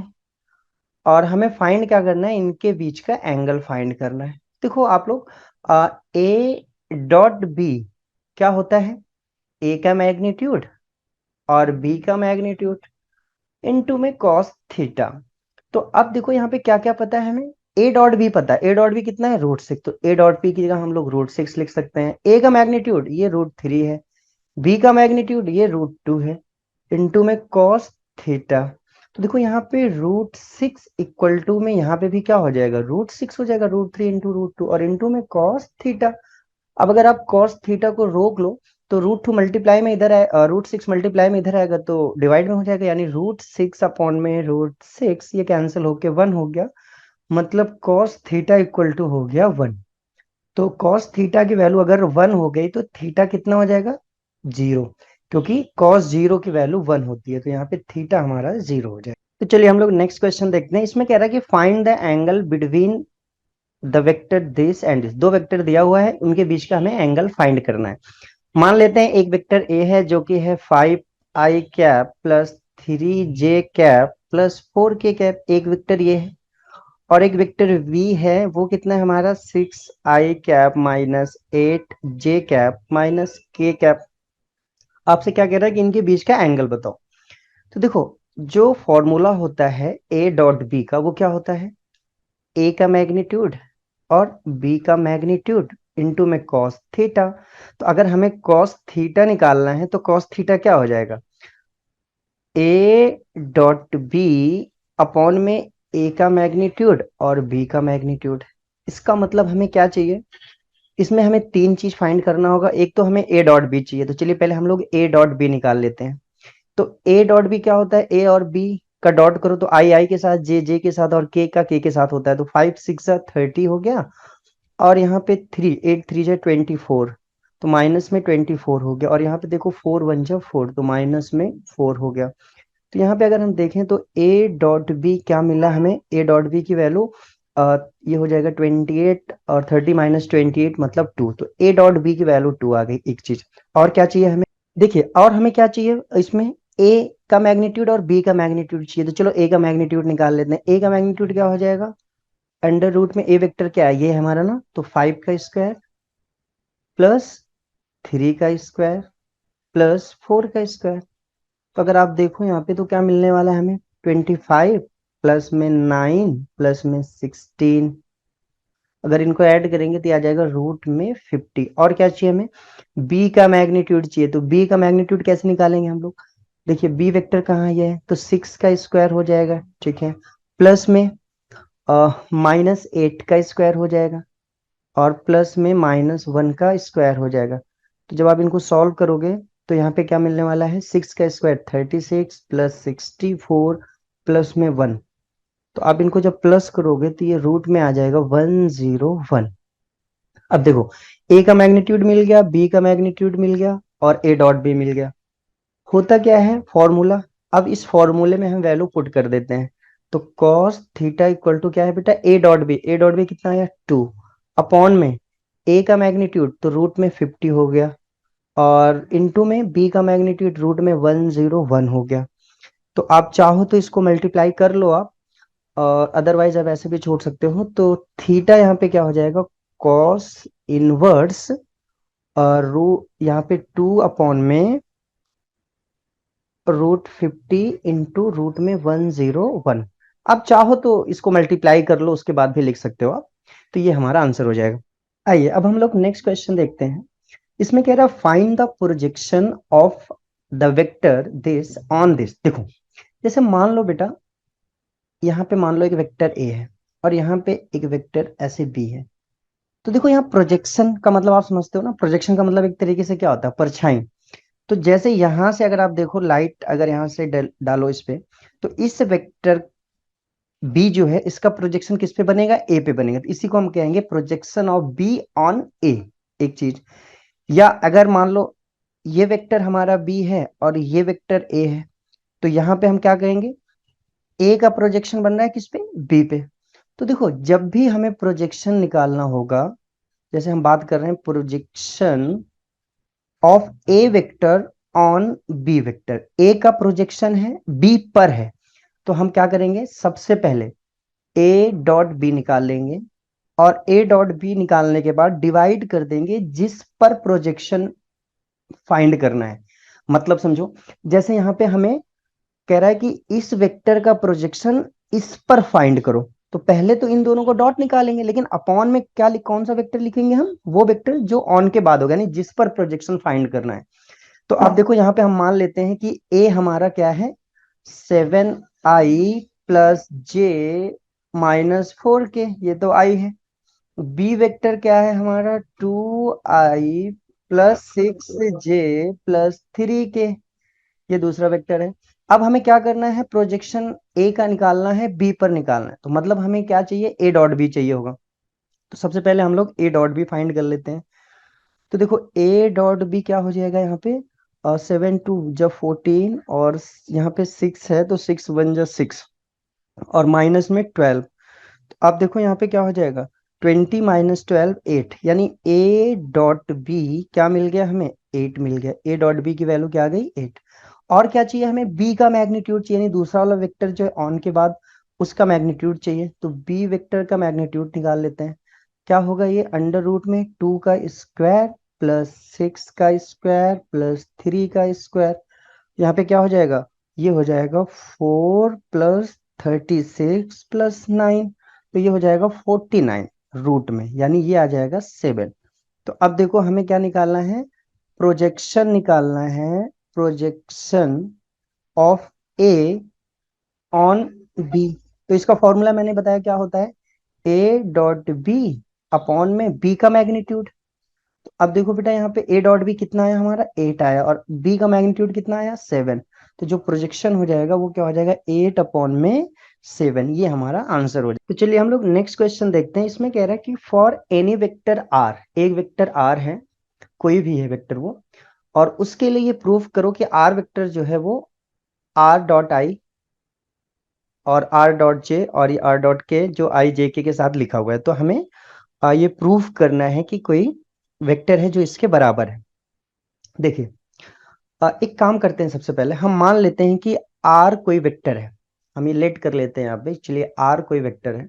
और हमें फाइंड क्या करना है, इनके बीच का एंगल फाइंड करना है। देखो आप लोग, ए डॉट बी क्या होता है, ए का मैग्नीट्यूड और बी का मैग्नीट्यूड। इनटू में कॉस थीटा। तो अब देखो यहाँ पे क्या क्या पता है हमें, ए डॉट बी पता है, ए डॉट बी कितना है √6, तो ए डॉट बी की जगह हम लोग √6 लिख सकते हैं। ए का मैग्नीट्यूड ये √3 है, बी का मैग्नीट्यूड ये √2 है, इनटू में कॉस थीटा। तो देखो यहाँ पे √6 इक्वल टू में यहाँ पे भी क्या हो जाएगा, √6 हो जाएगा, √3 इंटू √2 और इंटू में कॉस थीटा। अब अगर आप कॉस थीटा को रोक लो तो √2 मल्टीप्लाई में इधर आए, √6 मल्टीप्लाई में इधर आएगा तो डिवाइड में हो जाएगा, यानी √6 अपॉन में √6 ये कैंसिल होके 1 हो गया, मतलब कॉस थीटा इक्वल टू हो गया 1। तो कॉस थीटा की वैल्यू अगर 1 हो गई तो थीटा कितना हो जाएगा, 0, क्योंकि कॉस 0 की वैल्यू 1 होती है, तो यहाँ पे थीटा हमारा 0 हो जाएगा। तो चलिए हम लोग नेक्स्ट क्वेश्चन देखते हैं। इसमें कह रहा है कि find the angle between the vector this and this. दो वेक्टर दिया हुआ है, उनके बीच का हमें एंगल फाइंड करना है। मान लेते हैं एक वेक्टर ए है जो कि है 5i cap plus 3j cap plus 4k cap, एक वेक्टर ये है। और एक वेक्टर v है, वो कितना है हमारा 6i cap minus 8j cap minus k cap. आपसे क्या कह रहा है कि इनके बीच का एंगल बताओ। तो देखो, जो फॉर्मूला होता है a डॉट बी का, वो क्या होता है, a का मैग्नीट्यूड और b का मैग्नीट्यूड इनटू में cos थीटा। तो अगर हमें cos थीटा निकालना है तो cos थीटा क्या हो जाएगा, a डॉट बी अपॉन में a का मैग्नीट्यूड और b का मैग्नीट्यूड। इसका मतलब हमें क्या चाहिए, इसमें हमें तीन चीज फाइंड करना होगा। एक तो हमें a डॉट बी चाहिए, तो चलिए पहले हम लोग a डॉट बी निकाल लेते हैं। तो a डॉट बी क्या होता है, a और b का डॉट करो तो आई आई के साथ, जे जे के साथ और k का k के साथ होता है, तो 5 6 30 हो गया। और यहाँ पे 3 8 3 जा 24, तो माइनस में 24 हो गया। और यहाँ पे देखो 4 1 जा 4, तो माइनस में 4 हो गया। तो यहाँ पे अगर हम देखें तो a डॉट बी क्या मिला हमें, a डॉट बी की वैल्यू ये हो जाएगा 28 और 30 माइनस 28 मतलब 2, तो a डॉट बी की वैल्यू 2 आ गई। एक चीज और क्या चाहिए हमें, देखिए और हमें क्या चाहिए इसमें, a का मैग्नीट्यूड और b का मैग्नीट्यूड चाहिए। तो चलो a का मैग्नीट्यूड निकाल लेते हैं। a का मैग्नीट्यूड क्या हो जाएगा, अंडर रूट में a वेक्टर क्या है, ये है हमारा ना, तो 5 का स्क्वायर प्लस 3 का स्क्वायर प्लस 4 का स्क्वायर। तो अगर आप देखो यहाँ पे तो क्या मिलने वाला है हमें, 25 प्लस में 9 प्लस में 16, अगर इनको ऐड करेंगे तो आ जाएगा रूट में 50। और क्या चाहिए हमें, b का मैग्नीट्यूड चाहिए। तो b का मैग्नीट्यूड कैसे निकालेंगे हम लोग, देखिए b वेक्टर कहाँ ये है, तो 6 का स्क्वायर हो जाएगा, ठीक है, प्लस में -8 का स्क्वायर हो जाएगा और प्लस में -1 का स्क्वायर हो जाएगा। तो जब आप इनको सॉल्व करोगे तो यहाँ पे क्या मिलने वाला है, 6 का स्क्वायर 36 प्लस 64 प्लस में 1। तो आप इनको जब प्लस करोगे तो ये रूट में आ जाएगा 101। अब देखो, a का मैग्नीट्यूड मिल गया, b का मैग्नीट्यूड मिल गया और a डॉट b मिल गया। होता क्या है फॉर्मूला, अब इस फॉर्मूले में हम वैल्यू पुट कर देते हैं। तो cos थीटा इक्वल टू क्या है बेटा, a dot B, a dot B कितना आया 2 अपॉन में a का मैग्नीट्यूड तो रूट में 50 हो गया और इनटू में b का मैग्नीट्यूड रूट में 101 हो गया। तो आप चाहो तो इसको मल्टीप्लाई कर लो आप, और अदरवाइज आप ऐसे भी छोड़ सकते हो। तो थीटा यहाँ पे क्या हो जाएगा, cos इनवर्स रू यहाँ पे 2 अपॉन में √50 इंटू रूट में 101। अब चाहो तो इसको मल्टीप्लाई कर लो, उसके बाद भी लिख सकते हो आप। तो ये हमारा आंसर हो जाएगा। आइए अब हम लोग नेक्स्ट क्वेश्चन देखते हैं। इसमें कह रहा है find the projection of the vector this on this. देखो, जैसे मान लो बेटा, यहाँ पे मान लो एक वेक्टर ए है और यहाँ पे एक वेक्टर ऐसे बी है। तो देखो यहाँ प्रोजेक्शन का मतलब आप समझते हो ना, प्रोजेक्शन का मतलब एक तरीके से क्या होता है, परछाई। तो जैसे यहां से अगर आप देखो लाइट अगर यहां से डालो इस पे, तो इस वेक्टर बी जो है इसका प्रोजेक्शन किस पे बनेगा, ए पे बनेगा। तो इसी को हम कहेंगे प्रोजेक्शन ऑफ बी ऑन ए, एक चीज। या अगर मान लो ये वेक्टर हमारा बी है और ये वेक्टर ए है, तो यहाँ पे हम क्या कहेंगे, ए का प्रोजेक्शन बन रहा है किस पे, बी पे। तो देखो जब भी हमें प्रोजेक्शन निकालना होगा, जैसे हम बात कर रहे हैं projection of A vector on B vector, A का प्रोजेक्शन है बी पर है, तो हम क्या करेंगे, सबसे पहले ए डॉट बी निकाल लेंगे और ए डॉट बी निकालने के बाद डिवाइड कर देंगे जिस पर प्रोजेक्शन फाइंड करना है। मतलब समझो, जैसे यहाँ पे हमें कह रहा है कि इस वेक्टर का प्रोजेक्शन इस पर फाइंड करो। तो पहले तो इन दोनों को डॉट निकालेंगे, लेकिन अपॉन में क्या कौन सा वेक्टर लिखेंगे हम? वो वेक्टर जो ऑन के बाद होगा, यानी जिस पर प्रोजेक्शन फाइंड करना है। तो अब देखो यहाँ पे हम मान लेते हैं कि ए हमारा क्या है, 7i प्लस जे -4k, ये तो आई है। बी वेक्टर क्या है हमारा, 2i plus 6j plus 3k, ये दूसरा वेक्टर है। अब हमें क्या करना है, प्रोजेक्शन ए का निकालना है, बी पर निकालना है। तो मतलब हमें क्या चाहिए, ए डॉट बी चाहिए होगा। तो सबसे पहले हम लोग ए डॉट बी फाइंड कर लेते हैं। तो देखो ए डॉट बी क्या हो जाएगा यहाँ पे, 7 2 जब 14, और यहाँ पे 6 है तो 6 1 जा 6, और माइनस में 12। तो अब देखो यहाँ पे क्या हो जाएगा, 20 -12 8, यानी ए डॉट बी क्या मिल गया हमें, 8 मिल गया। ए डॉट बी की वैल्यू क्या आ गई, 8। और क्या चाहिए हमें, बी का मैग्नीट्यूड चाहिए, यानी दूसरा वाला वेक्टर जो है ऑन के बाद, उसका मैग्नीट्यूड चाहिए। तो बी वेक्टर का मैग्नीट्यूड निकाल लेते हैं। क्या होगा ये, अंडर रूट में 2 का स्क्वायर प्लस 6 का स्क्वायर प्लस 3 का स्क्वायर। यहाँ पे क्या हो जाएगा, ये हो जाएगा 4 + 36 + 9, तो ये हो जाएगा 49 रूट में, यानी ये आ जाएगा 7। तो अब देखो हमें क्या निकालना है, प्रोजेक्शन निकालना है, projection of A on B. तो इसका फॉर्मूला मैंने बताया क्या होता है, ए डॉट बी अपॉन में बी का मैग्नीट्यूड। तो अब देखो बेटा यहाँ पे ए डॉट बी कितना आया हमारा, 8 आया, और बी का मैग्नीट्यूड कितना आया, 7। तो जो प्रोजेक्शन हो जाएगा वो क्या हो जाएगा, 8/7, ये हमारा आंसर हो जाएगा। तो चलिए हम लोग नेक्स्ट क्वेश्चन देखते हैं। इसमें कह रहा है कि फॉर एनी वेक्टर आर, एक वेक्टर आर है, कोई भी है वेक्टर वो, और उसके लिए ये प्रूव करो कि आर वेक्टर जो है वो आर डॉट आई और आर डॉट जे और ये आर डॉट के जो आई जे के साथ लिखा हुआ है। तो हमें ये प्रूव करना है कि कोई वेक्टर है जो इसके बराबर है। देखिए एक काम करते हैं, सबसे पहले हम मान लेते हैं कि आर कोई वेक्टर है। हम ये लेट कर लेते हैं यहाँ पे, चलिए आर कोई वेक्टर है।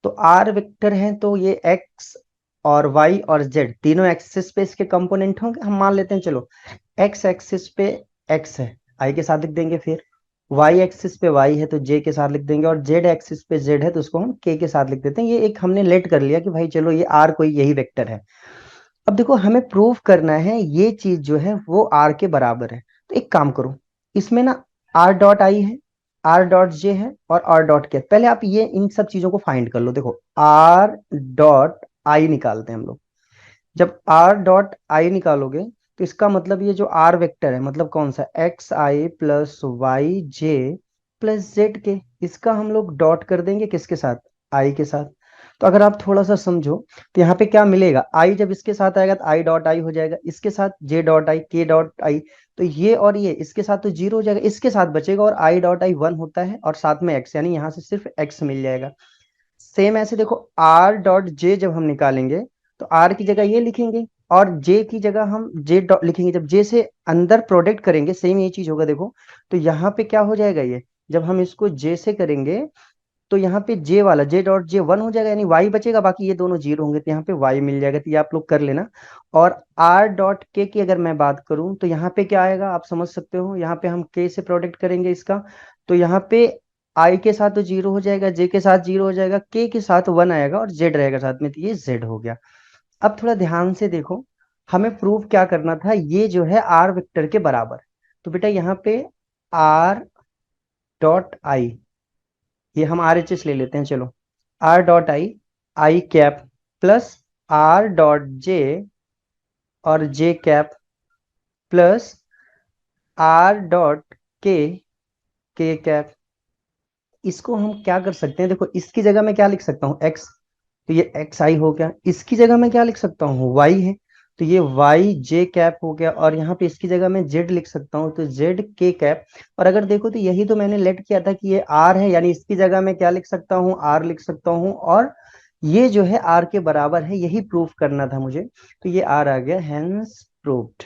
तो आर वेक्टर है तो ये एक्स और वाई और जेड तीनों एक्सिस पे इसके कंपोनेंट होंगे। हम मान लेते हैं, चलो एक्स एक्सिस पे एक्स है, आई के साथ लिख देंगे। फिर वाई एक्सिस पे वाई है तो जे के साथ लिख देंगे, और जेड एक्सिस पे जेड है तो उसको हम के साथ लिख देते हैं। ये एक हमने लेट कर लिया कि भाई चलो ये आर कोई यही वेक्टर है। अब देखो हमें प्रूव करना है ये चीज जो है वो आर के बराबर है। तो एक काम करो, इसमें ना आर डॉट आई है, आर डॉट जे है और आर डॉट के। पहले आप ये इन सब चीजों को फाइंड कर लो। देखो आर डॉट आई निकालते हैं हम लोग। जब आर डॉट आई निकालोगे तो इसका मतलब ये जो आर वेक्टर है, मतलब कौन सा, एक्स आई प्लस वाई जे प्लस जेड के, इसका हम लोग डॉट कर देंगे किसके साथ, आई के साथ। तो अगर आप थोड़ा सा समझो तो यहाँ पे क्या मिलेगा, आई जब इसके साथ आएगा तो आई डॉट आई हो जाएगा, इसके साथ जे डॉट आई के डॉट आई, तो ये और ये इसके साथ तो जीरो हो जाएगा, इसके साथ बचेगा, और आई डॉट आई 1 होता है और साथ में एक्स, यानी यहाँ से सिर्फ एक्स मिल जाएगा। सेम ऐसे देखो आर डॉट जे जब हम निकालेंगे तो आर की जगह ये लिखेंगे और जे की जगह हम जे डॉट लिखेंगे। जब जे से अंदर प्रोडक्ट करेंगे सेम ये चीज होगा। देखो तो यहाँ पे क्या हो जाएगा, ये जब हम इसको जे से करेंगे तो यहाँ पे जे वाला जे डॉट जे 1 हो जाएगा, यानी वाई बचेगा, बाकी ये दोनों जीरो होंगे तो यहाँ पे वाई मिल जाएगा। तो ये आप लोग कर लेना। और आर डॉट के की अगर मैं बात करूं तो यहाँ पे क्या आएगा आप समझ सकते हो, यहाँ पे हम के से प्रोडक्ट करेंगे इसका, तो यहाँ पे आई के साथ तो जीरो हो जाएगा, जे के साथ जीरो हो जाएगा, के साथ 1 आएगा और जेड रहेगा साथ में, तो ये जेड हो गया। अब थोड़ा ध्यान से देखो, हमें प्रूव क्या करना था, ये जो है आर वेक्टर के बराबर। तो बेटा यहाँ पे आर डॉट आई, ये हम आर एच एस ले लेते हैं, चलो R dot I, I cap plus R dot J और जे कैप प्लस आर डॉट के, के कैप। इसको हम क्या कर सकते हैं, देखो इसकी जगह मैं क्या लिख सकता हूँ, एक्स, तो ये एक्स आई हो गया। इसकी जगह मैं क्या लिख सकता हूँ, वाई है, तो ये वाई जे कैप हो गया। और यहाँ पे इसकी जगह मैं जेड लिख सकता हूँ, तो जेड के कैप। और अगर देखो तो यही तो मैंने लेट किया था कि ये आर है, यानी इसकी जगह मैं क्या लिख सकता हूँ, आर लिख सकता हूँ, और ये जो है आर के बराबर है, यही प्रूफ करना था मुझे। तो ये आर आ गया, हेंस प्रूव्ड।